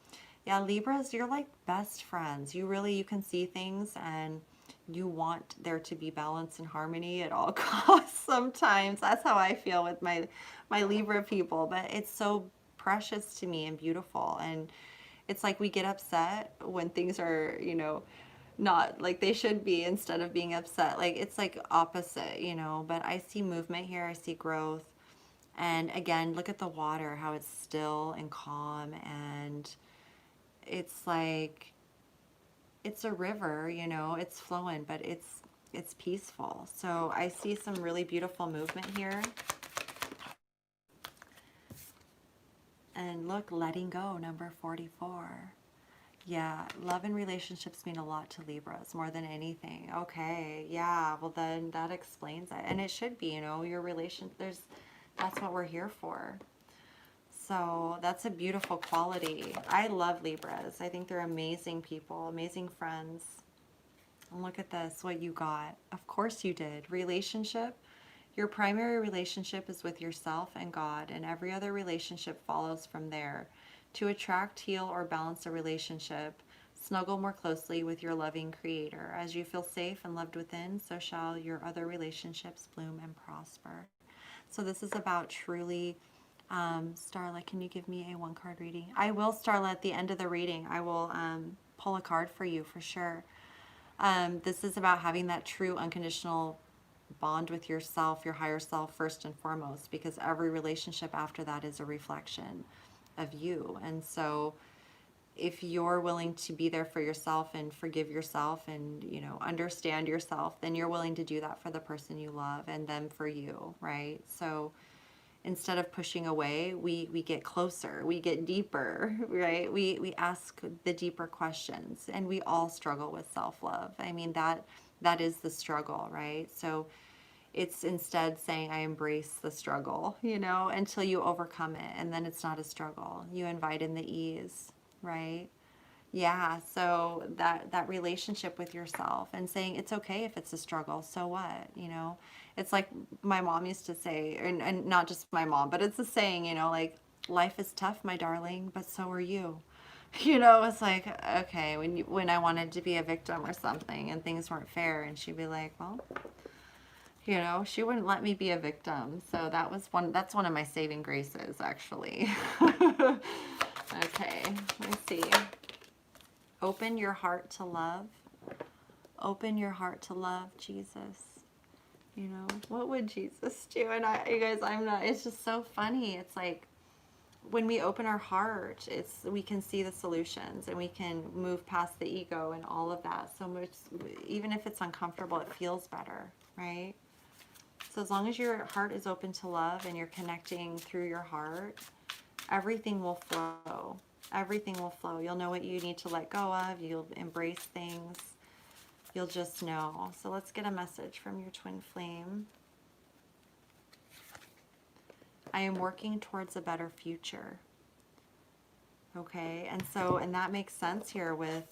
yeah, Libras, you're like best friends. You can see things, and you want there to be balance and harmony at all costs sometimes. That's how I feel with my Libra people, but it's so precious to me and beautiful. And it's like we get upset when things are, you know, not like they should be, instead of being upset. Like, it's like opposite, you know. But I see movement here. I see growth. And again, look at the water, how it's still and calm, and it's like, it's a river, you know, it's flowing, but it's peaceful. So I see some really beautiful movement here. And look, letting go, number 44. Yeah, love and relationships mean a lot to Libras, more than anything. Okay, yeah, well then that explains it. And it should be, you know, your relation, that's what we're here for. So that's a beautiful quality. I love Libras. I think they're amazing people, amazing friends. And look at this, what you got. Of course you did. Relationship. Your primary relationship is with yourself and God, and every other relationship follows from there. To attract, heal, or balance a relationship, snuggle more closely with your loving Creator. As you feel safe and loved within, so shall your other relationships bloom and prosper. So this is about truly, Starla, can you give me a one-card reading? I will, Starla, at the end of the reading, I will pull a card for you for sure. This is about having that true unconditional bond with yourself, your higher self, first and foremost, because every relationship after that is a reflection of you. And so if you're willing to be there for yourself and forgive yourself and, you know, understand yourself, then you're willing to do that for the person you love and them for you, right? So instead of pushing away, we get closer, we get deeper, right? We ask the deeper questions, and we all struggle with self-love. I mean, that is the struggle, right? So it's instead saying, I embrace the struggle, you know, until you overcome it, and then it's not a struggle. You invite in the ease, right? Yeah, so that relationship with yourself and saying it's okay if it's a struggle, so what, you know? It's like my mom used to say, and not just my mom, but it's a saying, you know, like, life is tough, my darling, but so are you. You know, it's like, okay, when I wanted to be a victim or something and things weren't fair, and she'd be like, well, you know, she wouldn't let me be a victim. So that's one of my saving graces, actually. Okay, let's see. Open your heart to love. Open your heart to love, Jesus. You know, what would Jesus do? And you guys, it's just so funny. It's like, when we open our heart, we can see the solutions, and we can move past the ego and all of that so much. Even if it's uncomfortable, it feels better, right? So as long as your heart is open to love and you're connecting through your heart, everything will flow. Everything will flow. You'll know what you need to let go of. You'll embrace things. You'll just know. So let's get a message from your twin flame. I am working towards a better future. Okay, and that makes sense here with,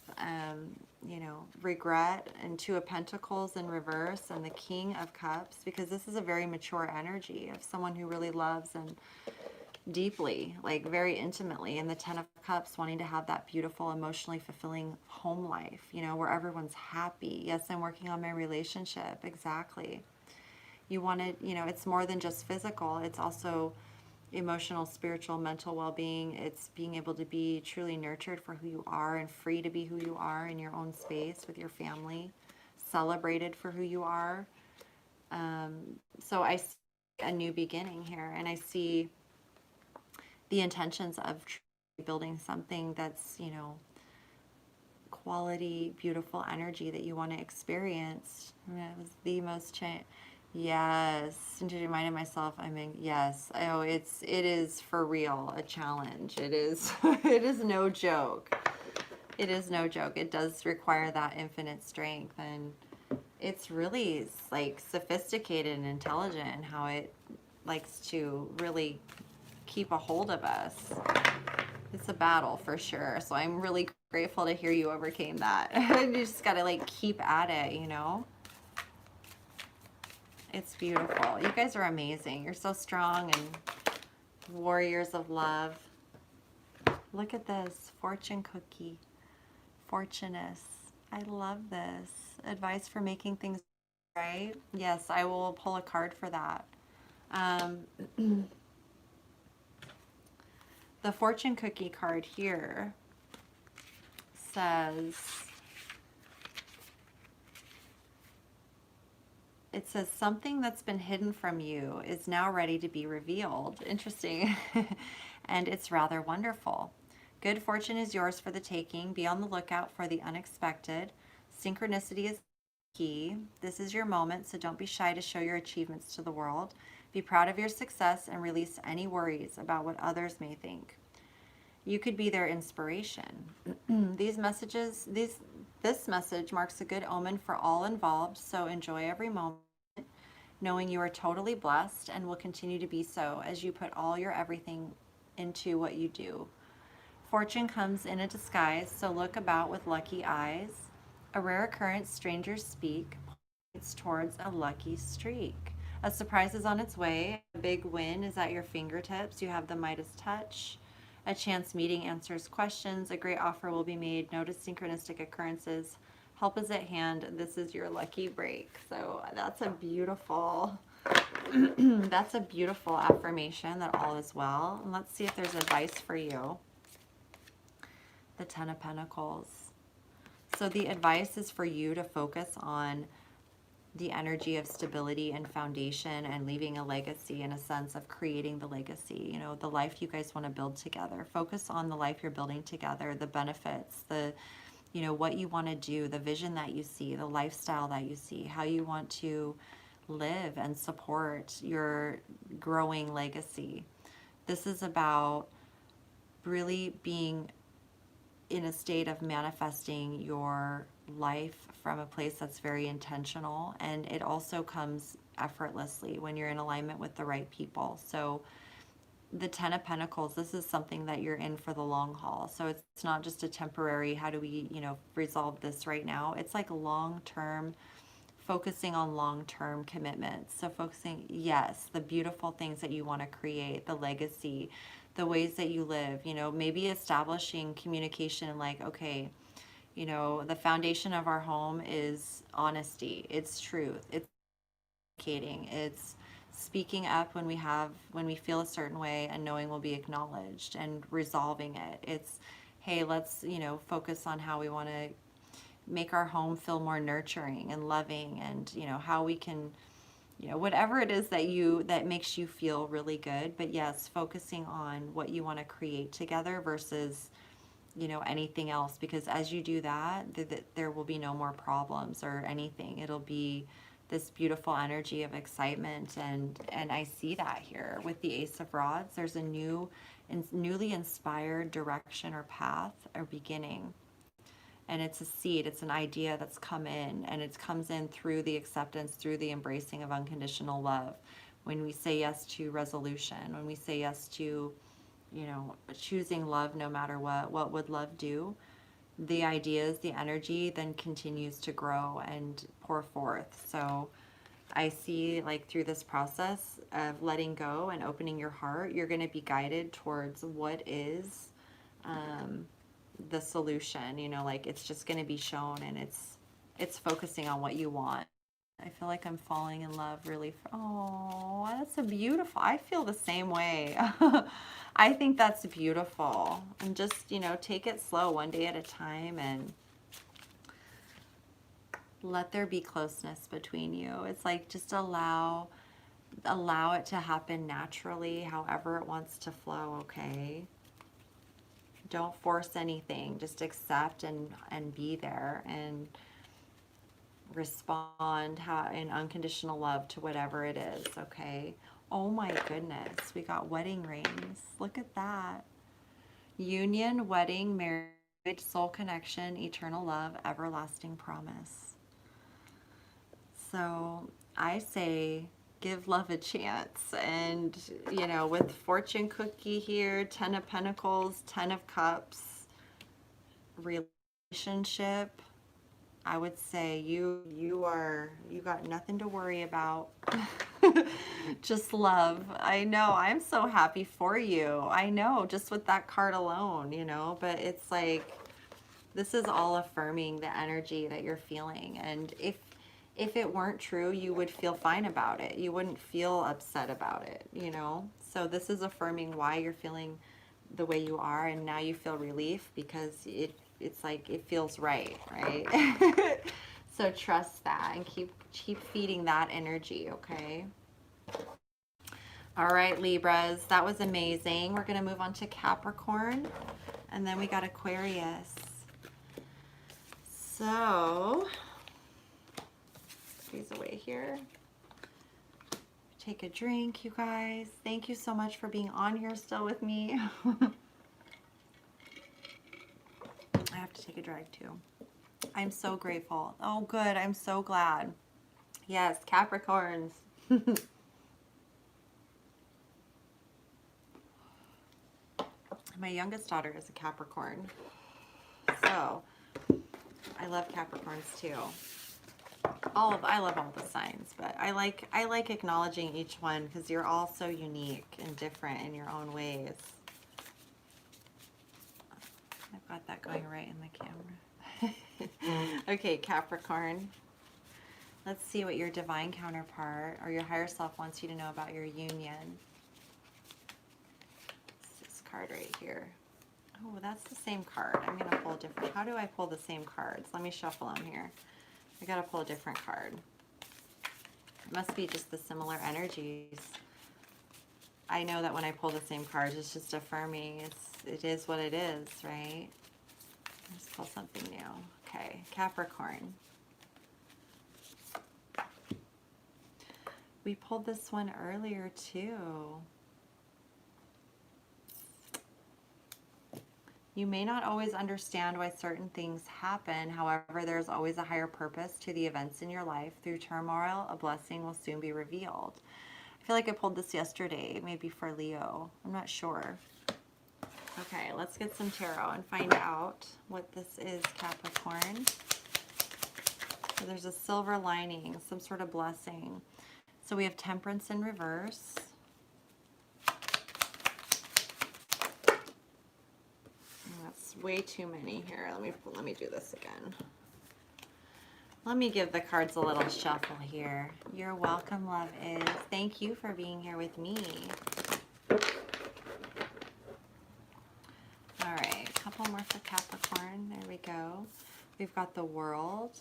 you know, regret and Two of Pentacles in reverse and the King of Cups, because this is a very mature energy of someone who really loves and deeply, like very intimately, and the Ten of Cups, wanting to have that beautiful, emotionally fulfilling home life, you know, where everyone's happy. Yes, I'm working on my relationship. Exactly. You want to, you know, it's more than just physical. It's also emotional, spiritual, mental well-being. It's being able to be truly nurtured for who you are and free to be who you are in your own space with your family, celebrated for who you are. So I see a new beginning here, and I see the intentions of building something that's, you know, quality, beautiful energy that you want to experience. I mean, it was the most yes, and to remind myself, I mean, yes, oh, it is for real a challenge. It is, it is no joke. It is no joke. It does require that infinite strength, and it's really like sophisticated and intelligent in how it likes to really keep a hold of us. It's a battle for sure. So I'm really grateful to hear you overcame that. You just gotta like keep at it, you know? It's beautiful. You guys are amazing. You're so strong and warriors of love. Look at this fortune cookie. Fortunist. I love this. Advice for making things right. Yes, I will pull a card for that. The fortune cookie card here says, it says, something that's been hidden from you is now ready to be revealed. Interesting. And it's rather wonderful. Good fortune is yours for the taking. Be on the lookout for the unexpected. Synchronicity is key. This is your moment, so don't be shy to show your achievements to the world. Be proud of your success and release any worries about what others may think. You could be their inspiration. These messages, this message marks a good omen for all involved, so enjoy every moment, knowing you are totally blessed and will continue to be so as you put all your everything into what you do. Fortune comes in a disguise, so look about with lucky eyes. A rare occurrence, strangers speak, points towards a lucky streak. A surprise is on its way. A big win is at your fingertips. You have the Midas touch. A chance meeting answers questions. A great offer will be made. Notice synchronistic occurrences. Help is at hand. This is your lucky break. So that's a beautiful, that's a beautiful affirmation that all is well. And let's see if there's advice for you. The Ten of Pentacles. So the advice is for you to focus on the energy of stability and foundation and leaving a legacy, in a sense of creating the legacy, you know, the life you guys want to build together. Focus on the life you're building together, the benefits, the, you know, what you want to do, the vision that you see, the lifestyle that you see, how you want to live and support your growing legacy. This is about really being in a state of manifesting your life from a place that's very intentional, and it also comes effortlessly when you're in alignment with the right people. So the Ten of Pentacles, this is something that you're in for the long haul. So it's not just a temporary, how do we, you know, resolve this right now? It's like long-term, focusing on long-term commitments. So focusing, yes, the beautiful things that you want to create, the legacy, the ways that you live, you know, maybe establishing communication, like, okay, you know, the foundation of our home is honesty, it's truth, it's communicating, it's speaking up when we feel a certain way and knowing we'll be acknowledged and resolving it. It's, hey, let's, you know, focus on how we want to make our home feel more nurturing and loving, and, you know, how we can, you know, whatever it is that makes you feel really good. But yes, focusing on what you want to create together versus, you know, anything else, because as you do that, there will be no more problems or anything. It'll be this beautiful energy of excitement, and I see that here with the Ace of Rods. There's a newly inspired direction or path or beginning, and it's a seed, it's an idea that's come in, and it comes in through the acceptance, through the embracing of unconditional love. When we say yes to resolution, when we say yes to, you know, choosing love no matter what would love do? The ideas, the energy then continues to grow and pour forth. So I see, like, through this process of letting go and opening your heart, you're going to be guided towards what is the solution, you know, like, it's just going to be shown, and it's focusing on what you want. I feel like I'm falling in love really. Oh, that's a beautiful. I feel the same way. I think that's beautiful. And just, you know, take it slow, one day at a time, and let there be closeness between you. It's like, just allow it to happen naturally, however it wants to flow, okay? Don't force anything. Just accept and be there, and respond in unconditional love to whatever it is, okay? Oh my goodness, we got wedding rings. Look at that. Union, wedding, marriage, soul connection, eternal love, everlasting promise. So I say, give love a chance. And, you know, with fortune cookie here, Ten of Pentacles, Ten of Cups, relationship, I would say you got nothing to worry about. Just love. I know, I'm so happy for you. I know, just with that card alone, you know, but it's like, this is all affirming the energy that you're feeling. And if it weren't true, you would feel fine about it. You wouldn't feel upset about it, you know? So this is affirming why you're feeling the way you are, and now you feel relief because it's like, it feels right? So trust that and keep feeding that energy, okay? All right, Libras, that was amazing. We're going to move on to Capricorn, and then we got Aquarius. So, these away here. Take a drink, you guys. Thank you so much for being on here still with me. to take a drag too. I'm so grateful. Oh, good. I'm so glad. Yes, Capricorns. My youngest daughter is a Capricorn. So I love Capricorns too. I love all the signs, but I like acknowledging each one because you're all so unique and different in your own ways. I've got that going right in the camera. Okay, Capricorn. Let's see what your divine counterpart or your higher self wants you to know about your union. This card right here. Oh, that's the same card. I'm going to pull a different. How do I pull the same cards? Let me shuffle them here. I got to pull a different card. It must be just the similar energies. I know that when I pull the same cards, it's just affirming. It is what it is, right? Let's pull something new. Okay, Capricorn. We pulled this one earlier too. You may not always understand why certain things happen. However, there's always a higher purpose to the events in your life. Through turmoil, a blessing will soon be revealed. I feel like I pulled this yesterday, maybe for Leo. I'm not sure. Okay, let's get some tarot and find out what this is, Capricorn. So there's a silver lining, some sort of blessing. So we have Temperance in reverse. That's way too many here. Let me do this again. Let me give the cards a little shuffle here. You're welcome, love is. Thank you for being here with me. All right, a couple more for Capricorn. There we go. We've got the World.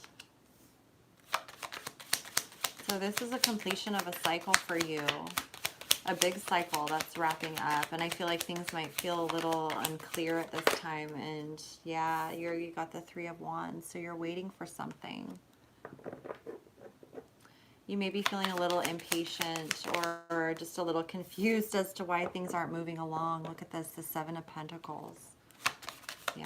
So this is a completion of a cycle for you. A big cycle that's wrapping up, and I feel like things might feel a little unclear at this time. And yeah, you got the Three of Wands, so you're waiting for something. You may be feeling a little impatient or just a little confused as to why things aren't moving along. Look at this, the Seven of Pentacles. Yeah.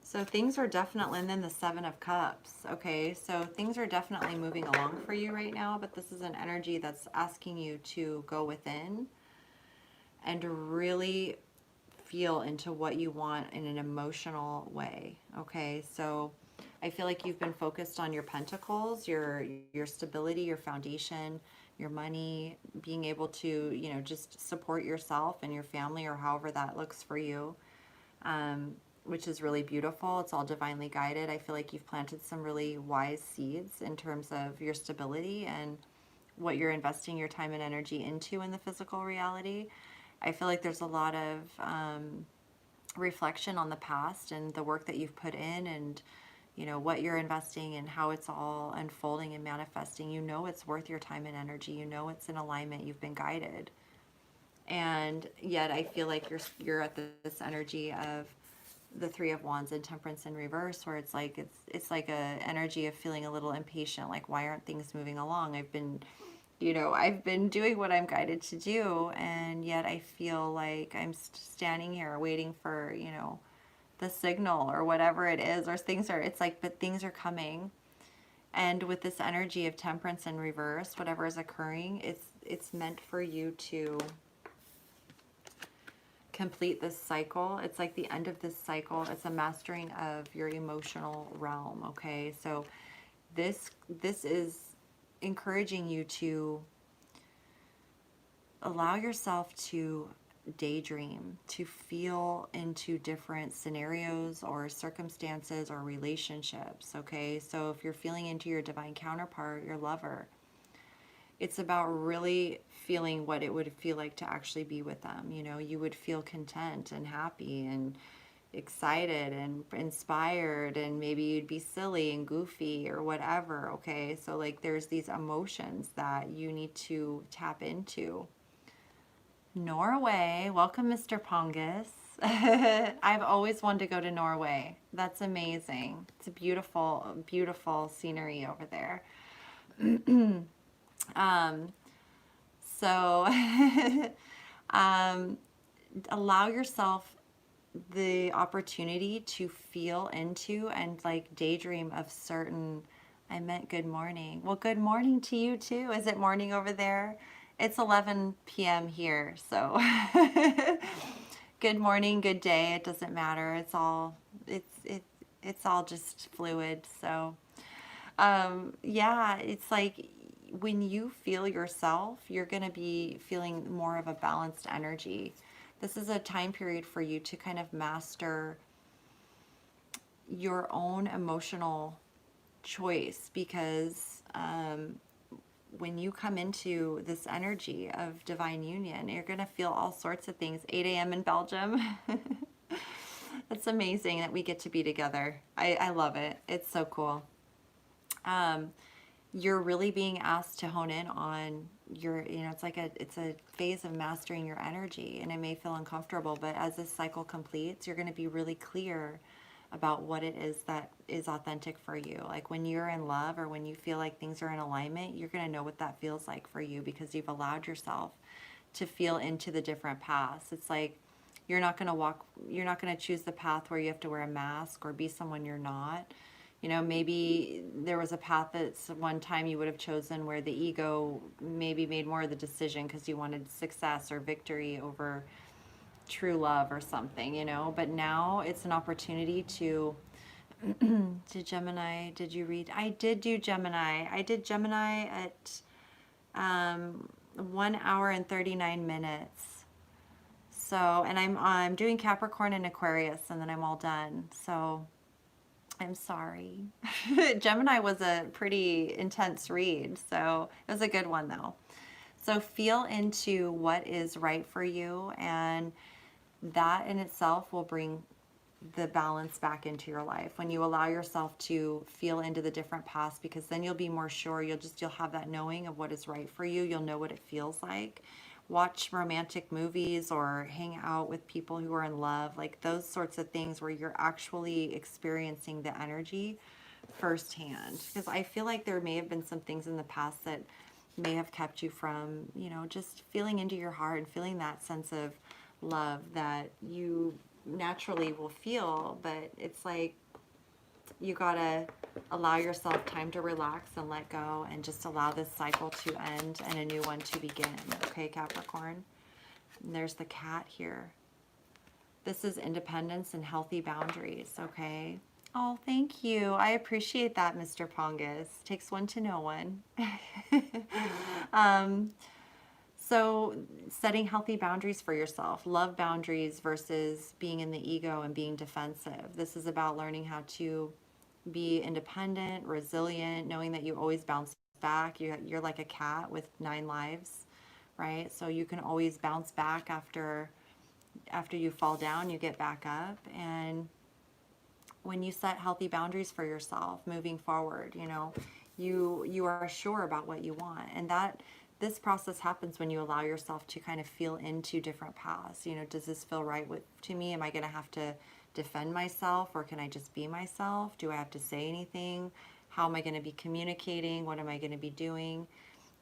So things are definitely, and then the Seven of Cups, okay? So things are definitely moving along for you right now, but this is an energy that's asking you to go within and really feel into what you want in an emotional way, okay? So I feel like you've been focused on your pentacles, your stability, your foundation, your money, being able to, you know, just support yourself and your family or however that looks for you. Which is really beautiful. It's all divinely guided. I feel like you've planted some really wise seeds in terms of your stability and what you're investing your time and energy into in the physical reality. I feel like there's a lot of reflection on the past and the work that you've put in, and you know what you're investing and how it's all unfolding and manifesting. You know it's worth your time and energy. You know it's in alignment. You've been guided. And yet I feel like you're at this energy of the Three of Wands and Temperance in reverse, where it's like a energy of feeling a little impatient, like why aren't things moving along? I've been doing what I'm guided to do, and yet I feel like I'm standing here waiting for, you know, the signal or whatever it is, or but things are coming. And with this energy of Temperance in reverse, whatever is occurring, it's meant for you to complete this cycle. It's like the end of this cycle. It's a mastering of your emotional realm, okay? So this is encouraging you to allow yourself to daydream, to feel into different scenarios or circumstances or relationships, okay? So if you're feeling into your divine counterpart, your lover, it's about really feeling what it would feel like to actually be with them. You know, you would feel content and happy and excited and inspired, and maybe you'd be silly and goofy or whatever, okay? So like there's these emotions that you need to tap into. Norway, welcome Mr. Pongus. I've always wanted to go to Norway. That's amazing. It's a beautiful, beautiful scenery over there. So allow yourself the opportunity to feel into and like daydream of certain, I meant good morning. Well, good morning to you too. Is it morning over there? It's 11 p.m. here, so good morning, good day. It doesn't matter. It's all just fluid. So yeah, it's like when you feel yourself, you're going to be feeling more of a balanced energy. This is a time period for you to kind of master your own emotional choice, because when you come into this energy of divine union, you're going to feel all sorts of things. 8 a.m. in Belgium. It's amazing that we get to be together. I love it. It's so cool. You're really being asked to hone in on your, it's a phase of mastering your energy, and it may feel uncomfortable, but as this cycle completes, you're going to be really clear about what it is that is authentic for you. Like when you're in love or when you feel like things are in alignment, you're going to know what that feels like for you, because you've allowed yourself to feel into the different paths. It's like you're not going to choose the path where you have to wear a mask or be someone you're not. You know, maybe there was a path that's one time you would have chosen where the ego maybe made more of the decision because you wanted success or victory over true love or something, you know. But now it's an opportunity to Gemini, did you read? I did do Gemini. I did Gemini at 1 hour and 39 minutes. So, and I'm doing Capricorn and Aquarius, and then I'm all done. So I'm sorry. Gemini was a pretty intense read, so it was a good one though. So feel into what is right for you, and that in itself will bring the balance back into your life when you allow yourself to feel into the different paths, because then you'll be more sure. You'll have that knowing of what is right for you. You'll know what it feels like. Watch romantic movies or hang out with people who are in love, like those sorts of things where you're actually experiencing the energy firsthand. Because I feel like there may have been some things in the past that may have kept you from, you know, just feeling into your heart and feeling that sense of love that you naturally will feel. But it's like you gotta allow yourself time to relax and let go, and just allow this cycle to end and a new one to begin. Okay, Capricorn? And there's the cat here. This is independence and healthy boundaries, okay? Oh, thank you. I appreciate that, Mr. Pongus. Takes one to know one. So setting healthy boundaries for yourself, love boundaries versus being in the ego and being defensive. This is about learning how to be independent, resilient, knowing that you always bounce back. You're like a cat with 9 lives, right? So you can always bounce back after you fall down, you get back up. And when you set healthy boundaries for yourself moving forward, you know, you are sure about what you want. And that this process happens when you allow yourself to kind of feel into different paths. You know, does this feel right to me? Am I going to have to defend myself, or can I just be myself? Do I have to say anything? How am I going to be communicating? What am I going to be doing?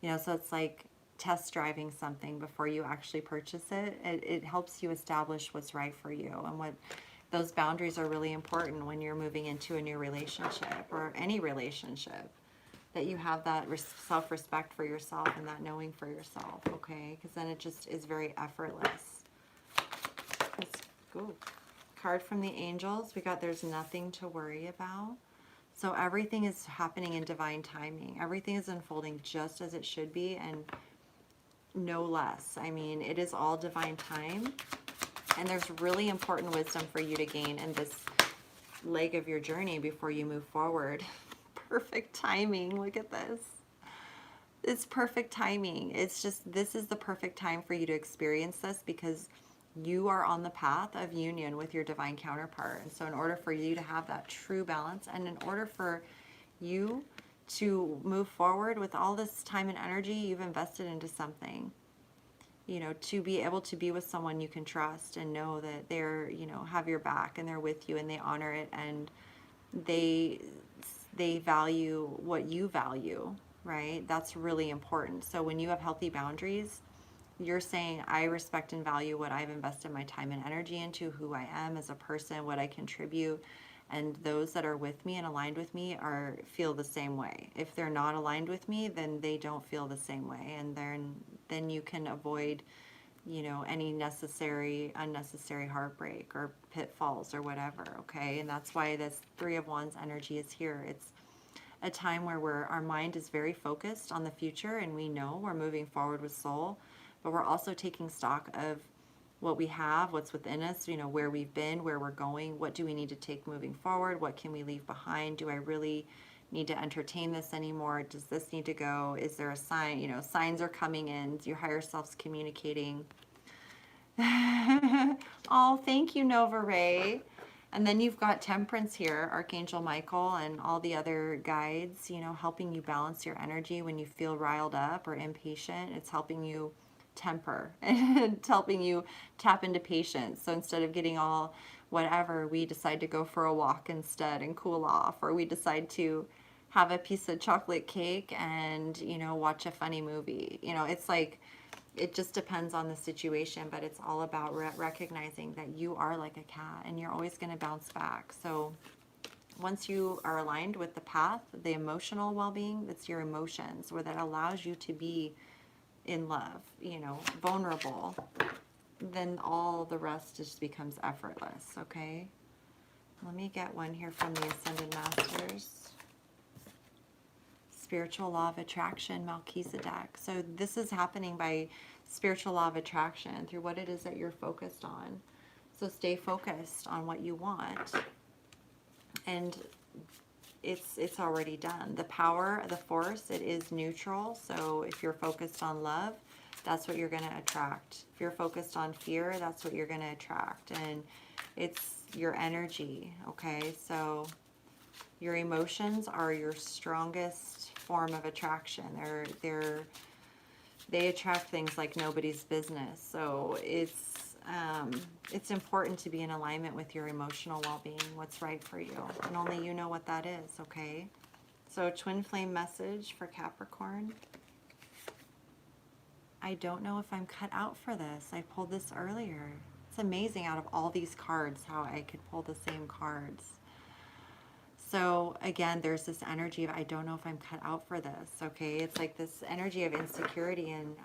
You know, so it's like test driving something before you actually purchase it. It helps you establish what's right for you, and what those boundaries are really important when you're moving into a new relationship or any relationship, that you have that self-respect for yourself and that knowing for yourself, okay? Because then it just is very effortless. Let's go. Card from the angels. We got there's nothing to worry about. So everything is happening in divine timing. Everything is unfolding just as it should be, and no less. I mean, it is all divine time. And there's really important wisdom for you to gain in this leg of your journey before you move forward. Perfect timing. Look at this. It's perfect timing. It's just, this is the perfect time for you to experience this, because you are on the path of union with your divine counterpart. And so in order for you to have that true balance, and in order for you to move forward with all this time and energy you've invested into something, you know, to be able to be with someone you can trust and know that they're, you know, have your back and they're with you and they honor it, and they value what you value, right? That's really important. So when you have healthy boundaries, you're saying, I respect and value what I've invested my time and energy into, who I am as a person, what I contribute. And those that are with me and aligned with me feel the same way. If they're not aligned with me, then they don't feel the same way. And then you can avoid, you know, any unnecessary heartbreak or pitfalls or whatever, okay? And that's why this Three of Wands energy is here. It's a time where our mind is very focused on the future, and we know we're moving forward with soul, but we're also taking stock of what we have, what's within us, you know, where we've been, where we're going, what do we need to take moving forward, what can we leave behind, do I really need to entertain this anymore, does this need to go, is there a sign, you know, signs are coming in, your higher self's communicating. Oh, thank you, Nova Ray. And then you've got Temperance here, Archangel Michael and all the other guides, you know, helping you balance your energy when you feel riled up or impatient. It's helping you temper and it's helping you tap into patience. So instead of getting all whatever, we decide to go for a walk instead and cool off, or we decide to have a piece of chocolate cake and, you know, watch a funny movie. You know, it's like, it just depends on the situation, but it's all about recognizing that you are like a cat and you're always going to bounce back. So once you are aligned with the path, the emotional well-being, that's your emotions, where that allows you to be in love, you know, vulnerable, then all the rest just becomes effortless, okay? Let me get one here from the Ascended Masters. Spiritual law of attraction, Melchizedek. So this is happening by spiritual law of attraction through what it is that you're focused on. So stay focused on what you want, and it's already done. The power, the force, it is neutral. So if you're focused on love, that's what you're going to attract. If you're focused on fear, that's what you're going to attract. And it's your energy, okay? So your emotions are your strongest form of attraction. They attract things like nobody's business. So it's important to be in alignment with your emotional well-being, what's right for you. And only you know what that is, okay? So twin flame message for Capricorn. I don't know if I'm cut out for this. I pulled this earlier. It's amazing out of all these cards how I could pull the same cards. So again, there's this energy of, I don't know if I'm cut out for this, okay? It's like this energy of insecurity, and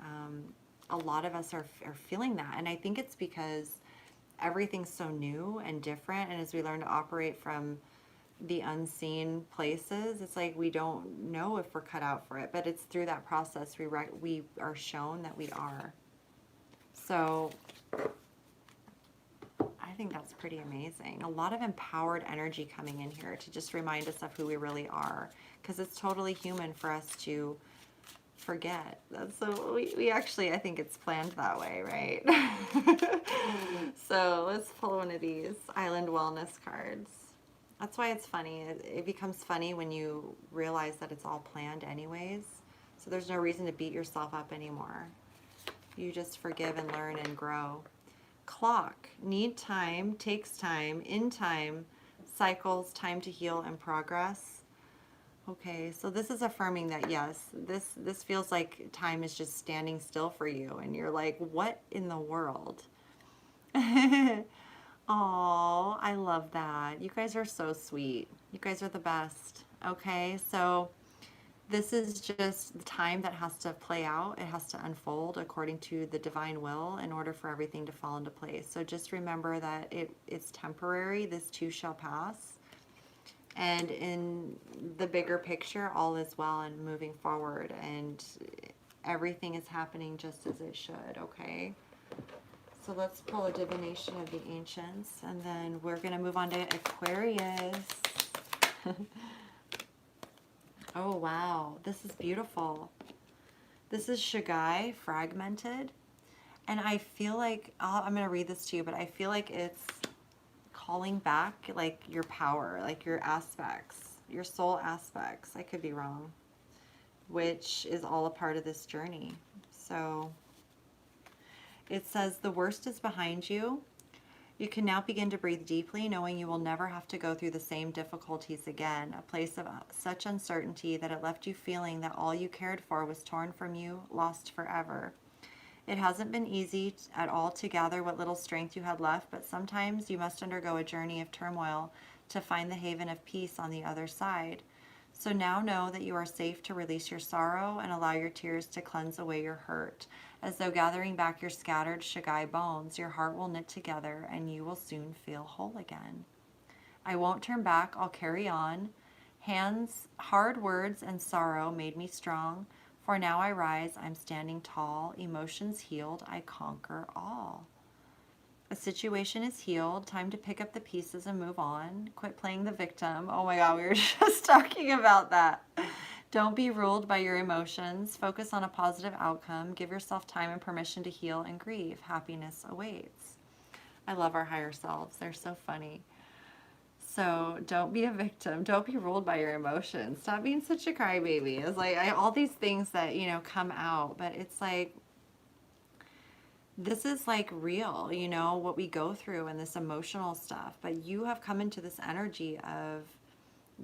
a lot of us are feeling that. And I think it's because everything's so new and different, and as we learn to operate from the unseen places, it's like we don't know if we're cut out for it, but it's through that process we are shown that we are. So I think that's pretty amazing. A lot of empowered energy coming in here to just remind us of who we really are, because it's totally human for us to forget. So we actually, I think it's planned that way, right? So let's pull one of these Island Wellness cards. That's why it's funny. It becomes funny when you realize that it's all planned anyways. So there's no reason to beat yourself up anymore. You just forgive and learn and grow. Clock, need time, takes time, in time, cycles, time to heal and progress. Okay, so this is affirming that yes, this feels like time is just standing still for you, and you're like, what in the world? Oh, I love that. You guys are so sweet. You guys are the best. Okay, so this is just the time that has to play out. It has to unfold according to the divine will in order for everything to fall into place. So just remember that it's temporary. This too shall pass. And in the bigger picture, all is well and moving forward. And everything is happening just as it should, okay? So let's pull a divination of the ancients. And then we're going to move on to Aquarius. Oh, wow. This is beautiful. This is Shagai, fragmented. And I feel like, I'm going to read this to you, but I feel like it's calling back, like, your power, like your aspects, your soul aspects. I could be wrong. Which is all a part of this journey. So it says, the worst is behind you. You can now begin to breathe deeply, knowing you will never have to go through the same difficulties again, a place of such uncertainty that it left you feeling that all you cared for was torn from you, lost forever. It hasn't been easy at all to gather what little strength you had left, but sometimes you must undergo a journey of turmoil to find the haven of peace on the other side. So now know that you are safe to release your sorrow and allow your tears to cleanse away your hurt. As though gathering back your scattered Shagai bones, your heart will knit together and you will soon feel whole again. I won't turn back, I'll carry on. Hands, hard words and sorrow made me strong. For now I rise, I'm standing tall. Emotions healed, I conquer all. A situation is healed. Time to pick up the pieces and move on. Quit playing the victim. Oh my God, we were just talking about that. Don't be ruled by your emotions. Focus on a positive outcome. Give yourself time and permission to heal and grieve. Happiness awaits. I love our higher selves. They're so funny. So don't be a victim. Don't be ruled by your emotions. Stop being such a crybaby. It's like all these things that, you know, come out, but it's like, this is like real, you know, what we go through and this emotional stuff. But you have come into this energy of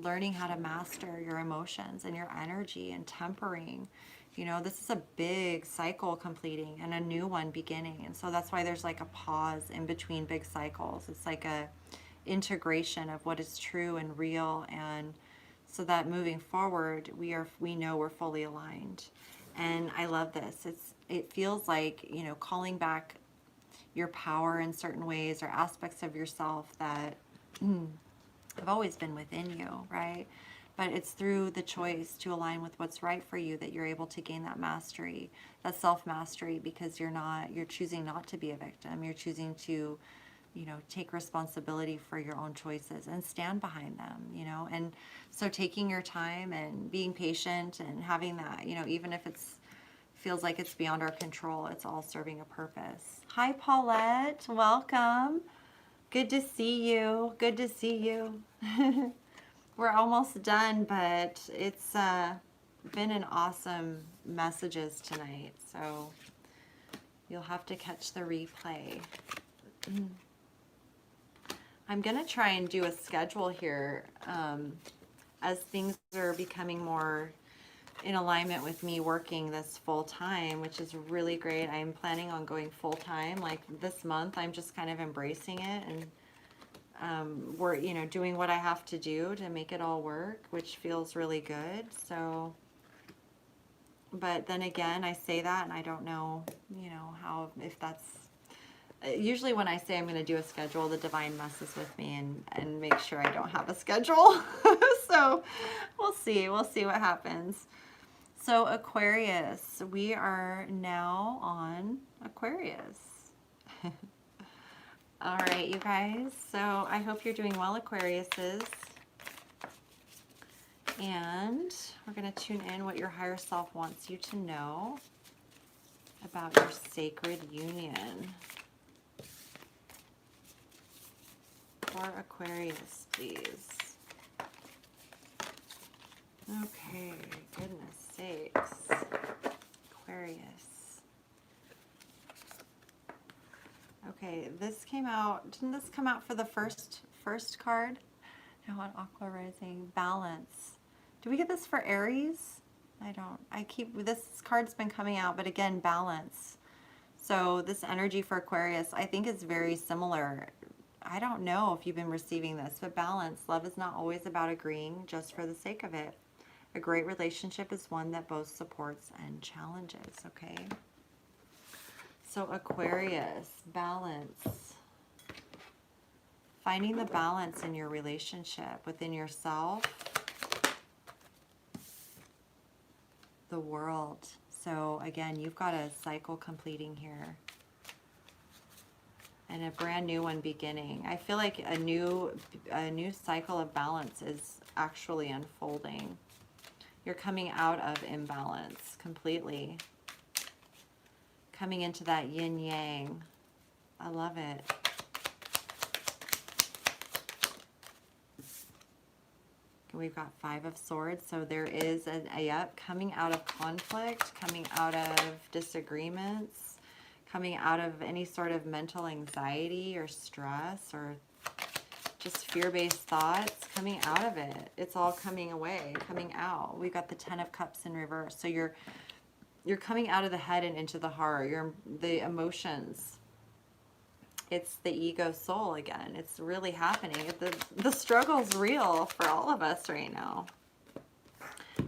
learning how to master your emotions and your energy and tempering. You know, this is a big cycle completing and a new one beginning. And so that's why there's like a pause in between big cycles. It's like a integration of what is true and real, and so that moving forward we know we're fully aligned. And I love this. It feels like, you know, calling back your power in certain ways or aspects of yourself that have always been within you, right? But it's through the choice to align with what's right for you that you're able to gain that mastery, that self-mastery, because you're choosing not to be a victim. You're choosing to, you know, take responsibility for your own choices and stand behind them, you know. And so taking your time and being patient and having that, you know, even if feels like it's beyond our control, it's all serving a purpose. Hi, Paulette. Welcome. Good to see you. Good to see you. We're almost done, but it's been an awesome messages tonight, so you'll have to catch the replay. I'm going to try and do a schedule here as things are becoming more in alignment with me working this full time, which is really great. I'm planning on going full time. Like this month, I'm just kind of embracing it, and we're, you know, doing what I have to do to make it all work, which feels really good. So, but then again, I say that and I don't know, you know, if that's, usually when I say I'm going to do a schedule, the divine messes with me and makes sure I don't have a schedule. So we'll see what happens. So Aquarius, we are now on Aquarius. All right, you guys. So I hope you're doing well, Aquariuses. And we're going to tune in what your higher self wants you to know about your sacred union. For Aquarius, please. Okay, goodness sakes. Aquarius. Okay, this came out, didn't this come out for the first card? I want Aqua Rising. Balance. Do we get this for Aries? This card's been coming out, but again, balance. So this energy for Aquarius, I think is very similar. I don't know if you've been receiving this, but balance. Love is not always about agreeing just for the sake of it. A great relationship is one that both supports and challenges, okay? So Aquarius, balance. Finding the balance in your relationship, within yourself, the world. So again, you've got a cycle completing here. And a brand new one beginning. I feel like a new cycle of balance is actually unfolding. You're coming out of imbalance completely. Coming into that yin yang. I love it. We've got 5 of Swords. So there is coming out of conflict, coming out of disagreements, coming out of any sort of mental anxiety or stress or just fear-based thoughts, coming out of it. It's all coming away, coming out. We've got the 10 of Cups in reverse. So you're you're coming out of the head and into the heart. The emotions. It's the ego soul again. It's really happening. The struggle's real for all of us right now.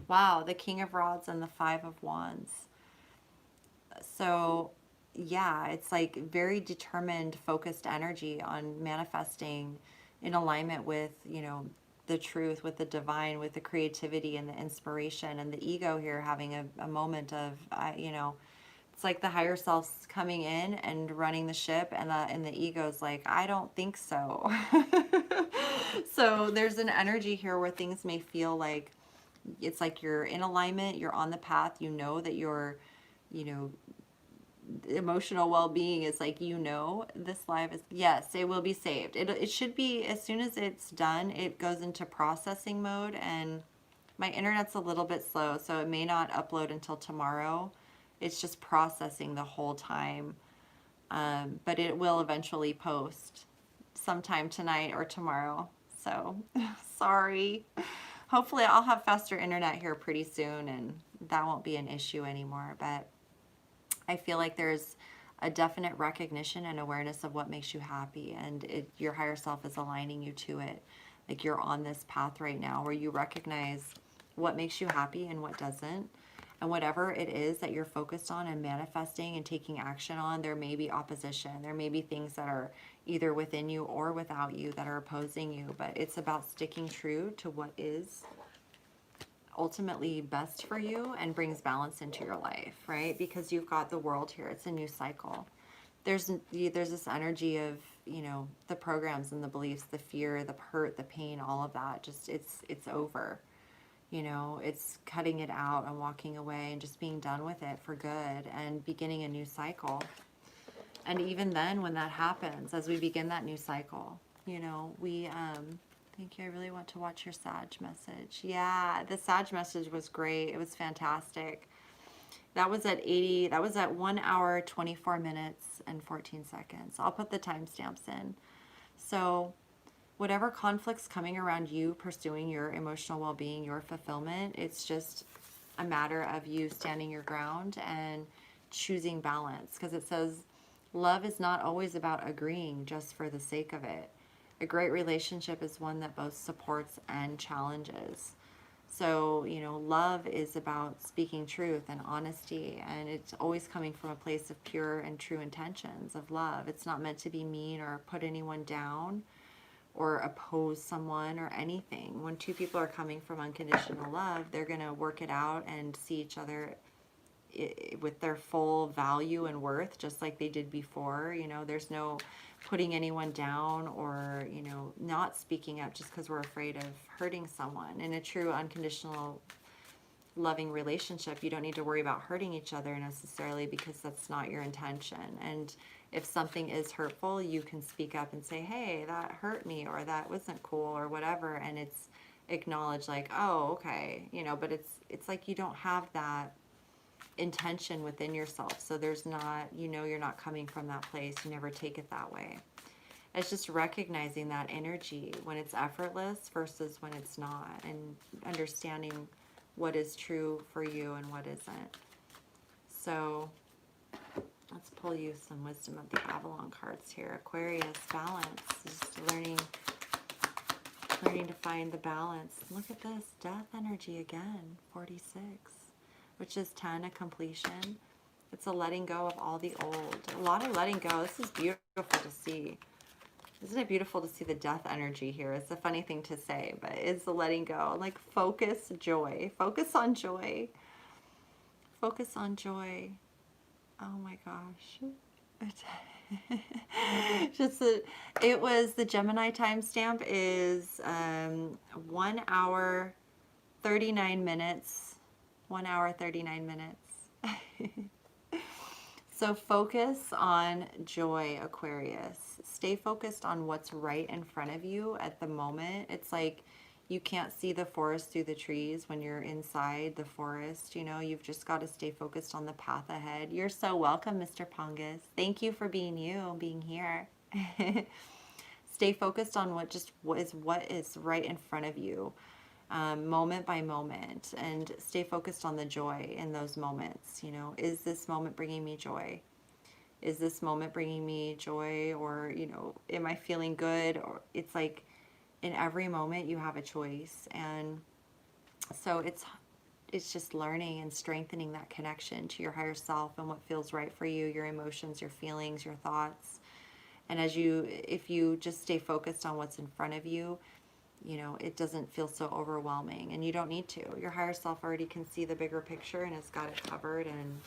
Wow, the King of Rods and the Five of Wands. So yeah, it's like very determined, focused energy on manifesting in alignment with, you know, the truth, with the divine, with the creativity and the inspiration, and the ego here having a moment of, you know, it's like the higher self's coming in and running the ship, and the ego's like, I don't think so. So there's an energy here where things may feel like it's like you're in alignment, you're on the path, you know that you're, you know, emotional well-being is like, you know, this live is, yes, it will be saved. It should be, as soon as it's done, it goes into processing mode, and my internet's a little bit slow, so it may not upload until tomorrow. It's just processing the whole time. But it will eventually post sometime tonight or tomorrow. So sorry. Hopefully I'll have faster internet here pretty soon, and that won't be an issue anymore. But I feel like there's a definite recognition and awareness of what makes you happy, and your higher self is aligning you to it. Like you're on this path right now where you recognize what makes you happy and what doesn't. And whatever it is that you're focused on and manifesting and taking action on, there may be opposition. There may be things that are either within you or without you that are opposing you. But it's about sticking true to what is ultimately best for you and brings balance into your life, right? Because you've got the world here. It's a new cycle. There's this energy of, you know, the programs and the beliefs, the fear, the hurt, the pain, all of that. Just it's over. You know, it's cutting it out and walking away and just being done with it for good and beginning a new cycle. And even then, when that happens, as we begin that new cycle, you know, we, thank you, I really want to watch your Sag message. Yeah, the Sag message was great. It was fantastic. That was at 1 hour, 24 minutes and 14 seconds. I'll put the timestamps in. So whatever conflict's coming around you pursuing your emotional well-being, your fulfillment, it's just a matter of you standing your ground and choosing balance. Because it says love is not always about agreeing just for the sake of it. A great relationship is one that both supports and challenges. So, you know, love is about speaking truth and honesty, and it's always coming from a place of pure and true intentions of love. It's not meant to be mean or put anyone down or oppose someone or anything. When two people are coming from unconditional love, they're going to work it out and see each other with their full value and worth, just like they did before. You know, there's no putting anyone down or, you know, not speaking up just because we're afraid of hurting someone. In a true unconditional loving relationship, you don't need to worry about hurting each other necessarily, because that's not your intention. And if something is hurtful, you can speak up and say, hey, that hurt me, or that wasn't cool, or whatever, and it's acknowledged, like, oh, okay, you know. But it's like you don't have that intention within yourself, so there's not, you know, you're not coming from that place. You never take it that way. It's just recognizing that energy when it's effortless versus when it's not, and understanding what is true for you and what isn't. So let's pull you some wisdom of the Avalon cards here. Aquarius, balance. Just learning to find the balance. Look at this, death energy again, 46, which is 10, a completion. It's a letting go of all the old. A lot of letting go. This is beautiful to see. Isn't it beautiful to see the death energy here? It's a funny thing to say, but it's the letting go. Like, focus, joy. Focus on joy. Focus on joy. Oh my gosh. It was, the Gemini timestamp is 1 hour, 39 minutes. 1 hour, 39 minutes. So focus on joy, Aquarius. Stay focused on what's right in front of you at the moment. It's like you can't see the forest through the trees when you're inside the forest. You know, you've just got to stay focused on the path ahead. You're so welcome, Mr. Pongus. Thank you for being you, being here. Stay focused on what is right in front of you. moment by moment, and stay focused on the joy in those moments. You know, is this moment bringing me joy? Is this moment bringing me joy? Or, you know, am I feeling good? Or it's like in every moment you have a choice. And so it's just learning and strengthening that connection to your higher self and what feels right for you, your emotions, your feelings, your thoughts. And if you just stay focused on what's in front of you, you know, it doesn't feel so overwhelming, and you don't need to. Your higher self already can see the bigger picture and has got it covered, and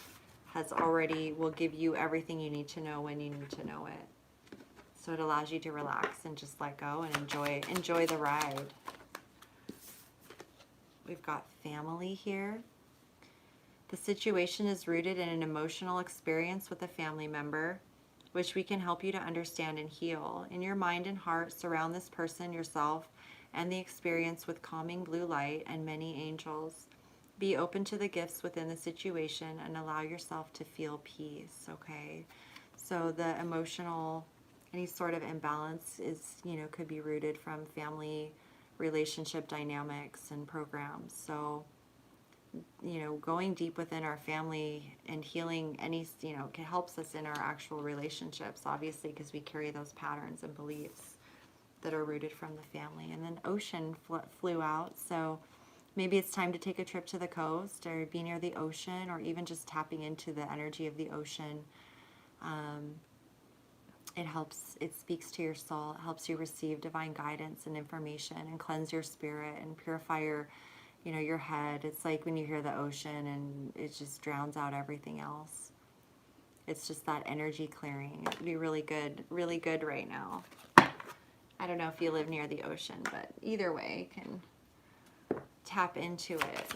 will give you everything you need to know when you need to know it. So it allows you to relax and just let go and enjoy the ride. We've got family here. The situation is rooted in an emotional experience with a family member, which we can help you to understand and heal. In your mind and heart, surround this person, yourself, and the experience with calming blue light and many angels. Be open to the gifts within the situation and allow yourself to feel peace, okay? So the emotional, any sort of imbalance is, you know, could be rooted from family relationship dynamics and programs. So, you know, going deep within our family and healing any, you know, helps us in our actual relationships, obviously, because we carry those patterns and beliefs that are rooted from the family. And then ocean flew out, so maybe it's time to take a trip to the coast or be near the ocean, or even just tapping into the energy of the ocean. It speaks to your soul. It helps you receive divine guidance and information and cleanse your spirit and purify your, you know, your head. It's like when you hear the ocean and it just drowns out everything else. It's just that energy clearing. It'd be really good right now. I don't know if you live near the ocean, but either way, you can tap into it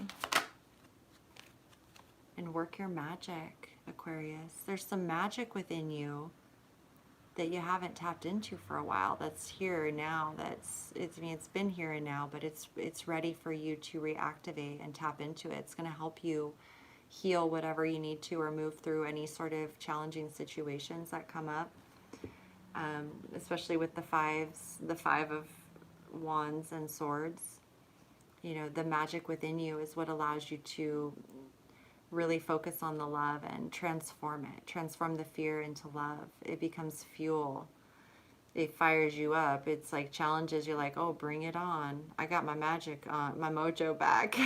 and work your magic, Aquarius. There's some magic within you that you haven't tapped into for a while. That's here now. It's been here and now, but it's ready for you to reactivate and tap into it. It's going to help you heal whatever you need to, or move through any sort of challenging situations that come up. Especially with the Five of Wands and Swords. You know, the magic within you is what allows you to really focus on the love and transform it. Transform the fear into love. It becomes fuel. It fires you up. It's like challenges. You're like, oh, bring it on. I got my magic on, my mojo back.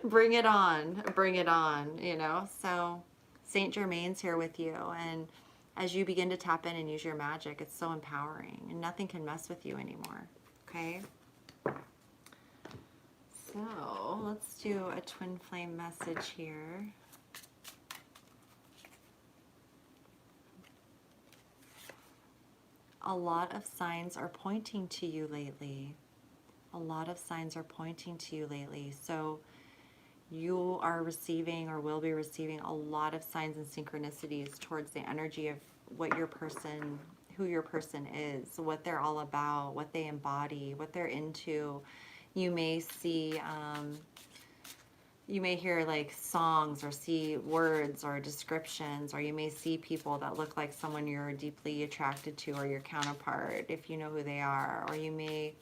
Bring it on. Bring it on, you know. So Saint Germain's here with you, and as you begin to tap in and use your magic, it's so empowering, and nothing can mess with you anymore, okay? So let's do a twin flame message here. A lot of signs are pointing to you lately. A lot of signs are pointing to you lately. So you are receiving, or will be receiving, a lot of signs and synchronicities towards the energy of what your person, who your person is, what they're all about, what they embody, what they're into. You may see, you may hear like songs, or see words or descriptions, or you may see people that look like someone you're deeply attracted to, or your counterpart, if you know who they are. Or you may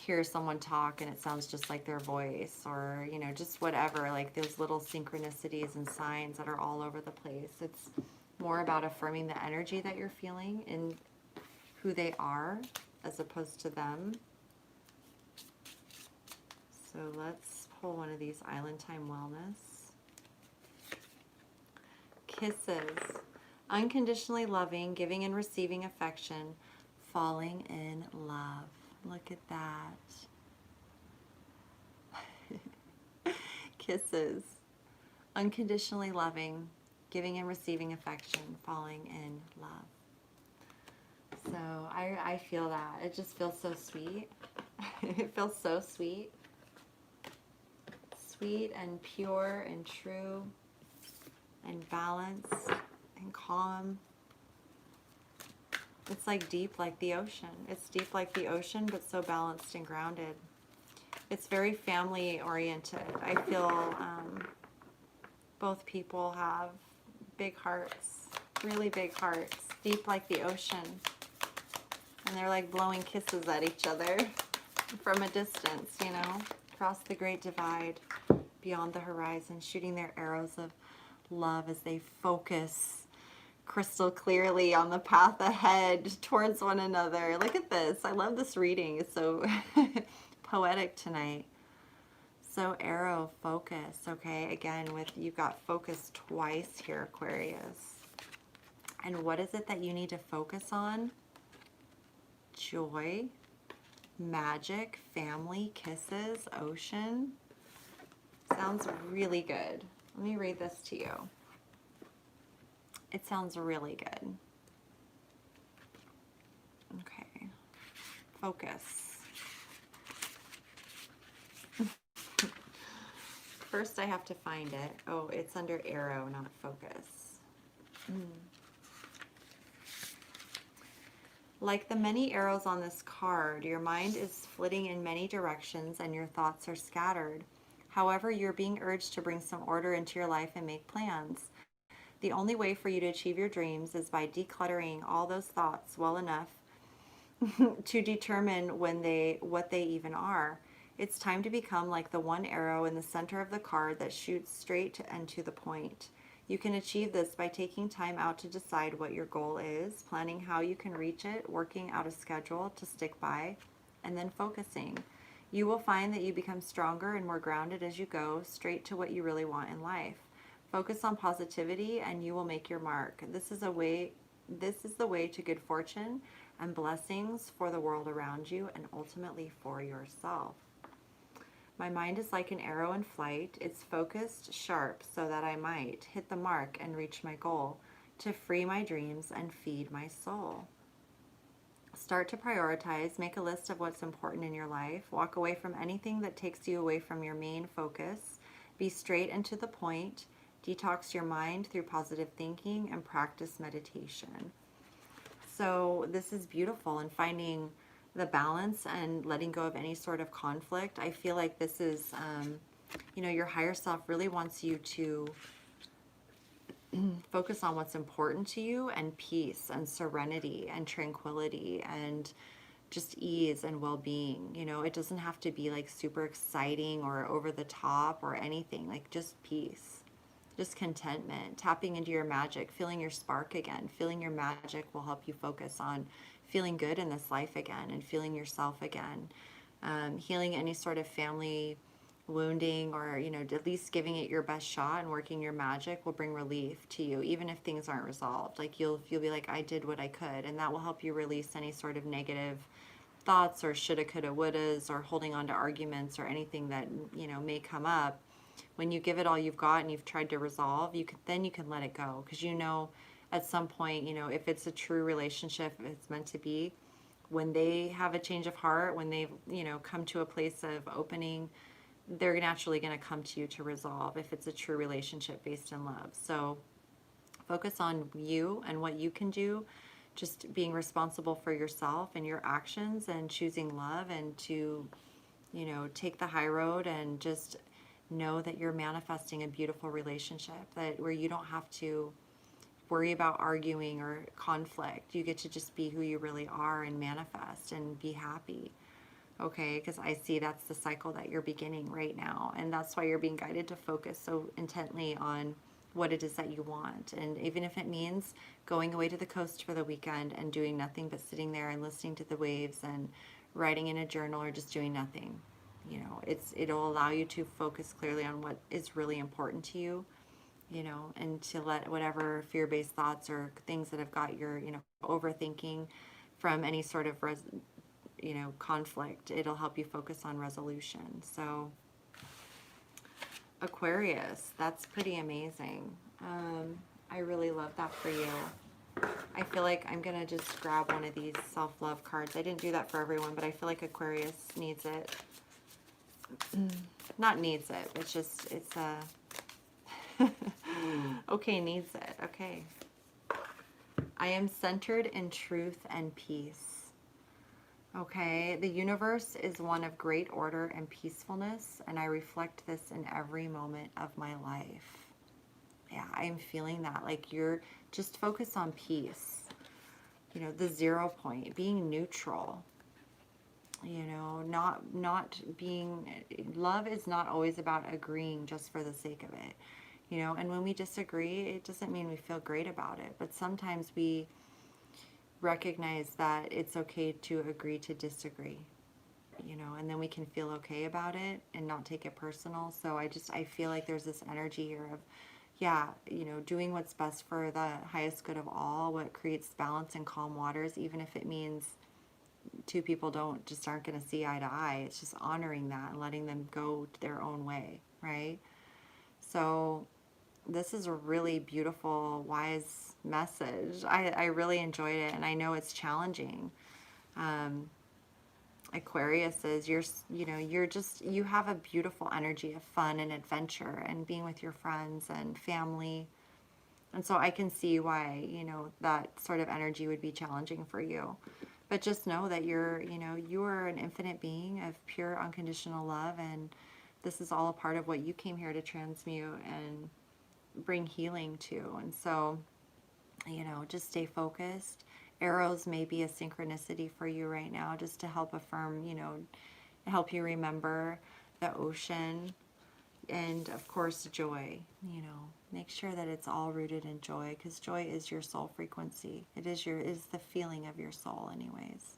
hear someone talk and it sounds just like their voice, or, you know, just whatever, like those little synchronicities and signs that are all over the place. It's more about affirming the energy that you're feeling and who they are, as opposed to them. So let's pull one of these Island Time Wellness. Kisses. Unconditionally loving, giving and receiving affection, falling in love. Look at that. Kisses. Unconditionally loving, giving and receiving affection, falling in love. So I feel that. It just feels so sweet. It feels so sweet. Sweet and pure and true and balanced and calm. It's like deep like the ocean. It's deep like the ocean, but so balanced and grounded. It's very family oriented. I feel both people have big hearts, really big hearts, deep like the ocean. And they're like blowing kisses at each other. from a distance, you know, across the great divide, beyond the horizon, shooting their arrows of love as they focus crystal clearly on the path ahead towards one another. Look at this. I love this reading. It's so poetic tonight. So arrow, focus, okay? Again, with you've got focus twice here, Aquarius. And what is it that you need to focus on? Joy, magic, family, kisses, ocean. Sounds really good. Let me read this to you. It sounds really good. Okay. Focus. First, I have to find it. Oh, it's under arrow, not focus. Like the many arrows on this card, your mind is flitting in many directions and your thoughts are scattered. However, you're being urged to bring some order into your life and make plans. The only way for you to achieve your dreams is by decluttering all those thoughts well enough to determine what they even are. It's time to become like the one arrow in the center of the card that shoots straight and to the point. You can achieve this by taking time out to decide what your goal is, planning how you can reach it, working out a schedule to stick by, and then focusing. You will find that you become stronger and more grounded as you go straight to what you really want in life. Focus on positivity and you will make your mark. This is the way to good fortune and blessings for the world around you and ultimately for yourself. My mind is like an arrow in flight. It's focused, sharp, so that I might hit the mark and reach my goal, to free my dreams and feed my soul. Start to prioritize, make a list of what's important in your life, walk away from anything that takes you away from your main focus, be straight and to the point, detox your mind through positive thinking, and practice meditation. So this is beautiful, and finding the balance and letting go of any sort of conflict. I feel like this is, your higher self really wants you to focus on what's important to you, and peace and serenity and tranquility and just ease and well-being. It doesn't have to be like super exciting or over the top or anything, like just peace, just contentment, tapping into your magic, feeling your spark again. Feeling your magic will help you focus on feeling good in this life again and feeling yourself again. Healing any sort of family wounding, or at least giving it your best shot and working your magic will bring relief to you, even if things aren't resolved. Like you'll be like, I did what I could, and that will help you release any sort of negative thoughts or shoulda, coulda, wouldas, or holding on to arguments or anything that may come up. When you give it all you've got and you've tried to resolve, you can let it go, because at some point, if it's a true relationship, if it's meant to be, when they have a change of heart, when they've come to a place of opening, they're naturally going to come to you to resolve, if it's a true relationship based in love. So focus on you and what you can do, just being responsible for yourself and your actions, and choosing love, and to take the high road, and just know that you're manifesting a beautiful relationship where you don't have to worry about arguing or conflict. You get to just be who you really are and manifest and be happy. Okay, because I see that's the cycle that you're beginning right now, and that's why you're being guided to focus so intently on what it is that you want. And even if it means going away to the coast for the weekend and doing nothing but sitting there and listening to the waves and writing in a journal, or just doing nothing, it'll allow you to focus clearly on what is really important to you, and to let whatever fear-based thoughts or things that have got your, overthinking from any sort of, conflict, it'll help you focus on resolution. So Aquarius, that's pretty amazing. I really love that for you. I feel like I'm going to just grab one of these self-love cards. I didn't do that for everyone, but I feel like Aquarius needs it. Not needs it, it's okay, needs it. Okay. I am centered in truth and peace. Okay, the universe is one of great order and peacefulness, and I reflect this in every moment of my life. Yeah, I'm feeling that. Like, you're just focus on peace. The 0 point, being neutral. You know, not being, love is not always about agreeing just for the sake of it. You know, and when we disagree, it doesn't mean we feel great about it, but sometimes we recognize that it's okay to agree to disagree, you know, and then we can feel okay about it and not take it personal. So I feel like there's this energy here of, yeah, you know, doing what's best for the highest good of all, what creates balance and calm waters, even if it means two people aren't going to see eye to eye. It's just honoring that and letting them go their own way, right? So this is a really beautiful, wise message. I really enjoyed it, and I know it's challenging. Aquarius is, you have a beautiful energy of fun and adventure and being with your friends and family. And so I can see why, you know, that sort of energy would be challenging for you. But just know that you are an infinite being of pure unconditional love, and this is all a part of what you came here to transmute and bring healing to. And so, you know, just stay focused. Arrows may be a synchronicity for you right now, just to help affirm, you know, help you remember the ocean, and of course joy. You know, make sure that it's all rooted in joy, because joy is your soul frequency. It is the feeling of your soul anyways.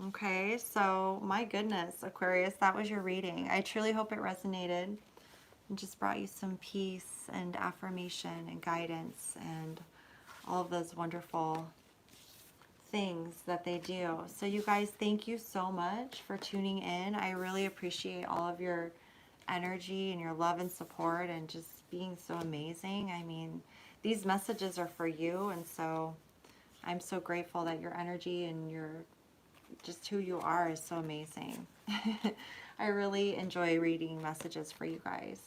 Okay, so my goodness, Aquarius, that was your reading. I truly hope it resonated and just brought you some peace and affirmation and guidance and all of those wonderful things that they do. So you guys, thank you so much for tuning in. I really appreciate all of your energy and your love and support and just being so amazing. I mean, these messages are for you, and so I'm so grateful that your energy and just who you are is so amazing. I really enjoy reading messages for you guys.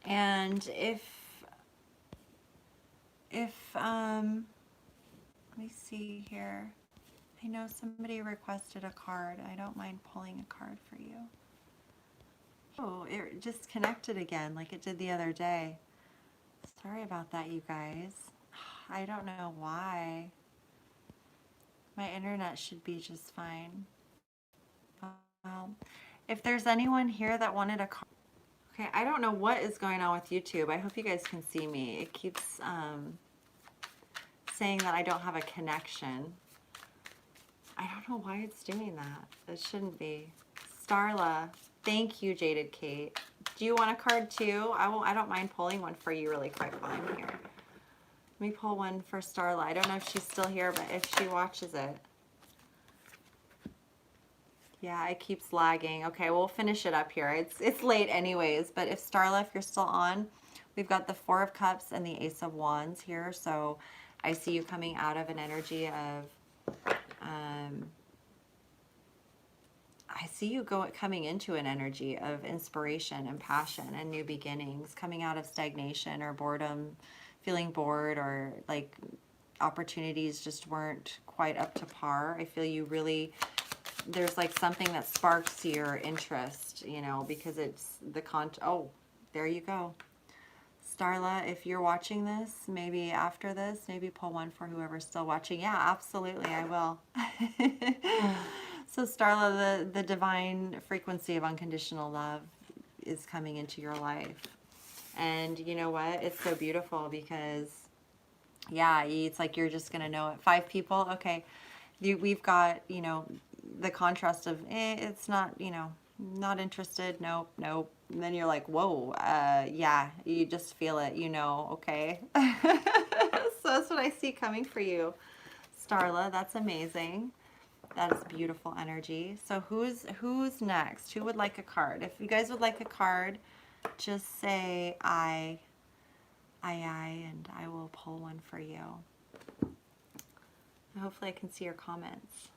And if let me see here. I know somebody requested a card. I don't mind pulling a card for you. Oh, it just connected again like it did the other day. Sorry about that, you guys. I don't know why. My internet should be just fine. If there's anyone here that wanted a card. Okay, I don't know what is going on with YouTube. I hope you guys can see me. It keeps saying that I don't have a connection. I don't know why it's doing that. It shouldn't be. Starla, thank you, Jaded Kate. Do you want a card too? I don't mind pulling one for you really quick while I'm here. Let me pull one for Starla. I don't know if she's still here, but if she watches it. Yeah, it keeps lagging. Okay, we'll finish it up here. It's late anyways, but if Starla, if you're still on, we've got the Four of Cups and the Ace of Wands here. So I see you coming out of an energy of, I see you coming into an energy of inspiration and passion and new beginnings, coming out of stagnation or boredom, feeling bored, or like opportunities just weren't quite up to par. I feel you really, there's like something that sparks your interest, you know, because it's the oh, there you go. Starla, if you're watching this, maybe after this, maybe pull one for whoever's still watching. Yeah, absolutely, I will. So Starla, the divine frequency of unconditional love is coming into your life. And you know what? It's so beautiful because, yeah, it's like you're just going to know it. 5 people, okay. We've got, you know, the contrast of, it's not, you know, not interested, nope, nope. And then you're like, whoa, yeah, you just feel it, you know, okay. So that's what I see coming for you, Starla. That's amazing. That is beautiful energy. So who's next? Who would like a card? If you guys would like a card, just say I, and I will pull one for you. Hopefully I can see your comments.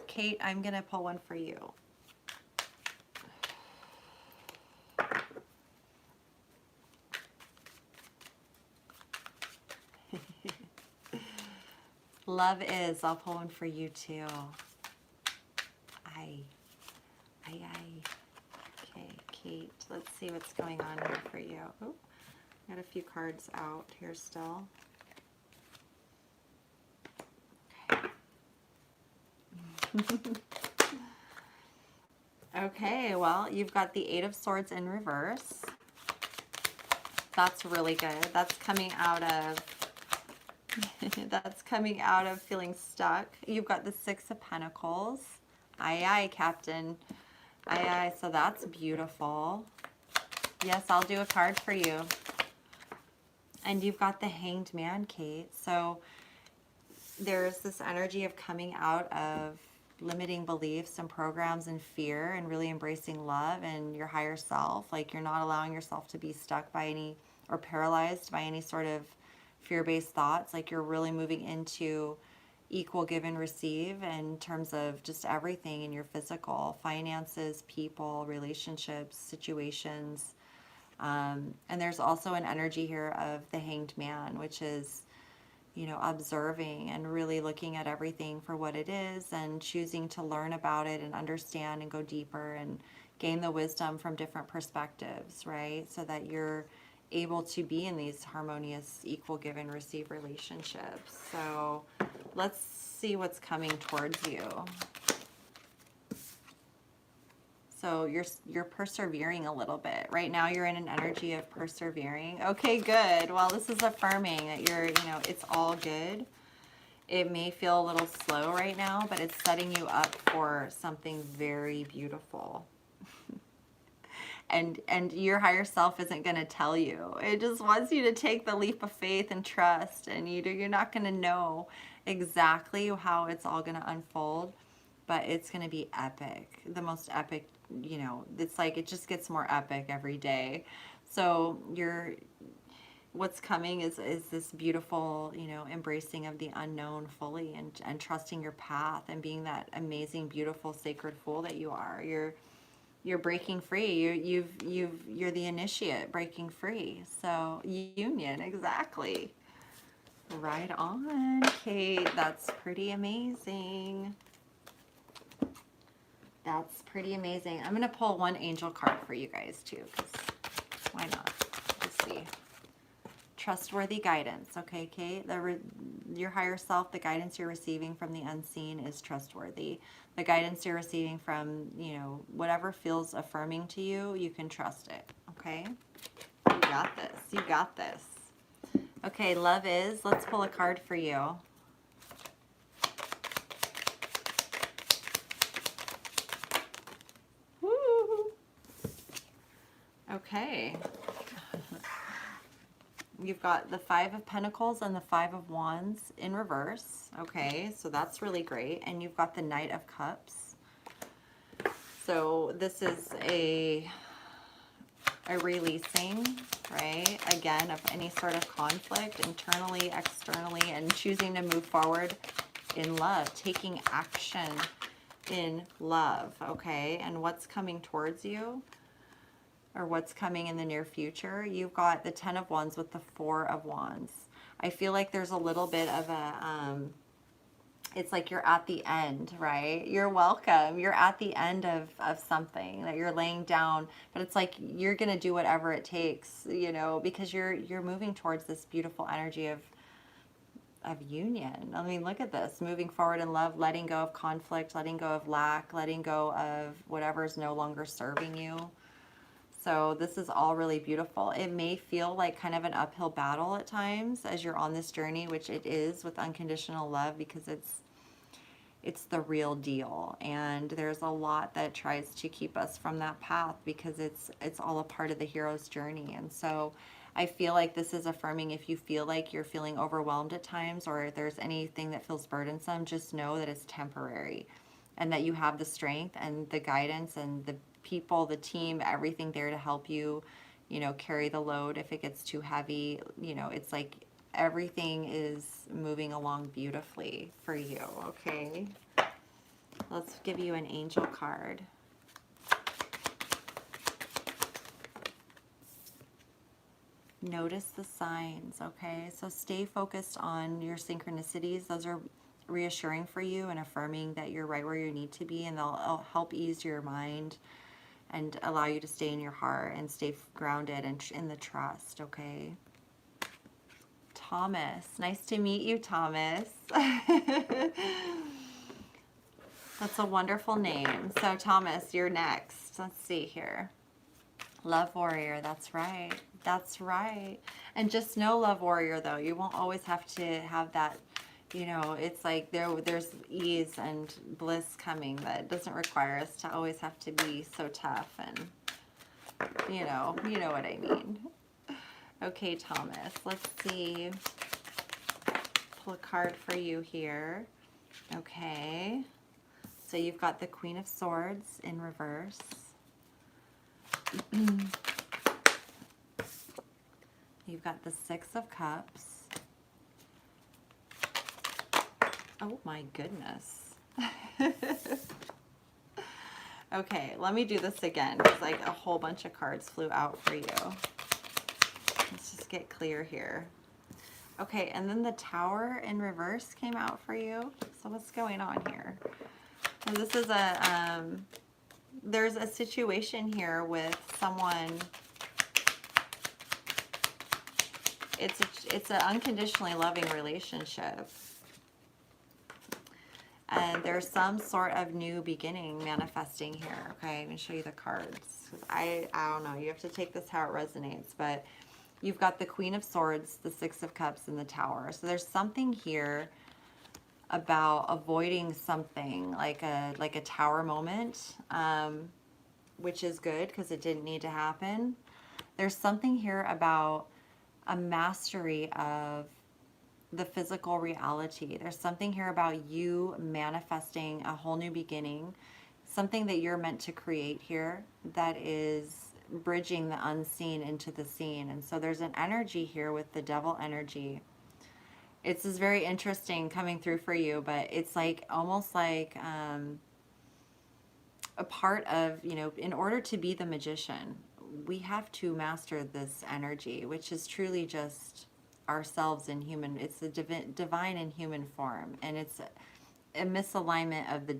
Kate, I'm going to pull one for you. Love is. I'll pull one for you too. I. Okay, Kate, let's see what's going on here for you. Oh, got a few cards out here still. Okay, well, you've got the Eight of Swords in reverse. That's really good. That's coming out of that's coming out of feeling stuck. You've got the Six of Pentacles. Aye, aye, Captain. Aye, aye. So that's beautiful. Yes, I'll do a card for you. And you've got the Hanged Man, Kate. So there's this energy of coming out of limiting beliefs and programs and fear and really embracing love and your higher self. Like you're not allowing yourself to be stuck by any or paralyzed by any sort of fear-based thoughts. Like you're really moving into equal give and receive in terms of just everything in your physical, finances, people, relationships, situations. And there's also an energy here of the Hanged Man, which is, you know, observing and really looking at everything for what it is and choosing to learn about it and understand and go deeper and gain the wisdom from different perspectives, right? So that you're able to be in these harmonious, equal give and receive relationships. So let's see what's coming towards you. So you're persevering a little bit. Right now you're in an energy of persevering. Okay, good. Well, this is affirming that you're, you know, it's all good. It may feel a little slow right now, but it's setting you up for something very beautiful. And your higher self isn't going to tell you. It just wants you to take the leap of faith and trust. And you're not going to know exactly how it's all going to unfold, but it's going to be epic. The most epic, you know, it's like it just gets more epic every day. So what's coming is this beautiful, you know, embracing of the unknown fully and trusting your path and being that amazing, beautiful, sacred fool that you are. You're breaking free. You're the initiate breaking free. So union, exactly. Right on, Kate. That's pretty amazing. That's pretty amazing. I'm going to pull one angel card for you guys too, because why not? Let's see. Trustworthy guidance. Okay, Kate? Your higher self, the guidance you're receiving from the unseen is trustworthy. The guidance you're receiving from, you know, whatever feels affirming to you, you can trust it. Okay? You got this. You got this. Okay, love is. Let's pull a card for you. Woo! Okay. You've got the Five of Pentacles and the Five of Wands in reverse. Okay, so that's really great. And you've got the Knight of Cups. So this is a releasing, right? Again, of any sort of conflict, internally, externally, and choosing to move forward in love, taking action in love, okay? And what's coming towards you? Or what's coming in the near future, you've got the Ten of Wands with the Four of Wands. I feel like there's a little bit of a, it's like you're at the end, right? You're welcome. You're at the end of something that you're laying down, but it's like you're going to do whatever it takes, you know, because you're moving towards this beautiful energy of union. I mean, look at this, moving forward in love, letting go of conflict, letting go of lack, letting go of whatever is no longer serving you. So this is all really beautiful. It may feel like kind of an uphill battle at times as you're on this journey, which it is with unconditional love, because it's the real deal. And there's a lot that tries to keep us from that path because it's all a part of the hero's journey. And so I feel like this is affirming. If you feel like you're feeling overwhelmed at times, or if there's anything that feels burdensome, just know that it's temporary and that you have the strength and the guidance and the people, the team, everything there to help you, you know, carry the load if it gets too heavy. You know, it's like everything is moving along beautifully for you, okay? Let's give you an angel card. Notice the signs, okay? So stay focused on your synchronicities. Those are reassuring for you and affirming that you're right where you need to be, and they'll help ease your mind and allow you to stay in your heart and stay grounded and in the trust, okay? Thomas, nice to meet you, Thomas. That's a wonderful name. So Thomas, you're next. Let's see here. Love warrior, that's right. That's right. And just know, love warrior, though, you won't always have to have that, you know, it's like there's ease and bliss coming that doesn't require us to always have to be so tough and, you know what I mean. Okay, Thomas, let's see. Pull a card for you here. Okay. So you've got the Queen of Swords in reverse. You've got the Six of Cups. Oh my goodness. Okay, let me do this again because like a whole bunch of cards flew out for you. Let's just get clear here. Okay, and then the Tower in reverse came out for you. So what's going on here? And this is there's a situation here with someone. It's an unconditionally loving relationship. And there's some sort of new beginning manifesting here. Okay, I'm going to show you the cards. I don't know. You have to take this how it resonates. But you've got the Queen of Swords, the Six of Cups, and the Tower. So there's something here about avoiding something like a tower moment, which is good because it didn't need to happen. There's something here about a mastery of the physical reality. There's something here about you manifesting a whole new beginning, something that you're meant to create here that is bridging the unseen into the seen. And so there's an energy here with the Devil energy. It's just very interesting coming through for you, but it's like almost like a part of, you know, in order to be the magician, we have to master this energy, which is truly just ourselves in human. It's the divine in human form, and it's a misalignment of the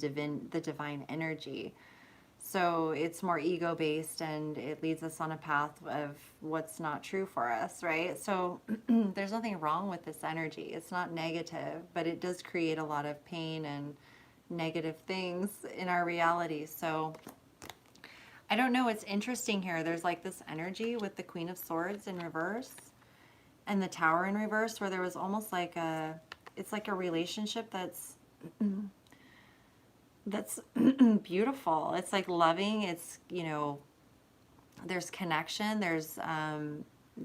divine energy. So it's more ego-based, and it leads us on a path of what's not true for us, right? So there's nothing wrong with this energy. It's not negative, but it does create a lot of pain and negative things in our reality. So I don't know. It's interesting here. There's like this energy with the Queen of Swords in reverse and the Tower in reverse, where there was almost like it's like a relationship that's beautiful. It's like loving. It's, you know, there's connection. There's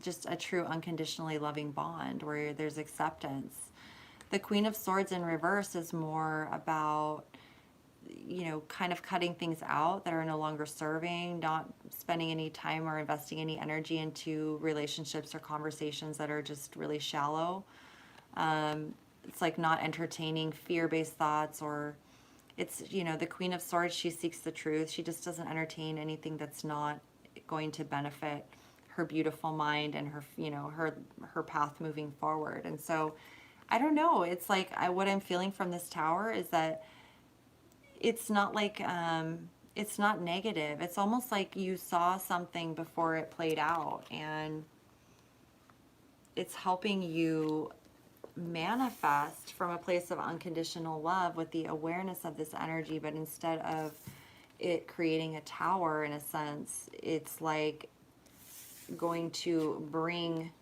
just a true unconditionally loving bond where there's acceptance. The Queen of Swords in reverse is more about, you know, kind of cutting things out that are no longer serving, not spending any time or investing any energy into relationships or conversations that are just really shallow. It's like not entertaining fear-based thoughts, or it's, you know, the Queen of Swords, she seeks the truth. She just doesn't entertain anything that's not going to benefit her beautiful mind and her, you know, her path moving forward. And so I don't know. It's like what I'm feeling from this Tower is that it's not like, it's not negative. It's almost like you saw something before it played out, and it's helping you manifest from a place of unconditional love with the awareness of this energy. But instead of it creating a tower, in a sense, it's like going to bring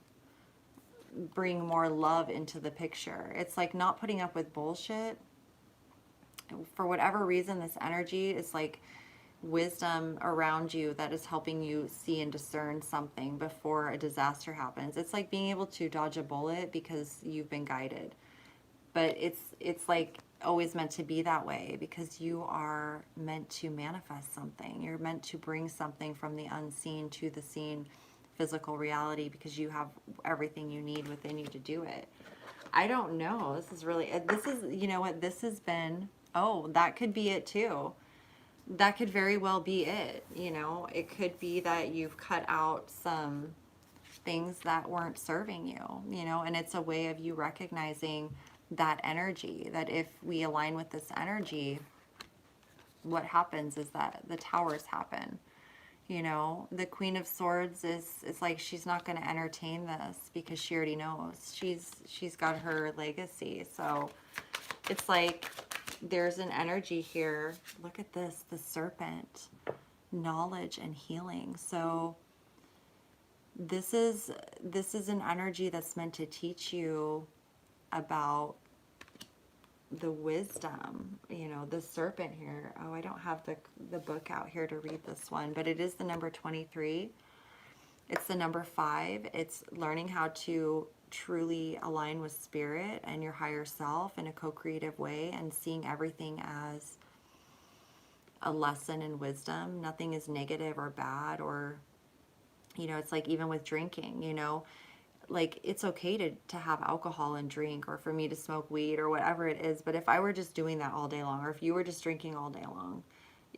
more love into the picture. It's like not putting up with bullshit. For whatever reason, this energy is like wisdom around you that is helping you see and discern something before a disaster happens. It's like being able to dodge a bullet because you've been guided. But it's like always meant to be that way, because you are meant to manifest something. You're meant to bring something from the unseen to the seen physical reality, because you have everything you need within you to do it. I don't know. This is really, you know what, this has been, oh, that could be it too. That could very well be it. You know, it could be that you've cut out some things that weren't serving you, you know, and it's a way of you recognizing that energy, that if we align with this energy, what happens is that the towers happen. You know, the Queen of Swords is like, she's not going to entertain this because she already knows. She's got her legacy. So it's like there's an energy here. Look at this, the serpent, knowledge and healing. So this is an energy that's meant to teach you about the wisdom, you know, the serpent here. Oh, I don't have the book out here to read this one, but it is the number 23. It's the number 5. It's learning how to truly align with spirit and your higher self in a co-creative way, and seeing everything as a lesson in wisdom. Nothing is negative or bad, or, you know, it's like even with drinking, you know, like it's okay to have alcohol and drink, or for me to smoke weed or whatever it is. But if I were just doing that all day long, or if you were just drinking all day long,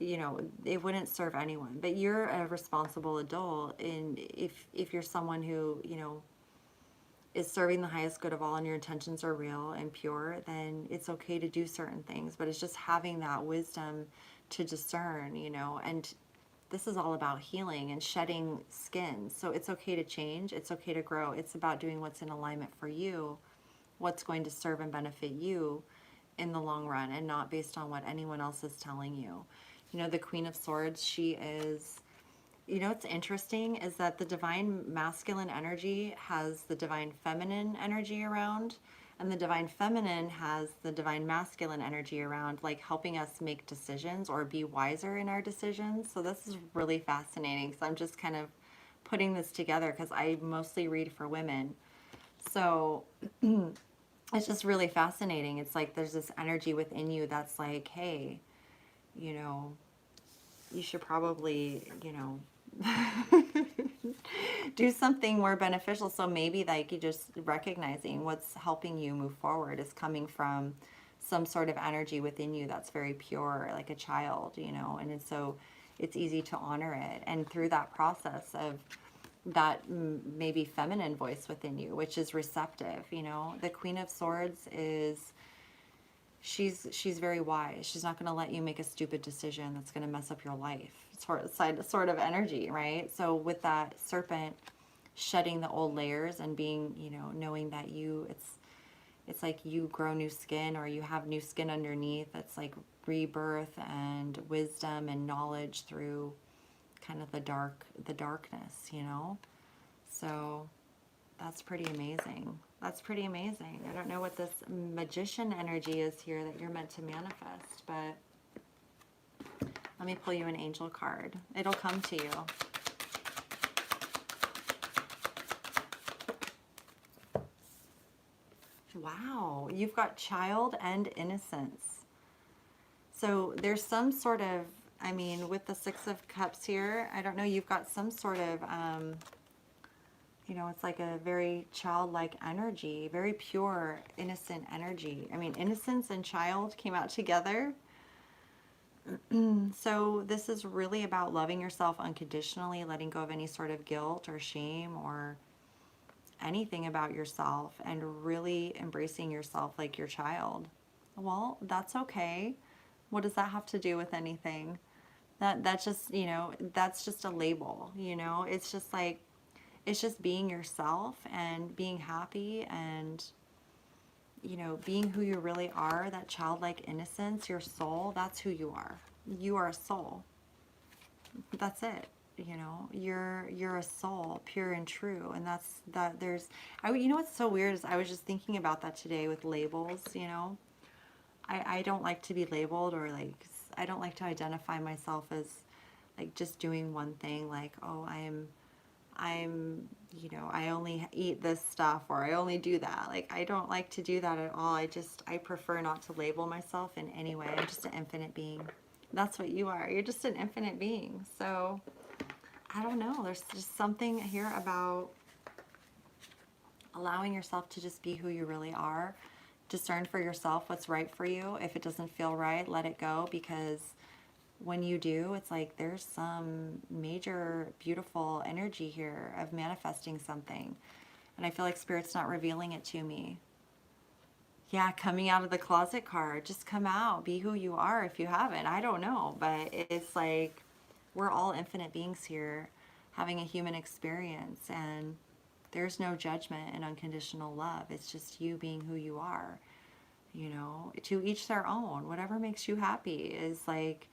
you know, it wouldn't serve anyone. But you're a responsible adult, and if you're someone who, you know, is serving the highest good of all, and your intentions are real and pure, then it's okay to do certain things. But it's just having that wisdom to discern, you know. And this is all about healing and shedding skin. So it's okay to change. It's okay to grow. It's about doing what's in alignment for you, what's going to serve and benefit you in the long run, and not based on what anyone else is telling you. You know, the Queen of Swords, she is, you know, what's interesting is that the divine masculine energy has the divine feminine energy around, and the divine feminine has the divine masculine energy around, like helping us make decisions or be wiser in our decisions. So this is really fascinating. So I'm just kind of putting this together because I mostly read for women. So it's just really fascinating. It's like there's this energy within you that's like, hey, you know, you should probably, you know, do something more beneficial. So maybe like you just recognizing what's helping you move forward is coming from some sort of energy within you that's very pure, like a child, you know. And so it's easy to honor it, and through that process of that maybe feminine voice within you, which is receptive, you know. The Queen of Swords is, she's very wise. She's not going to let you make a stupid decision that's going to mess up your life. Sort of energy, right? So with that serpent, shedding the old layers and being, you know, knowing that it's like you grow new skin, or you have new skin underneath. It's like rebirth and wisdom and knowledge through kind of the darkness, you know. So that's pretty amazing. That's pretty amazing. I don't know what this magician energy is here that you're meant to manifest, but let me pull you an angel card. It'll come to you. Wow, you've got child and innocence. So there's some sort of, I mean, with the Six of Cups here, I don't know, you've got some sort of, you know, it's like a very childlike energy, very pure, innocent energy. I mean, innocence and child came out together. So this is really about loving yourself unconditionally, letting go of any sort of guilt or shame or anything about yourself, and really embracing yourself like your child. Well, that's okay. What does that have to do with anything? That's just, you know, that's just a label, you know. It's just like, it's just being yourself and being happy and, you know, being who you really are, that childlike innocence, your soul, that's who you are. You are a soul. That's it. You know, you're a soul, pure and true. And that's, that there's, you know what's so weird is I was just thinking about that today with labels, you know. I don't like to be labeled, or like, I don't like to identify myself as like just doing one thing, like, oh, I'm, you know, I only eat this stuff, or I only do that. Like, I don't like to do that at all. I prefer not to label myself in any way. I'm just an infinite being. That's what you are. You're just an infinite being. So, I don't know. There's just something here about allowing yourself to just be who you really are. Discern for yourself what's right for you. If it doesn't feel right, let it go, because when you do, it's like there's some major beautiful energy here of manifesting something. And I feel like Spirit's not revealing it to me. Yeah, coming out of the closet card. Just come out. Be who you are if you haven't. I don't know. But it's like we're all infinite beings here having a human experience. And there's no judgment and unconditional love. It's just you being who you are. You know, to each their own. Whatever makes you happy is like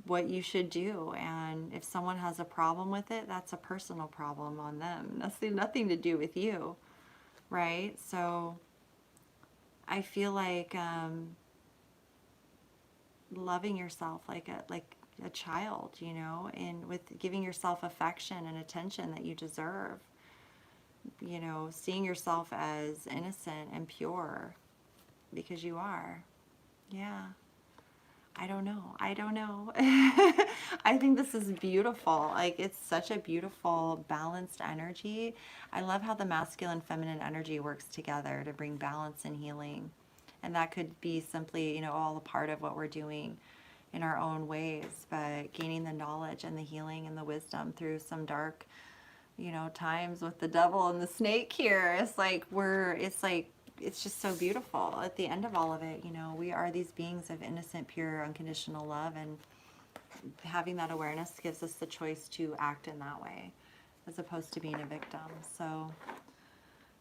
what you should do. And if someone has a problem with it, that's a personal problem on them. That's nothing to do with you, right? So I feel like loving yourself like a child, you know, and with giving yourself affection and attention that you deserve, you know, seeing yourself as innocent and pure because you are. Yeah. I don't know. I don't know. I think this is beautiful. Like, it's such a beautiful, balanced energy. I love how the masculine feminine energy works together to bring balance and healing. And that could be simply, you know, all a part of what we're doing in our own ways, but gaining the knowledge and the healing and the wisdom through some dark, you know, times with the devil and the snake here. It's just so beautiful at the end of all of it. You know, we are these beings of innocent, pure, unconditional love, and having that awareness gives us the choice to act in that way as opposed to being a victim. So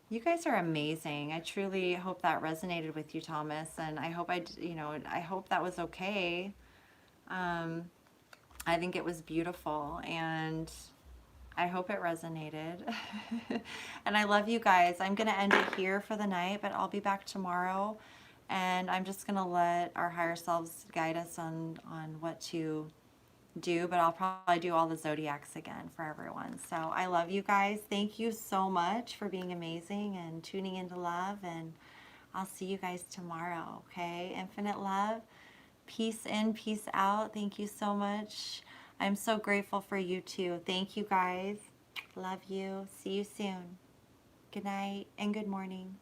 you guys are amazing. I truly hope that resonated with you, Thomas, and I hope I hope that was okay. I think it was beautiful, and I hope it resonated. And I love you guys. I'm going to end it here for the night, but I'll be back tomorrow. And I'm just going to let our higher selves guide us on what to do. But I'll probably do all the zodiacs again for everyone. So I love you guys. Thank you so much for being amazing and tuning into love. And I'll see you guys tomorrow, okay? Infinite love. Peace in, peace out. Thank you so much. I'm so grateful for you too. Thank you guys. Love you. See you soon. Good night and good morning.